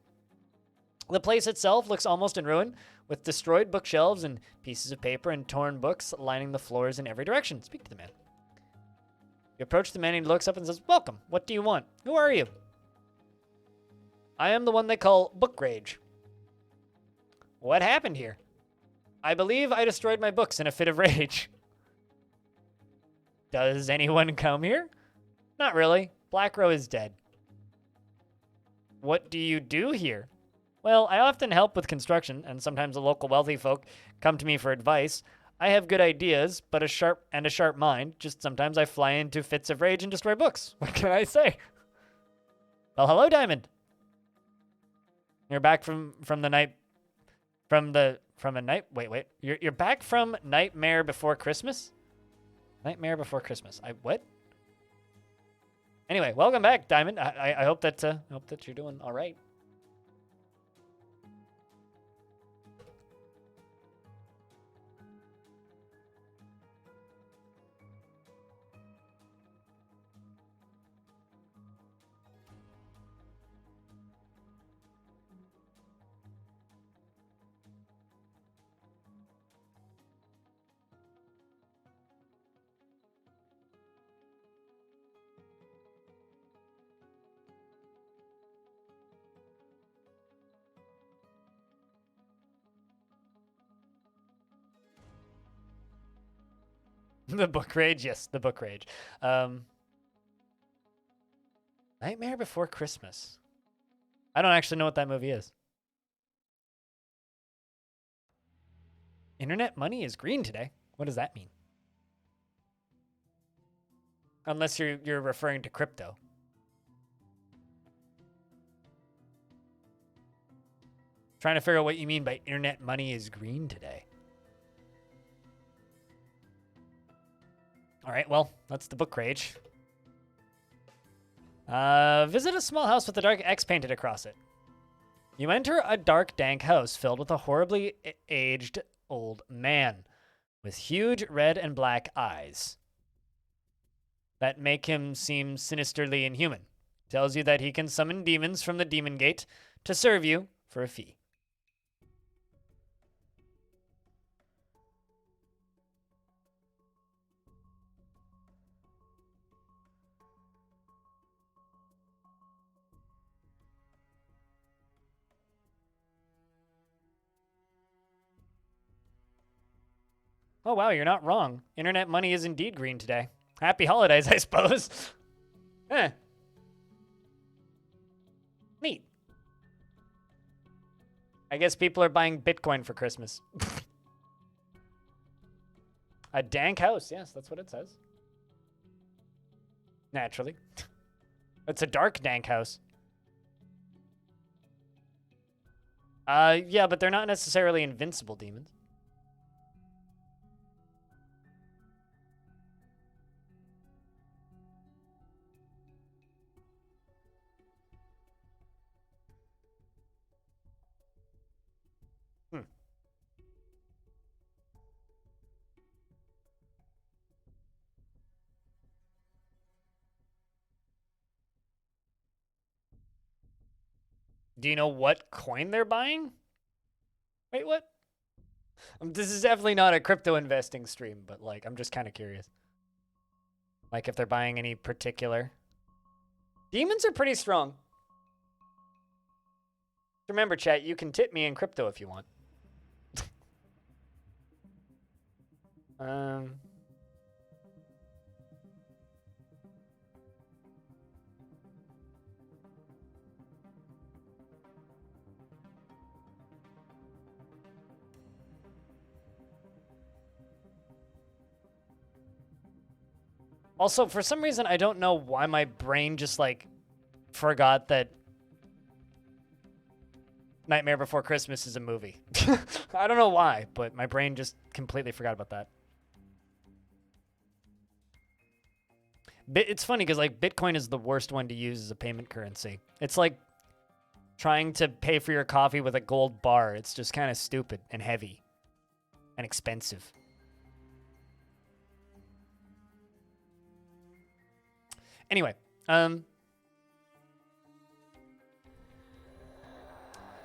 The place itself looks almost in ruin, with destroyed bookshelves and pieces of paper and torn books lining the floors in every direction. Speak to the man. You approach the man and he looks up and says, "Welcome. What do you want? Who are you?" "I am the one they call Book Rage." "What happened here?" "I believe I destroyed my books in a fit of rage." "Does anyone come here?" "Not really. Black Row is dead." "What do you do here?" "Well, I often help with construction, and sometimes the local wealthy folk come to me for advice. I have good ideas, but a sharp mind. Just sometimes I fly into fits of rage and destroy books. What can I say?" "Well, hello, Diamond. You're back from the night wait. You're back from Nightmare Before Christmas? Nightmare Before Christmas. What? Anyway, welcome back, Diamond. I hope that you're doing all right." The Book Rage, yes, the Book Rage. Nightmare Before Christmas. I don't actually know what that movie is. Internet money is green today. What does that mean? Unless you're referring to crypto. Trying to figure out what you mean by internet money is green today. All right, well, that's the book rage. Visit a small house with a dark X painted across it. You enter a dark, dank house filled with a horribly aged old man with huge red and black eyes that make him seem sinisterly inhuman. Tells you that he can summon demons from the demon gate to serve you for a fee. Oh, wow, you're not wrong. Internet money is indeed green today. Happy holidays, I suppose. Eh. Neat. I guess people are buying Bitcoin for Christmas. A dank house. Yes, that's what it says. Naturally. It's a dark, dank house. Yeah, but they're not necessarily invincible demons. Do you know what coin they're buying? Wait, what? This is definitely not a crypto investing stream, but like, I'm just kind of curious. Like if they're buying any particular. Demons are pretty strong. Remember, chat, you can tip me in crypto if you want. Also, for some reason, I don't know why my brain just, like, forgot that Nightmare Before Christmas is a movie. I don't know why, but my brain just completely forgot about that. It's funny because, like, Bitcoin is the worst one to use as a payment currency. It's like trying to pay for your coffee with a gold bar. It's just kind of stupid and heavy and expensive. Anyway,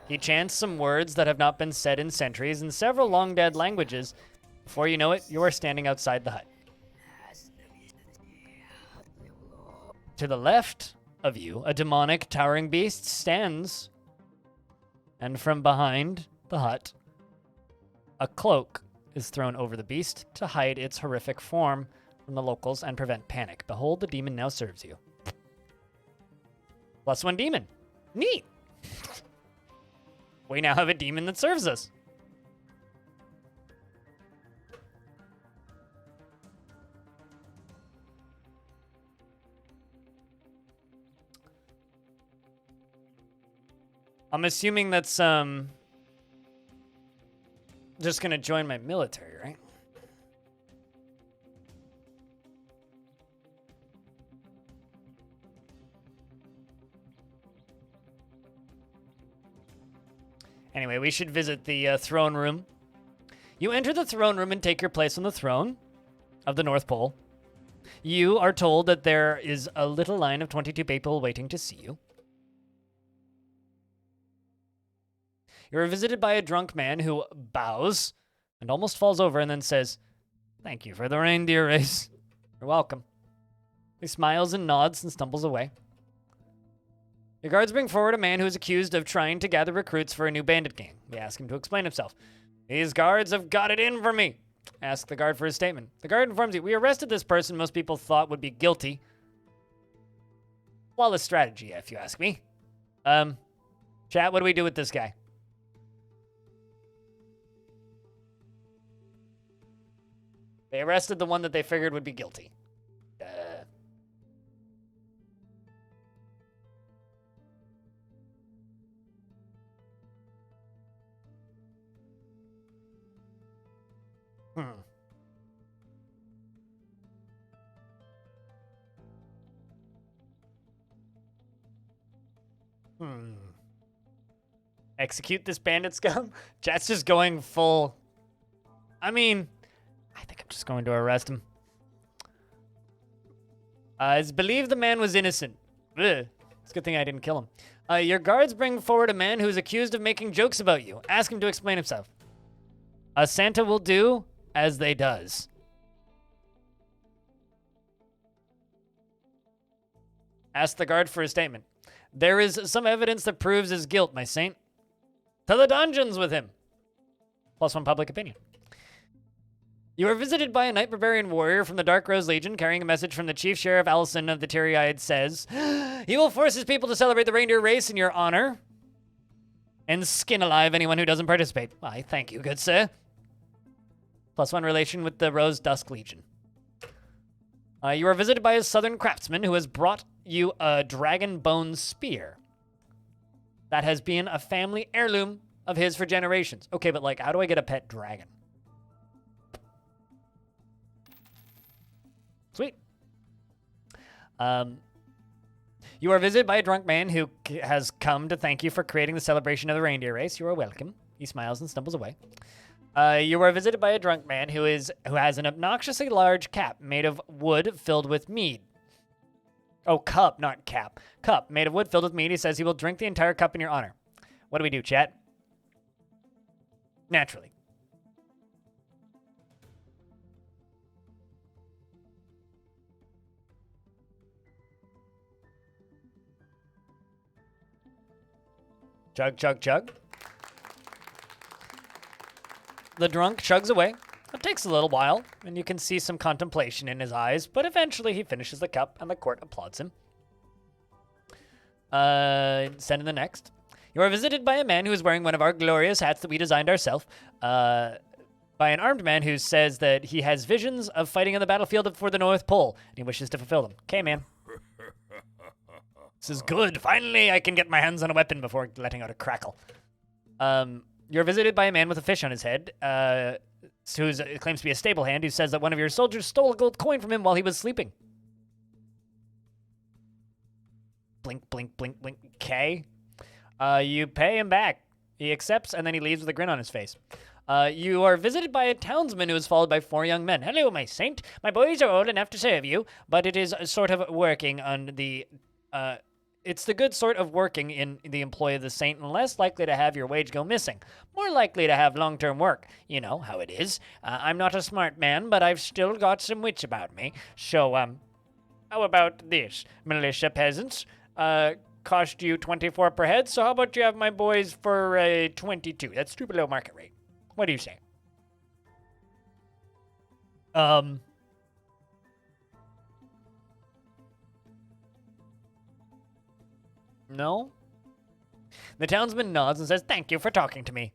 he chants some words that have not been said in centuries in several long-dead languages. Before you know it, you are standing outside the hut. To the left of you, a demonic, towering beast stands, and from behind the hut, a cloak is thrown over the beast to hide its horrific form from the locals and prevent panic. Behold, the demon now serves you. +1 demon. Neat. We now have a demon that serves us. I'm assuming that's just gonna join my military, right? Anyway, we should visit the throne room. You enter the throne room and take your place on the throne of the North Pole. You are told that there is a little line of 22 people waiting to see you. You're visited by a drunk man who bows and almost falls over and then says, "Thank you for the reindeer race." You're welcome. He smiles and nods and stumbles away. Your guards bring forward a man who is accused of trying to gather recruits for a new bandit gang. We ask him to explain himself. "These guards have got it in for me." Ask the guard for his statement. The guard informs you, "We arrested this person most people thought would be guilty." Flawless strategy, if you ask me. Chat, what do we do with this guy? They arrested the one that they figured would be guilty. Execute this bandit scum? Chat's just going full. I mean, I think I'm just going to arrest him. It's believed the man was innocent. Ugh. It's a good thing I didn't kill him. Your guards bring forward a man who is accused of making jokes about you. Ask him to explain himself. Santa will do as they does. Ask the guard for a statement. There is some evidence that proves his guilt, my saint. To the dungeons with him. +1 public opinion. You are visited by a Knight Barbarian warrior from the Dark Rose Legion carrying a message from the Chief Sheriff Allison of the Teary-Eyed says, he will force his people to celebrate the reindeer race in your honor and skin alive anyone who doesn't participate. Why, thank you, good sir. +1 relation with the Rose Dusk Legion. You are visited by a southern craftsman who has brought you a dragon bone spear. That has been a family heirloom of his for generations. Okay, but like, how do I get a pet dragon? Sweet. You are visited by a drunk man who has come to thank you for creating the celebration of the reindeer race. You are welcome. He smiles and stumbles away. You are visited by a drunk man who has an obnoxiously large cap made of wood filled with mead. Oh, cup, not cap. Cup made of wood filled with mead. He says he will drink the entire cup in your honor. What do we do, chat? Naturally. Chug, chug, chug. The drunk chugs away. It takes a little while, and you can see some contemplation in his eyes, but eventually he finishes the cup, and the court applauds him. Send in the next. You are visited by a man who is wearing one of our glorious hats that we designed ourselves, by an armed man who says that he has visions of fighting on the battlefield for the North Pole, and he wishes to fulfill them. Okay, man. This is good. Finally, I can get my hands on a weapon before letting out a crackle. You're visited by a man with a fish on his head, who claims to be a stable hand, who says that one of your soldiers stole a gold coin from him while he was sleeping. Blink, blink, blink, blink. Okay. You pay him back. He accepts, and then he leaves with a grin on his face. You are visited by a townsman who is followed by 4 young men. Hello, my saint. My boys are old enough to serve you, but it is sort of working on the... It's the good sort of working in the employ of the saint and less likely to have your wage go missing. More likely to have long-term work. You know how it is. I'm not a smart man, but I've still got some wits about me. So, how about this? Militia peasants, cost you 24 per head, so how about you have my boys for 22? That's 2 below market rate. What do you say? No? The townsman nods and says, thank you for talking to me.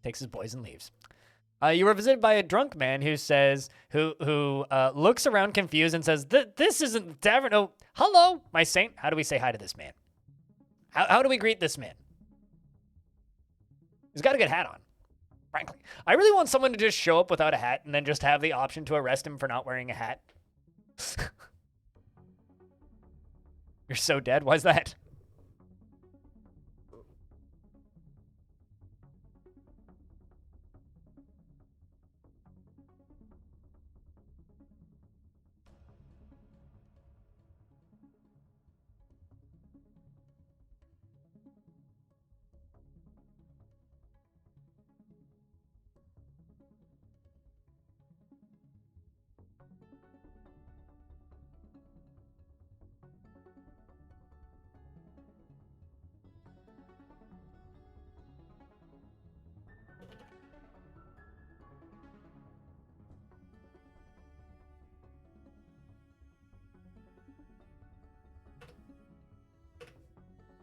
Takes his boys and leaves. You were visited by a drunk man who says, who looks around confused and says, this isn't the tavern. Oh, hello, my saint. How do we say hi to this man? How do we greet this man? He's got a good hat on, frankly. I really want someone to just show up without a hat and then just have the option to arrest him for not wearing a hat. You're so dead. Why's that?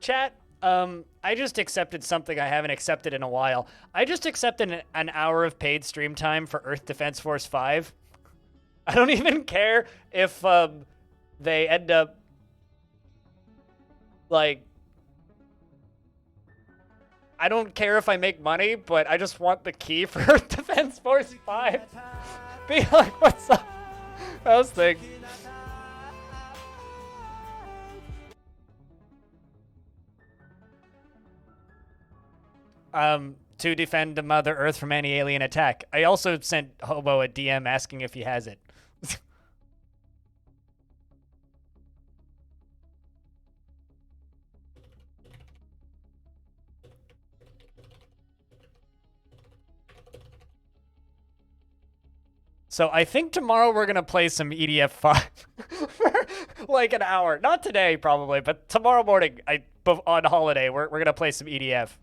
Chat, I just accepted something I haven't accepted in a while. I just accepted an hour of paid stream time for Earth Defense Force 5. I don't even care if they end up like. I don't care if I make money, but I just want the key for Defense Force 5. Be like, what's up? How's things? To defend Mother Earth from any alien attack. I also sent Hobo a DM asking if he has it. So I think tomorrow we're gonna play some EDF 5 for like an hour. Not today probably, but tomorrow morning on holiday we're gonna play some EDF.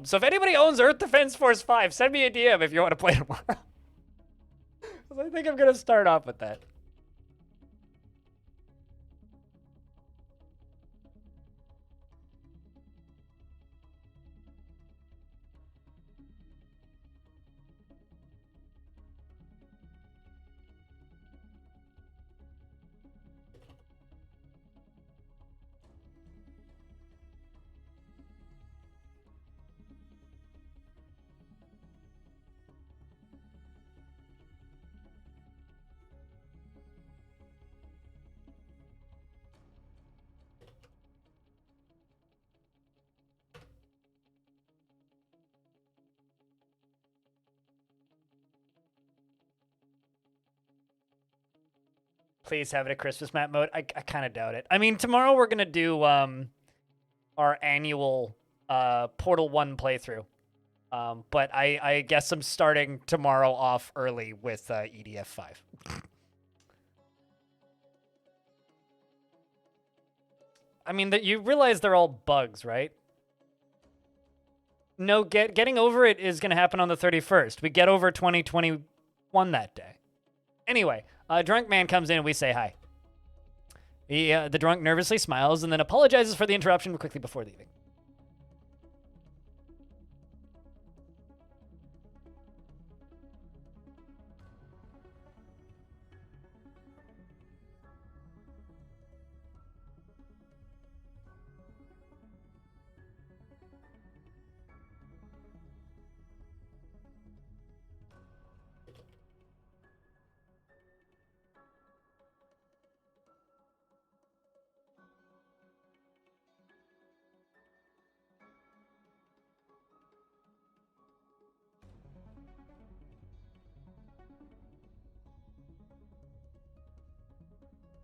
So if anybody owns Earth Defense Force 5, send me a DM if you want to play tomorrow. I think I'm gonna start off with that. Please have it a Christmas map mode. I kind of doubt it. I mean, tomorrow we're going to do our annual Portal 1 playthrough. But I guess I'm starting tomorrow off early with EDF 5. I mean, you realize they're all bugs, right? No, getting over it is going to happen on the 31st. We get over 2021 that day. Anyway, a drunk man comes in and we say hi. The drunk nervously smiles and then apologizes for the interruption quickly before leaving.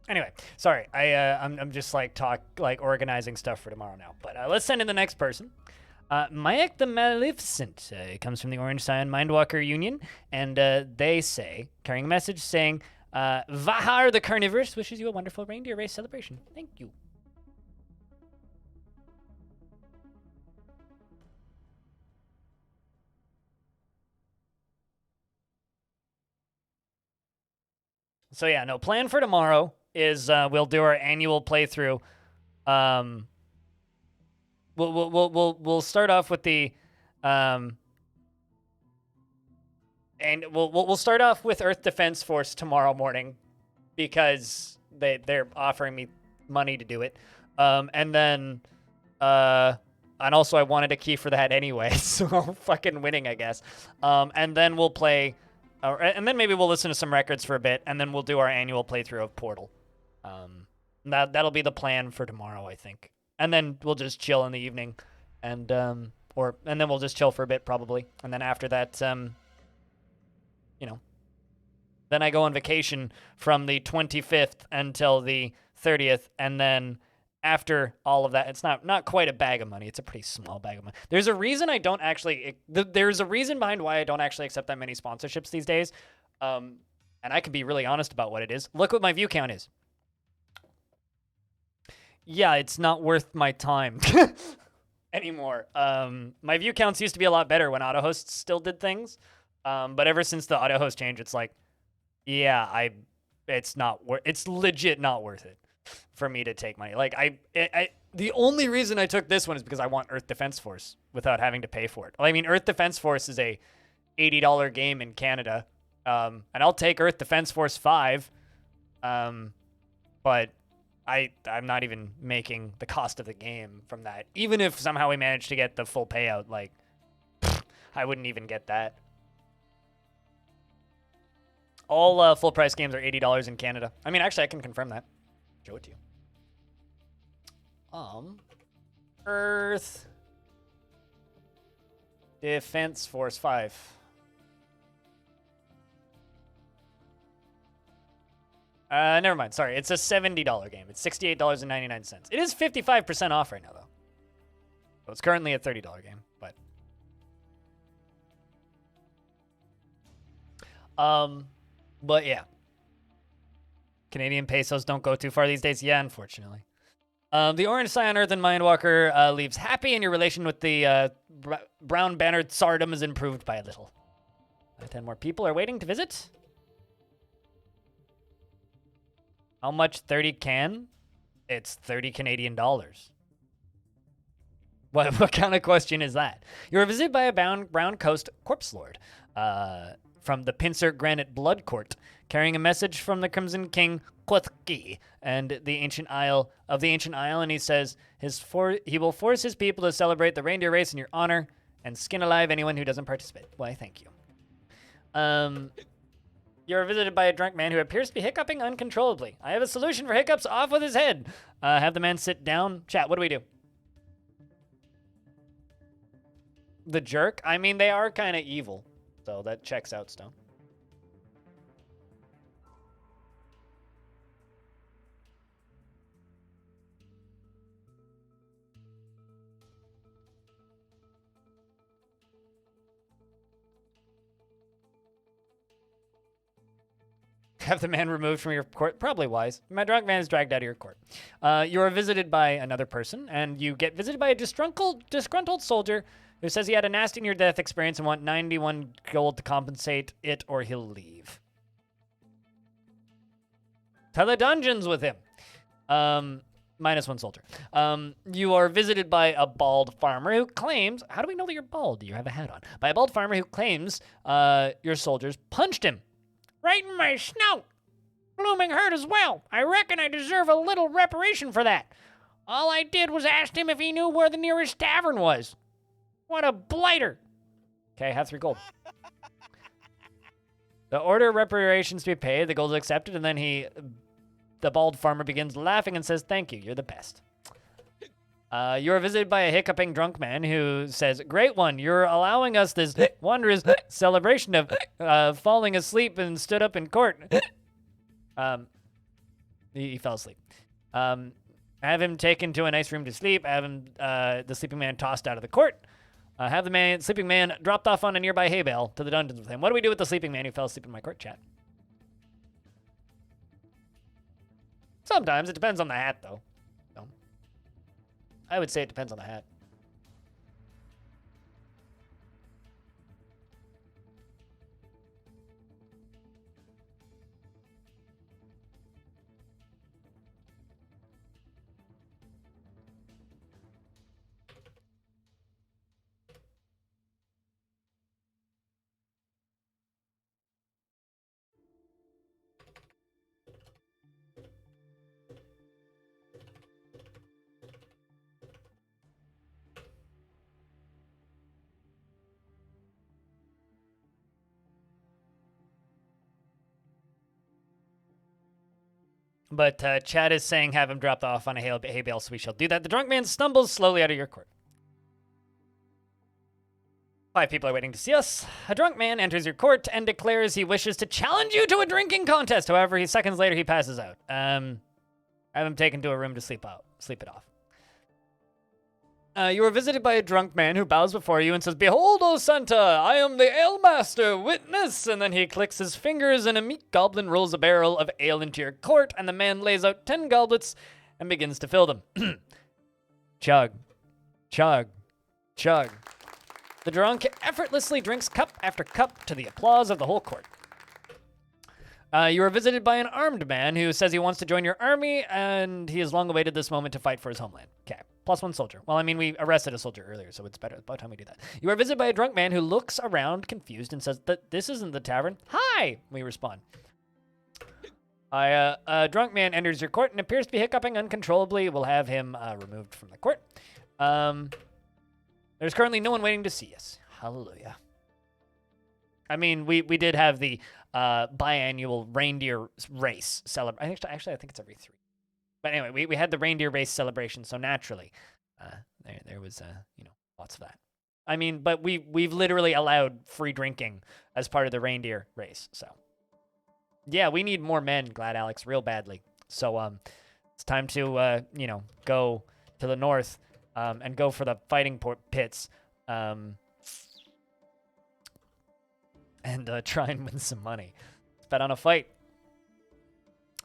Anyway, sorry. I'm just like organizing stuff for tomorrow now. But let's send in the next person. Mayak the Maleficent comes from the Orange Scion Mindwalker Union, and they say, carrying a message saying, Vahar the Carnivorous wishes you a wonderful reindeer race celebration. Thank you. So yeah, no, plan for tomorrow is we'll do our annual playthrough. We'll start off with the and we'll start off with Earth Defense Force tomorrow morning because they're offering me money to do it. And then and also I wanted a key for that anyway, so fucking winning, I guess. And then we'll play and then maybe we'll listen to some records for a bit, and then we'll do our annual playthrough of Portal. That'll be the plan for tomorrow, I think. And then we'll just chill in the evening, and then we'll just chill for a bit probably, and then after that, then I go on vacation from the 25th until the 30th, and then after all of that, it's not quite a bag of money. It's a pretty small bag of money. There's a reason I don't actually. There's a reason behind why I don't actually accept that many sponsorships these days, and I can be really honest about what it is. Look what my view count is. Yeah, it's not worth my time anymore. My view counts used to be a lot better when AutoHost still did things, but ever since the AutoHost change, it's like, yeah, it's legit not worth it for me to take money. Like the only reason I took this one is because I want Earth Defense Force without having to pay for it. I mean, Earth Defense Force is a $80 game in Canada, And I'll take Earth Defense Force 5. But I'm not even making the cost of the game from that. Even if somehow we manage to get the full payout, like, I wouldn't even get that. All full price games are $80 in Canada. I mean, actually, I can confirm that. Show it to you. Earth Defense Force 5. Never mind. Sorry, it's a $70 game. It's $68.99. It is 55% off right now, though. So it's currently a $30 game, but. But yeah. Canadian pesos don't go too far these days. Yeah, unfortunately. The Orange Scion Earthen Mindwalker leaves happy, and your relation with the brown bannered Tsardom is improved by a little. 10 more people are waiting to visit. How much 30 can? It's 30 Canadian dollars. What kind of question is that? You are visited by a brown coast corpse lord from the Pincer Granite Blood Court, carrying a message from the Crimson King Quothki and the ancient isle, and he says he will force his people to celebrate the reindeer race in your honor and skin alive anyone who doesn't participate. Why, thank you. You're visited by a drunk man who appears to be hiccuping uncontrollably. I have a solution for hiccups. Off with his head. Have the man sit down. Chat, what do we do? The jerk? I mean, they are kind of evil. So that checks out, Stone. Have the man removed from your court? Probably wise. My drunk man is dragged out of your court. You are visited by another person, and you get visited by a disgruntled soldier who says he had a nasty near-death experience and want 91 gold to compensate it, or he'll leave. To the dungeons with him. -1 soldier. You are visited by a bald farmer who claims... How do we know that you're bald? Do you have a hat on? By a bald farmer who claims your soldiers punched him. Right in my snout. Blooming hurt as well. I reckon I deserve a little reparation for that. All I did was ask him if he knew where the nearest tavern was. What a blighter. Okay, have 3 gold. The order of reparations to be paid, the gold is accepted, and then the bald farmer begins laughing and says, thank you, you're the best. You are visited by a hiccuping drunk man who says, great one, you're allowing us this wondrous celebration of falling asleep and stood up in court. He fell asleep. Have him taken to a nice room to sleep. Have him, the sleeping man tossed out of the court. Have the sleeping man dropped off on a nearby hay bale to the dungeons with him. What do we do with the sleeping man who fell asleep in my court, chat? Sometimes. It depends on the hat, though. I would say it depends on the hat. But Chad is saying have him dropped off on a hay bale, so we shall do that. The drunk man stumbles slowly out of your court. 5 people are waiting to see us. A drunk man enters your court and declares he wishes to challenge you to a drinking contest. However, seconds later, he passes out. Have him taken to a room to sleep it off. You are visited by a drunk man who bows before you and says, behold, O Santa, I am the ale master, witness. And then he clicks his fingers and a meek goblin rolls a barrel of ale into your court, and the man lays out 10 goblets and begins to fill them. Chug, chug, chug. The drunk effortlessly drinks cup after cup to the applause of the whole court. You are visited by an armed man who says he wants to join your army, and he has long awaited this moment to fight for his homeland. Okay. +1 soldier. Well, I mean, we arrested a soldier earlier, so it's better. About time we do that. You are visited by a drunk man who looks around confused and says that this isn't the tavern. Hi, we respond. A drunk man enters your court and appears to be hiccuping uncontrollably. We'll have him removed from the court. There's currently no one waiting to see us. Hallelujah. I mean, we did have the biannual reindeer race celebration. Actually, I think it's every 3. But anyway, we had the reindeer race celebration, so naturally, there was lots of that. I mean, but we've literally allowed free drinking as part of the reindeer race. So yeah, we need more men, Glad Alex, real badly. So it's time to go to the north and go for the fighting pits and try and win some money. Let's bet on a fight.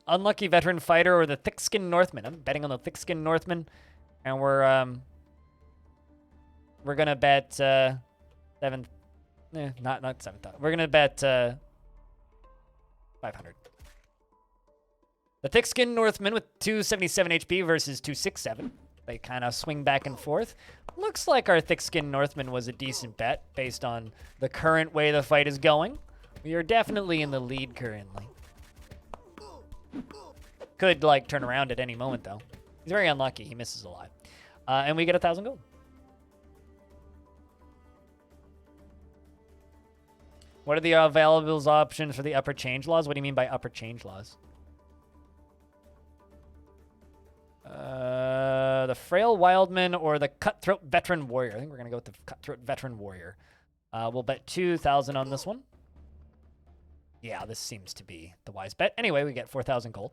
Unlucky veteran fighter or the thick-skinned Northman. I'm betting on the thick-skinned Northman, and we're gonna bet 7. Not 7,000. We're gonna bet 500. The thick-skinned Northman with 277 HP versus 267. They kind of swing back and forth. Looks like our thick-skinned Northman was a decent bet based on the current way the fight is going. We are definitely in the lead currently. Could, turn around at any moment, though. He's very unlucky. He misses a lot. And we get 1,000 gold. What are the available options for the upper change laws? What do you mean by upper change laws? The Frail Wildman or the Cutthroat Veteran Warrior. I think we're going to go with the Cutthroat Veteran Warrior. We'll bet 2,000 on this one. Yeah, this seems to be the wise bet. Anyway, we get 4,000 gold.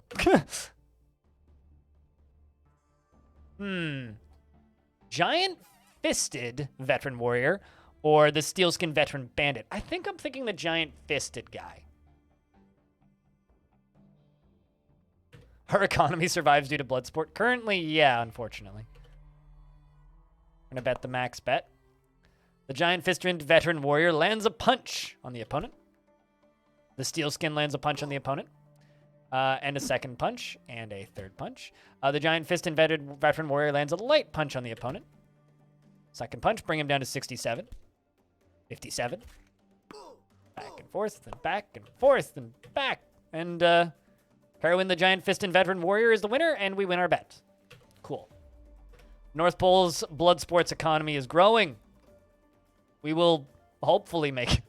Giant-fisted Veteran Warrior or the Steelskin Veteran Bandit. I think I'm thinking the giant-fisted guy. Her economy survives due to Bloodsport. Currently, yeah, unfortunately. We're going to bet the max bet. The giant-fisted Veteran Warrior lands a punch on the opponent. The Steelskin lands a punch on the opponent. And a second punch, and a third punch. The giant-fisted Veteran Warrior lands a light punch on the opponent. Second punch, bring him down to 67. 57. Back and forth, and back and forth, and back. And Carowin, the giant-fisted Veteran Warrior, is the winner, and we win our bet. Cool. North Pole's blood sports economy is growing. We will hopefully make...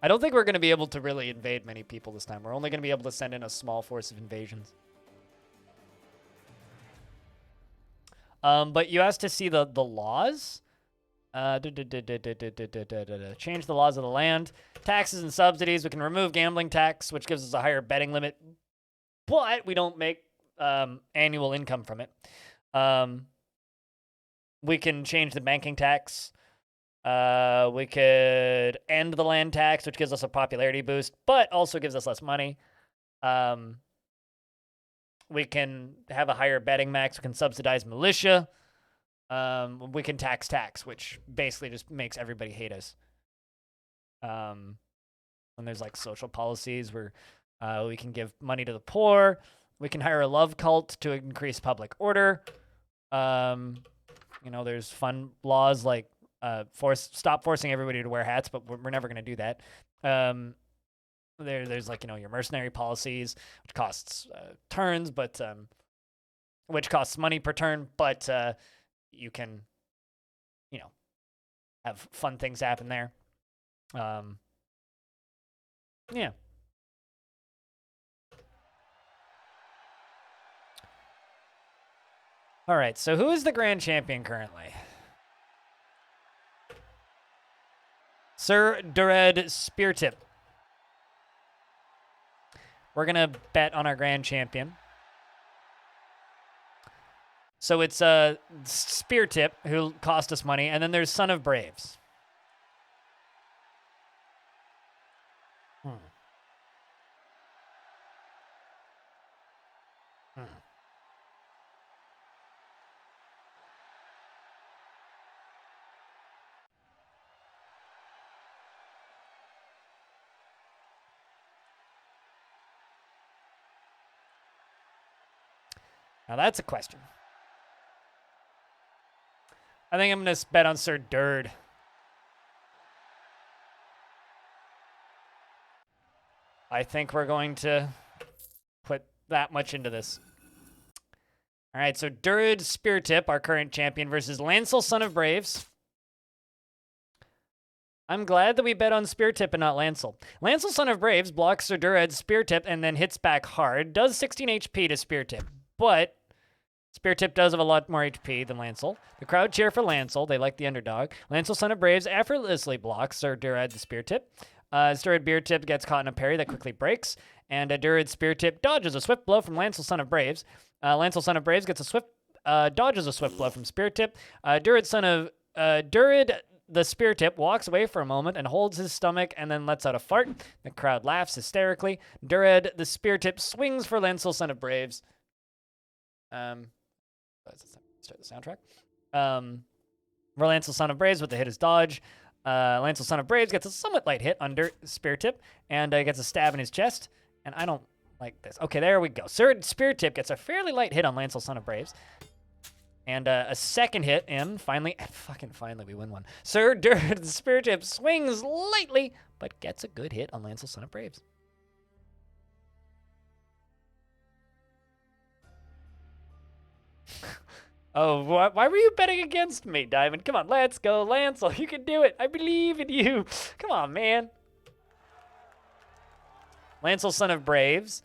I don't think we're going to be able to really invade many people this time. We're only going to be able to send in a small force of invasions. But you asked to see the laws. Change the laws of the land. Taxes and subsidies. We can remove gambling tax, which gives us a higher betting limit. But we don't make annual income from it. We can change the banking tax. We could end the land tax, which gives us a popularity boost, but also gives us less money. We can have a higher betting max. We can subsidize militia. We can tax, which basically just makes everybody hate us. And there's social policies where we can give money to the poor. We can hire a love cult to increase public order. There's fun laws like stop forcing everybody to wear hats, but we're never going to do that. There's your mercenary policies, which costs turns, but which costs money per turn, but you can have fun things happen there. Yeah. All right, so who is the grand champion currently? Sir Dured Speartip. We're going to bet on our grand champion. So it's Speartip, who cost us money, and then there's Son of Braves. Now that's a question. I think I'm going to bet on Sir Durd. I think we're going to put that much into this. All right, so Durd Speartip, our current champion, versus Lancel, Son of Braves. I'm glad that we bet on Speartip and not Lancel. Lancel, Son of Braves, blocks Sir Durad's Speartip and then hits back hard. Does 16 HP to Speartip, but Speartip does have a lot more HP than Lancel. The crowd cheer for Lancel. They like the underdog. Lancel, Son of Braves, effortlessly blocks Sir Durad the Speartip. Durad Speartip gets caught in a parry that quickly breaks, and Durad Speartip dodges a swift blow from Lancel, Son of Braves. Lancel, Son of Braves, gets a swift dodges a swift blow from Speartip. Durad the Speartip walks away for a moment and holds his stomach and then lets out a fart. The crowd laughs hysterically. Durad the Speartip swings for Lancel, Son of Braves. Let's start the soundtrack. Lancel, Son of Braves with the hit is dodge. Lancel, Son of Braves gets a somewhat light hit under Speartip and gets a stab in his chest. And I don't like this. Okay, there we go. Sir Speartip gets a fairly light hit on Lancel, Son of Braves. And a second hit in. Finally, we win one. Sir Durd Speartip swings lightly, but gets a good hit on Lancel, Son of Braves. Oh, why were you betting against me, Diamond? Come on, let's go, Lancel. You can do it. I believe in you. Come on, man. Lancel, Son of Braves,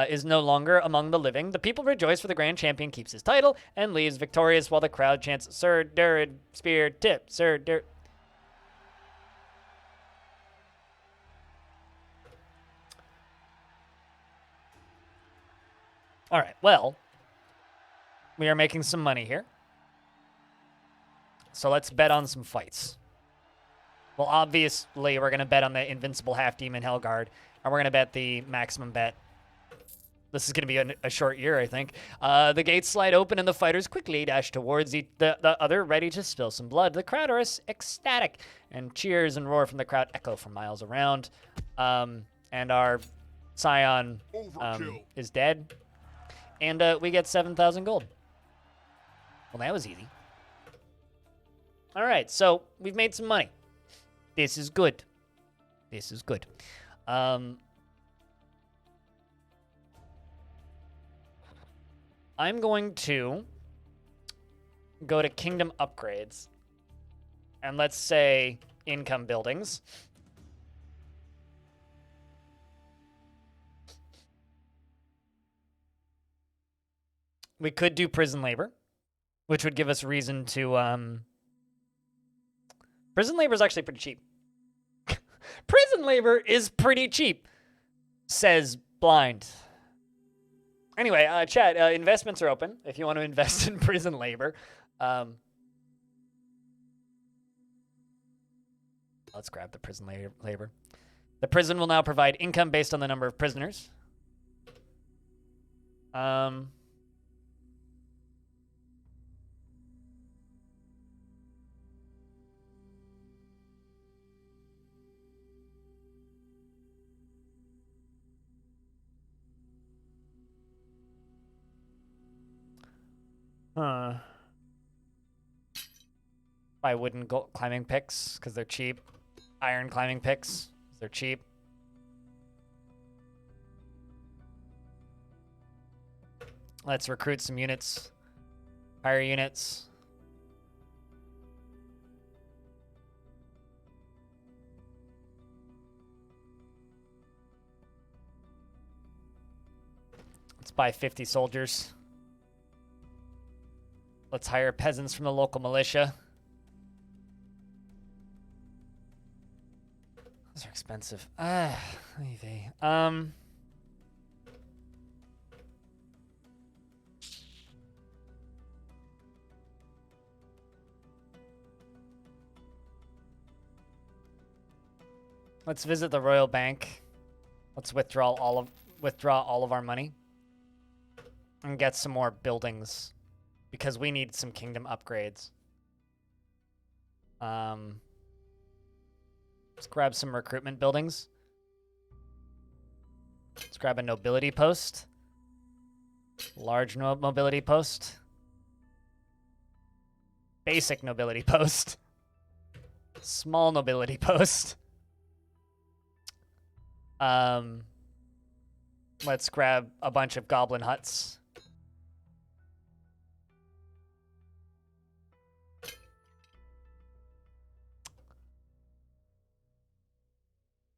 is no longer among the living. The people rejoice for the grand champion keeps his title and leaves victorious while the crowd chants, Sir Durd Speartip, Sir Durd. All right, well, we are making some money here. So let's bet on some fights. Well, obviously, we're going to bet on the Invincible Half-Demon Hellguard, and we're going to bet the maximum bet. This is going to be a short year, I think. The gates slide open, and the fighters quickly dash towards the other, ready to spill some blood. The crowd are ecstatic, and cheers and roar from the crowd echo for miles around. And our Scion is dead. And we get 7,000 gold. Well, that was easy. All right, so we've made some money. This is good. This is good. I'm going to go to Kingdom Upgrades. And let's say Income Buildings. We could do Prison Labor, which would give us reason to... Prison Labor is actually pretty cheap. Prison Labor is pretty cheap, says Blind. Anyway, chat, investments are open if you want to invest in Prison Labor. Let's grab the Prison Labor. The prison will now provide income based on the number of prisoners. Buy wooden climbing picks because they're cheap. Iron climbing picks, they're cheap. Let's recruit some units. Hire units. Let's buy 50 soldiers. Let's hire peasants from the local militia. Those are expensive. Let's visit the Royal Bank. Let's withdraw all of our money and get some more buildings. Because we need some kingdom upgrades. Let's grab some recruitment buildings. Let's grab a nobility post. Large mobility post. basic nobility post. Small nobility post. Let's grab a bunch of goblin huts.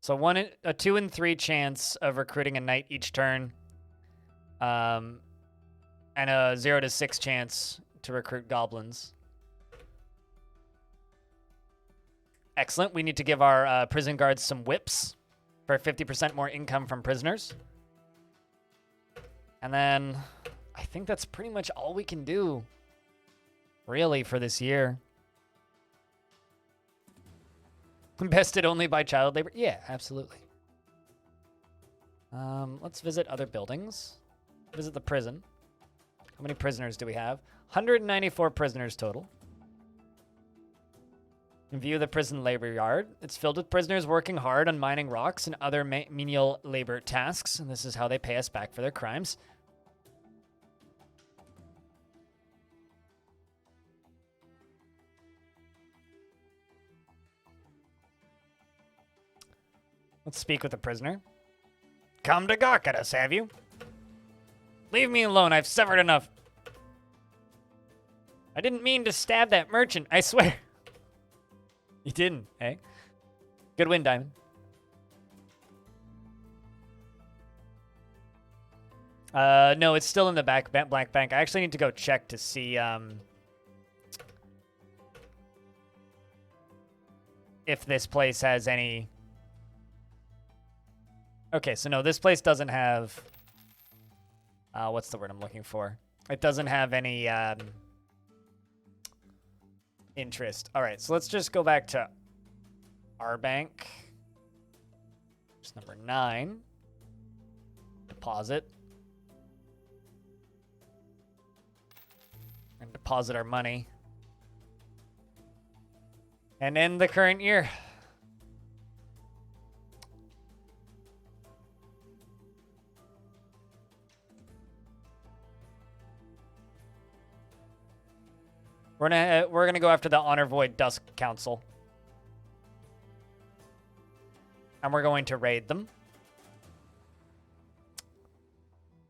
So a 2 and 3 chance of recruiting a knight each turn. And a 0 to 6 chance to recruit goblins. Excellent. We need to give our prison guards some whips for 50% more income from prisoners. And then I think that's pretty much all we can do, really, for this year. Bested only by child labor? Yeah, absolutely. Let's visit other buildings. Visit the prison. How many prisoners do we have? 194 prisoners total. View the prison labor yard. It's filled with prisoners working hard on mining rocks and other menial labor tasks, and this is how they pay us back for their crimes. Let's speak with the prisoner. Come to gawk at us, have you? Leave me alone, I've suffered enough. I didn't mean to stab that merchant, I swear. You didn't, eh? Good win, Diamond. No, it's still in the black bank. I actually need to go check to see if this place has any... Okay, so no, this place doesn't have... what's the word I'm looking for? It doesn't have any interest. All right, so let's just go back to our bank. It's number 9. Deposit. And deposit our money. And end the current year. We're gonna go after the Honor Void Dusk Council. And we're going to raid them.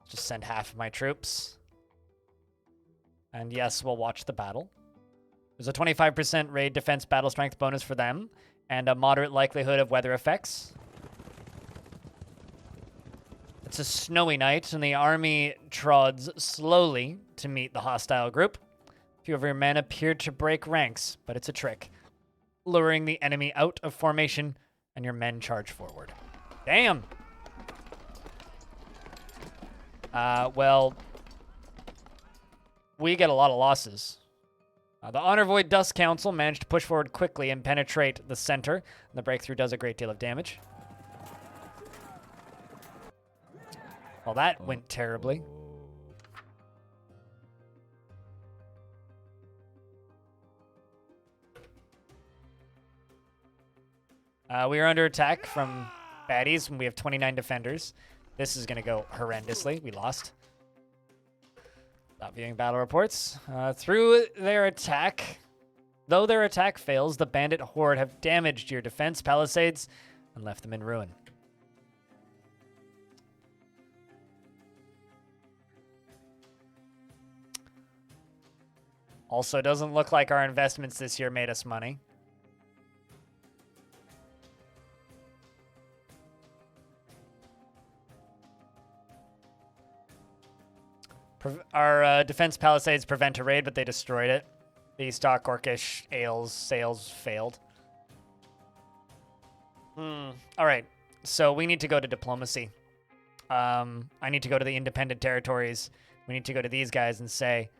Just send half of my troops. And yes, we'll watch the battle. There's a 25% raid defense battle strength bonus for them, and a moderate likelihood of weather effects. It's a snowy night, and the army trods slowly to meet the hostile group. A few of your men appear to break ranks, but it's a trick. Luring the enemy out of formation, and your men charge forward. Damn! Well, we get a lot of losses. The Honor Void Dust Council managed to push forward quickly and penetrate the center. And the breakthrough does a great deal of damage. Well, that went terribly. We are under attack from baddies, and we have 29 defenders. This is going to go horrendously. We lost. Stop viewing battle reports. Through their attack, though their attack fails, the bandit horde have damaged your defense palisades and left them in ruin. Also, doesn't look like our investments this year made us money. Our defense palisades prevent a raid, but they destroyed it. The stock orcish sales failed. All right, so we need to go to diplomacy. I need to go to the independent territories. We need to go to these guys and say,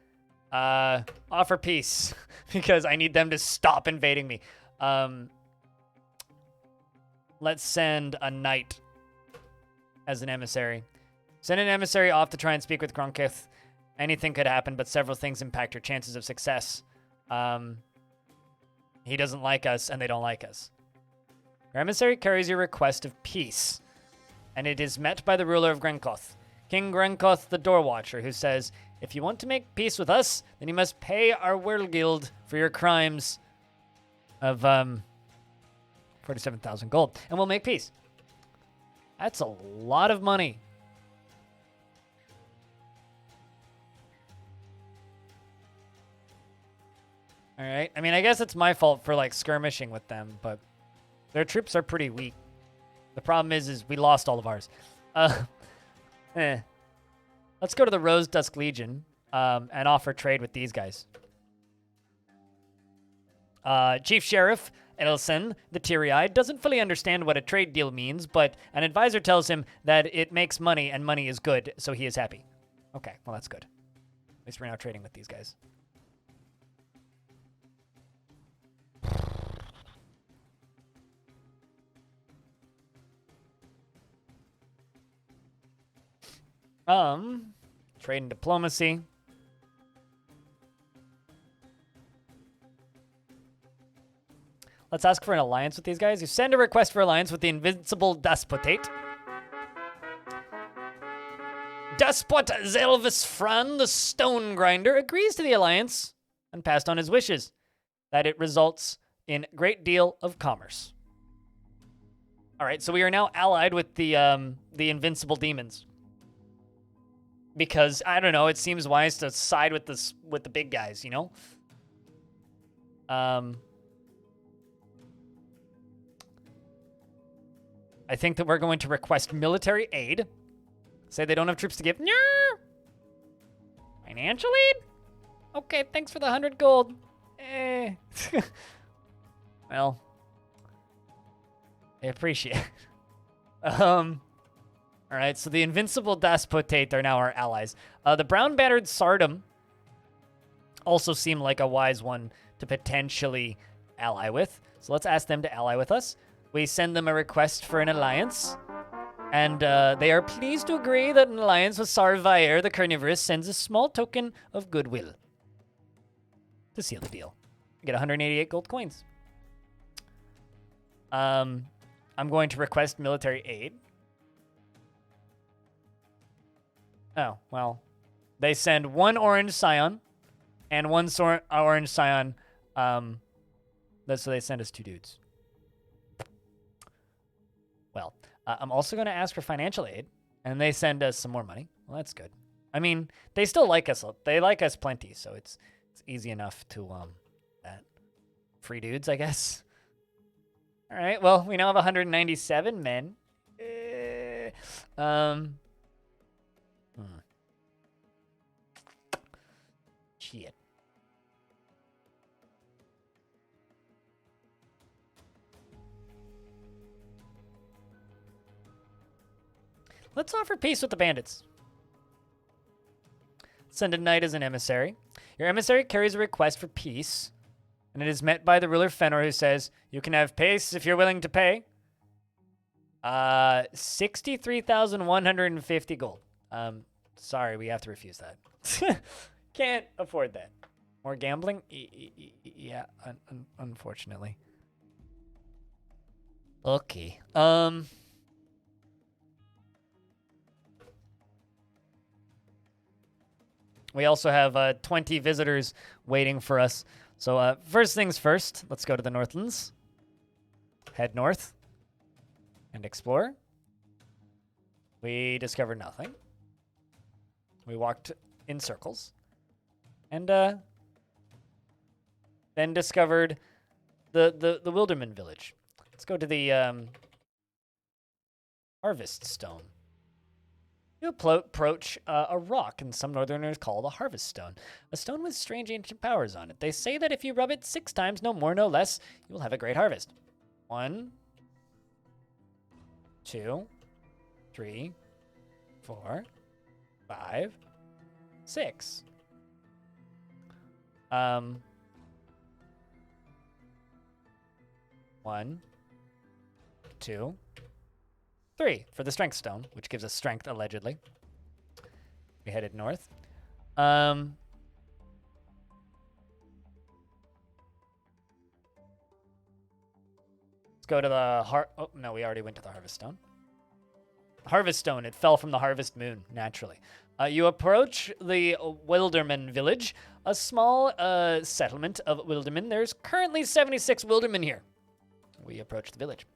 offer peace, because I need them to stop invading me. Let's send a knight as an emissary. Send an emissary off to try and speak with Grunkith. Anything could happen, but several things impact your chances of success. He doesn't like us, and they don't like us. Your emissary carries your request of peace, and it is met by the ruler of Grenkoth, King Grenkoth the Door Watcher, who says, if you want to make peace with us, then you must pay our Whirl Guild for your crimes of 47,000 gold, and we'll make peace. That's a lot of money. All right. I mean, I guess it's my fault for like skirmishing with them, but their troops are pretty weak. The problem is we lost all of ours. Let's go to the Rose Dusk Legion and offer trade with these guys. Chief Sheriff Edelson, the teary-eyed, doesn't fully understand what a trade deal means, but an advisor tells him that it makes money and money is good, so he is happy. Okay, well, that's good. At least we're now trading with these guys. Trade and diplomacy. Let's ask for an alliance with these guys. You send a request for alliance with the invincible Despotate. Despot Zelvis Fran, the Stone Grinder, agrees to the alliance and passed on his wishes that it results in great deal of commerce. All right, so we are now allied with the invincible demons. Because, I don't know, it seems wise to side with the big guys, you know? I think that we're going to request military aid. Say they don't have troops to give. No! Financial aid? Okay, thanks for the 100 gold. Well, I appreciate it. All right, so the invincible Despotate are now our allies. The brown battered Sardom also seem like a wise one to potentially ally with. So let's ask them to ally with us. We send them a request for an alliance. And they are pleased to agree that an alliance with Sarvair, the Carnivorous, sends a small token of goodwill to seal the deal. We get 188 gold coins. I'm going to request military aid. Oh, well. They send one orange scion and one orange scion. So they send us 2 dudes. Well, I'm also going to ask for financial aid, and they send us some more money. Well, that's good. I mean, they still like us. They like us plenty, so it's easy enough to that. Free dudes, I guess. All right. Well, we now have 197 men. Shit. Let's offer peace with the bandits. Send a knight as an emissary. Your emissary carries a request for peace, and it is met by the ruler Fenor, who says, you can have peace if you're willing to pay. 63,150 gold. Sorry, we have to refuse that. Can't afford that. More gambling? Yeah, unfortunately. Okay. We also have 20 visitors waiting for us. So first things first, let's go to the Northlands. Head north and explore. We discovered nothing. We walked in circles. And then discovered the Wilderman village. Let's go to the Harvest Stone. You approach a rock, and some northerners call it a harvest stone. A stone with strange ancient powers on it. They say that if you rub it 6 times, no more, no less, you will have a great harvest. 1, 2, 3, 4, 5, 6. 1, 2, 3 for the strength stone, which gives us strength, allegedly. We headed north. Let's go to the oh, no, we already went to the harvest stone. Harvest stone. It fell from the harvest moon, naturally. You approach the Wilderman village, a small settlement of Wildermen. There's currently 76 Wildermen here. We approach the village.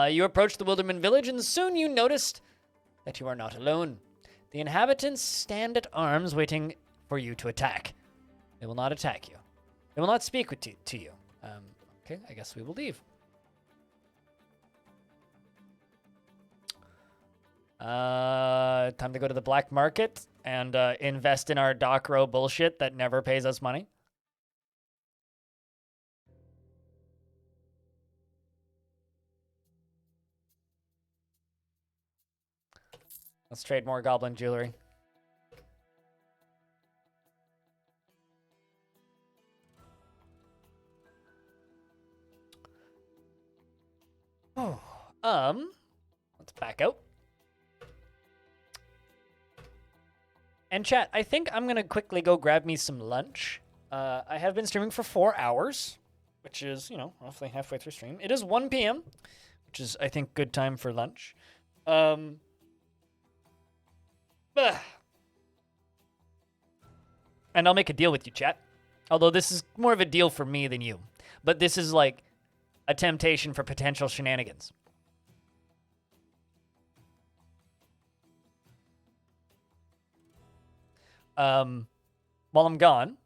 You approach the Wilderman village, and soon you noticed that you are not alone. The inhabitants stand at arms waiting for you to attack. They will not attack you. They will not speak to you. Okay, I guess we will leave. Time to go to the black market and invest in our dock row bullshit that never pays us money. Let's trade more goblin jewelry. Let's back out. And chat, I think I'm gonna quickly go grab me some lunch. I have been streaming for 4 hours, which is, you know, roughly halfway through stream. It is 1 p.m., which is, I think, good time for lunch. And I'll make a deal with you, chat. Although this is more of a deal for me than you. But this is like a temptation for potential shenanigans. While I'm gone,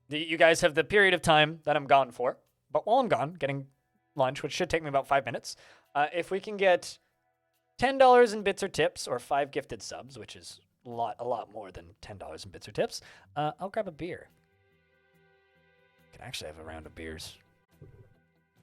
you guys have the period of time that I'm gone for. But while I'm gone, getting lunch, which should take me about 5 minutes, if we can get $10 in bits or tips, or 5 gifted subs, which is a lot more than $10 in bits or tips, I'll grab a beer. Can actually have a round of beers.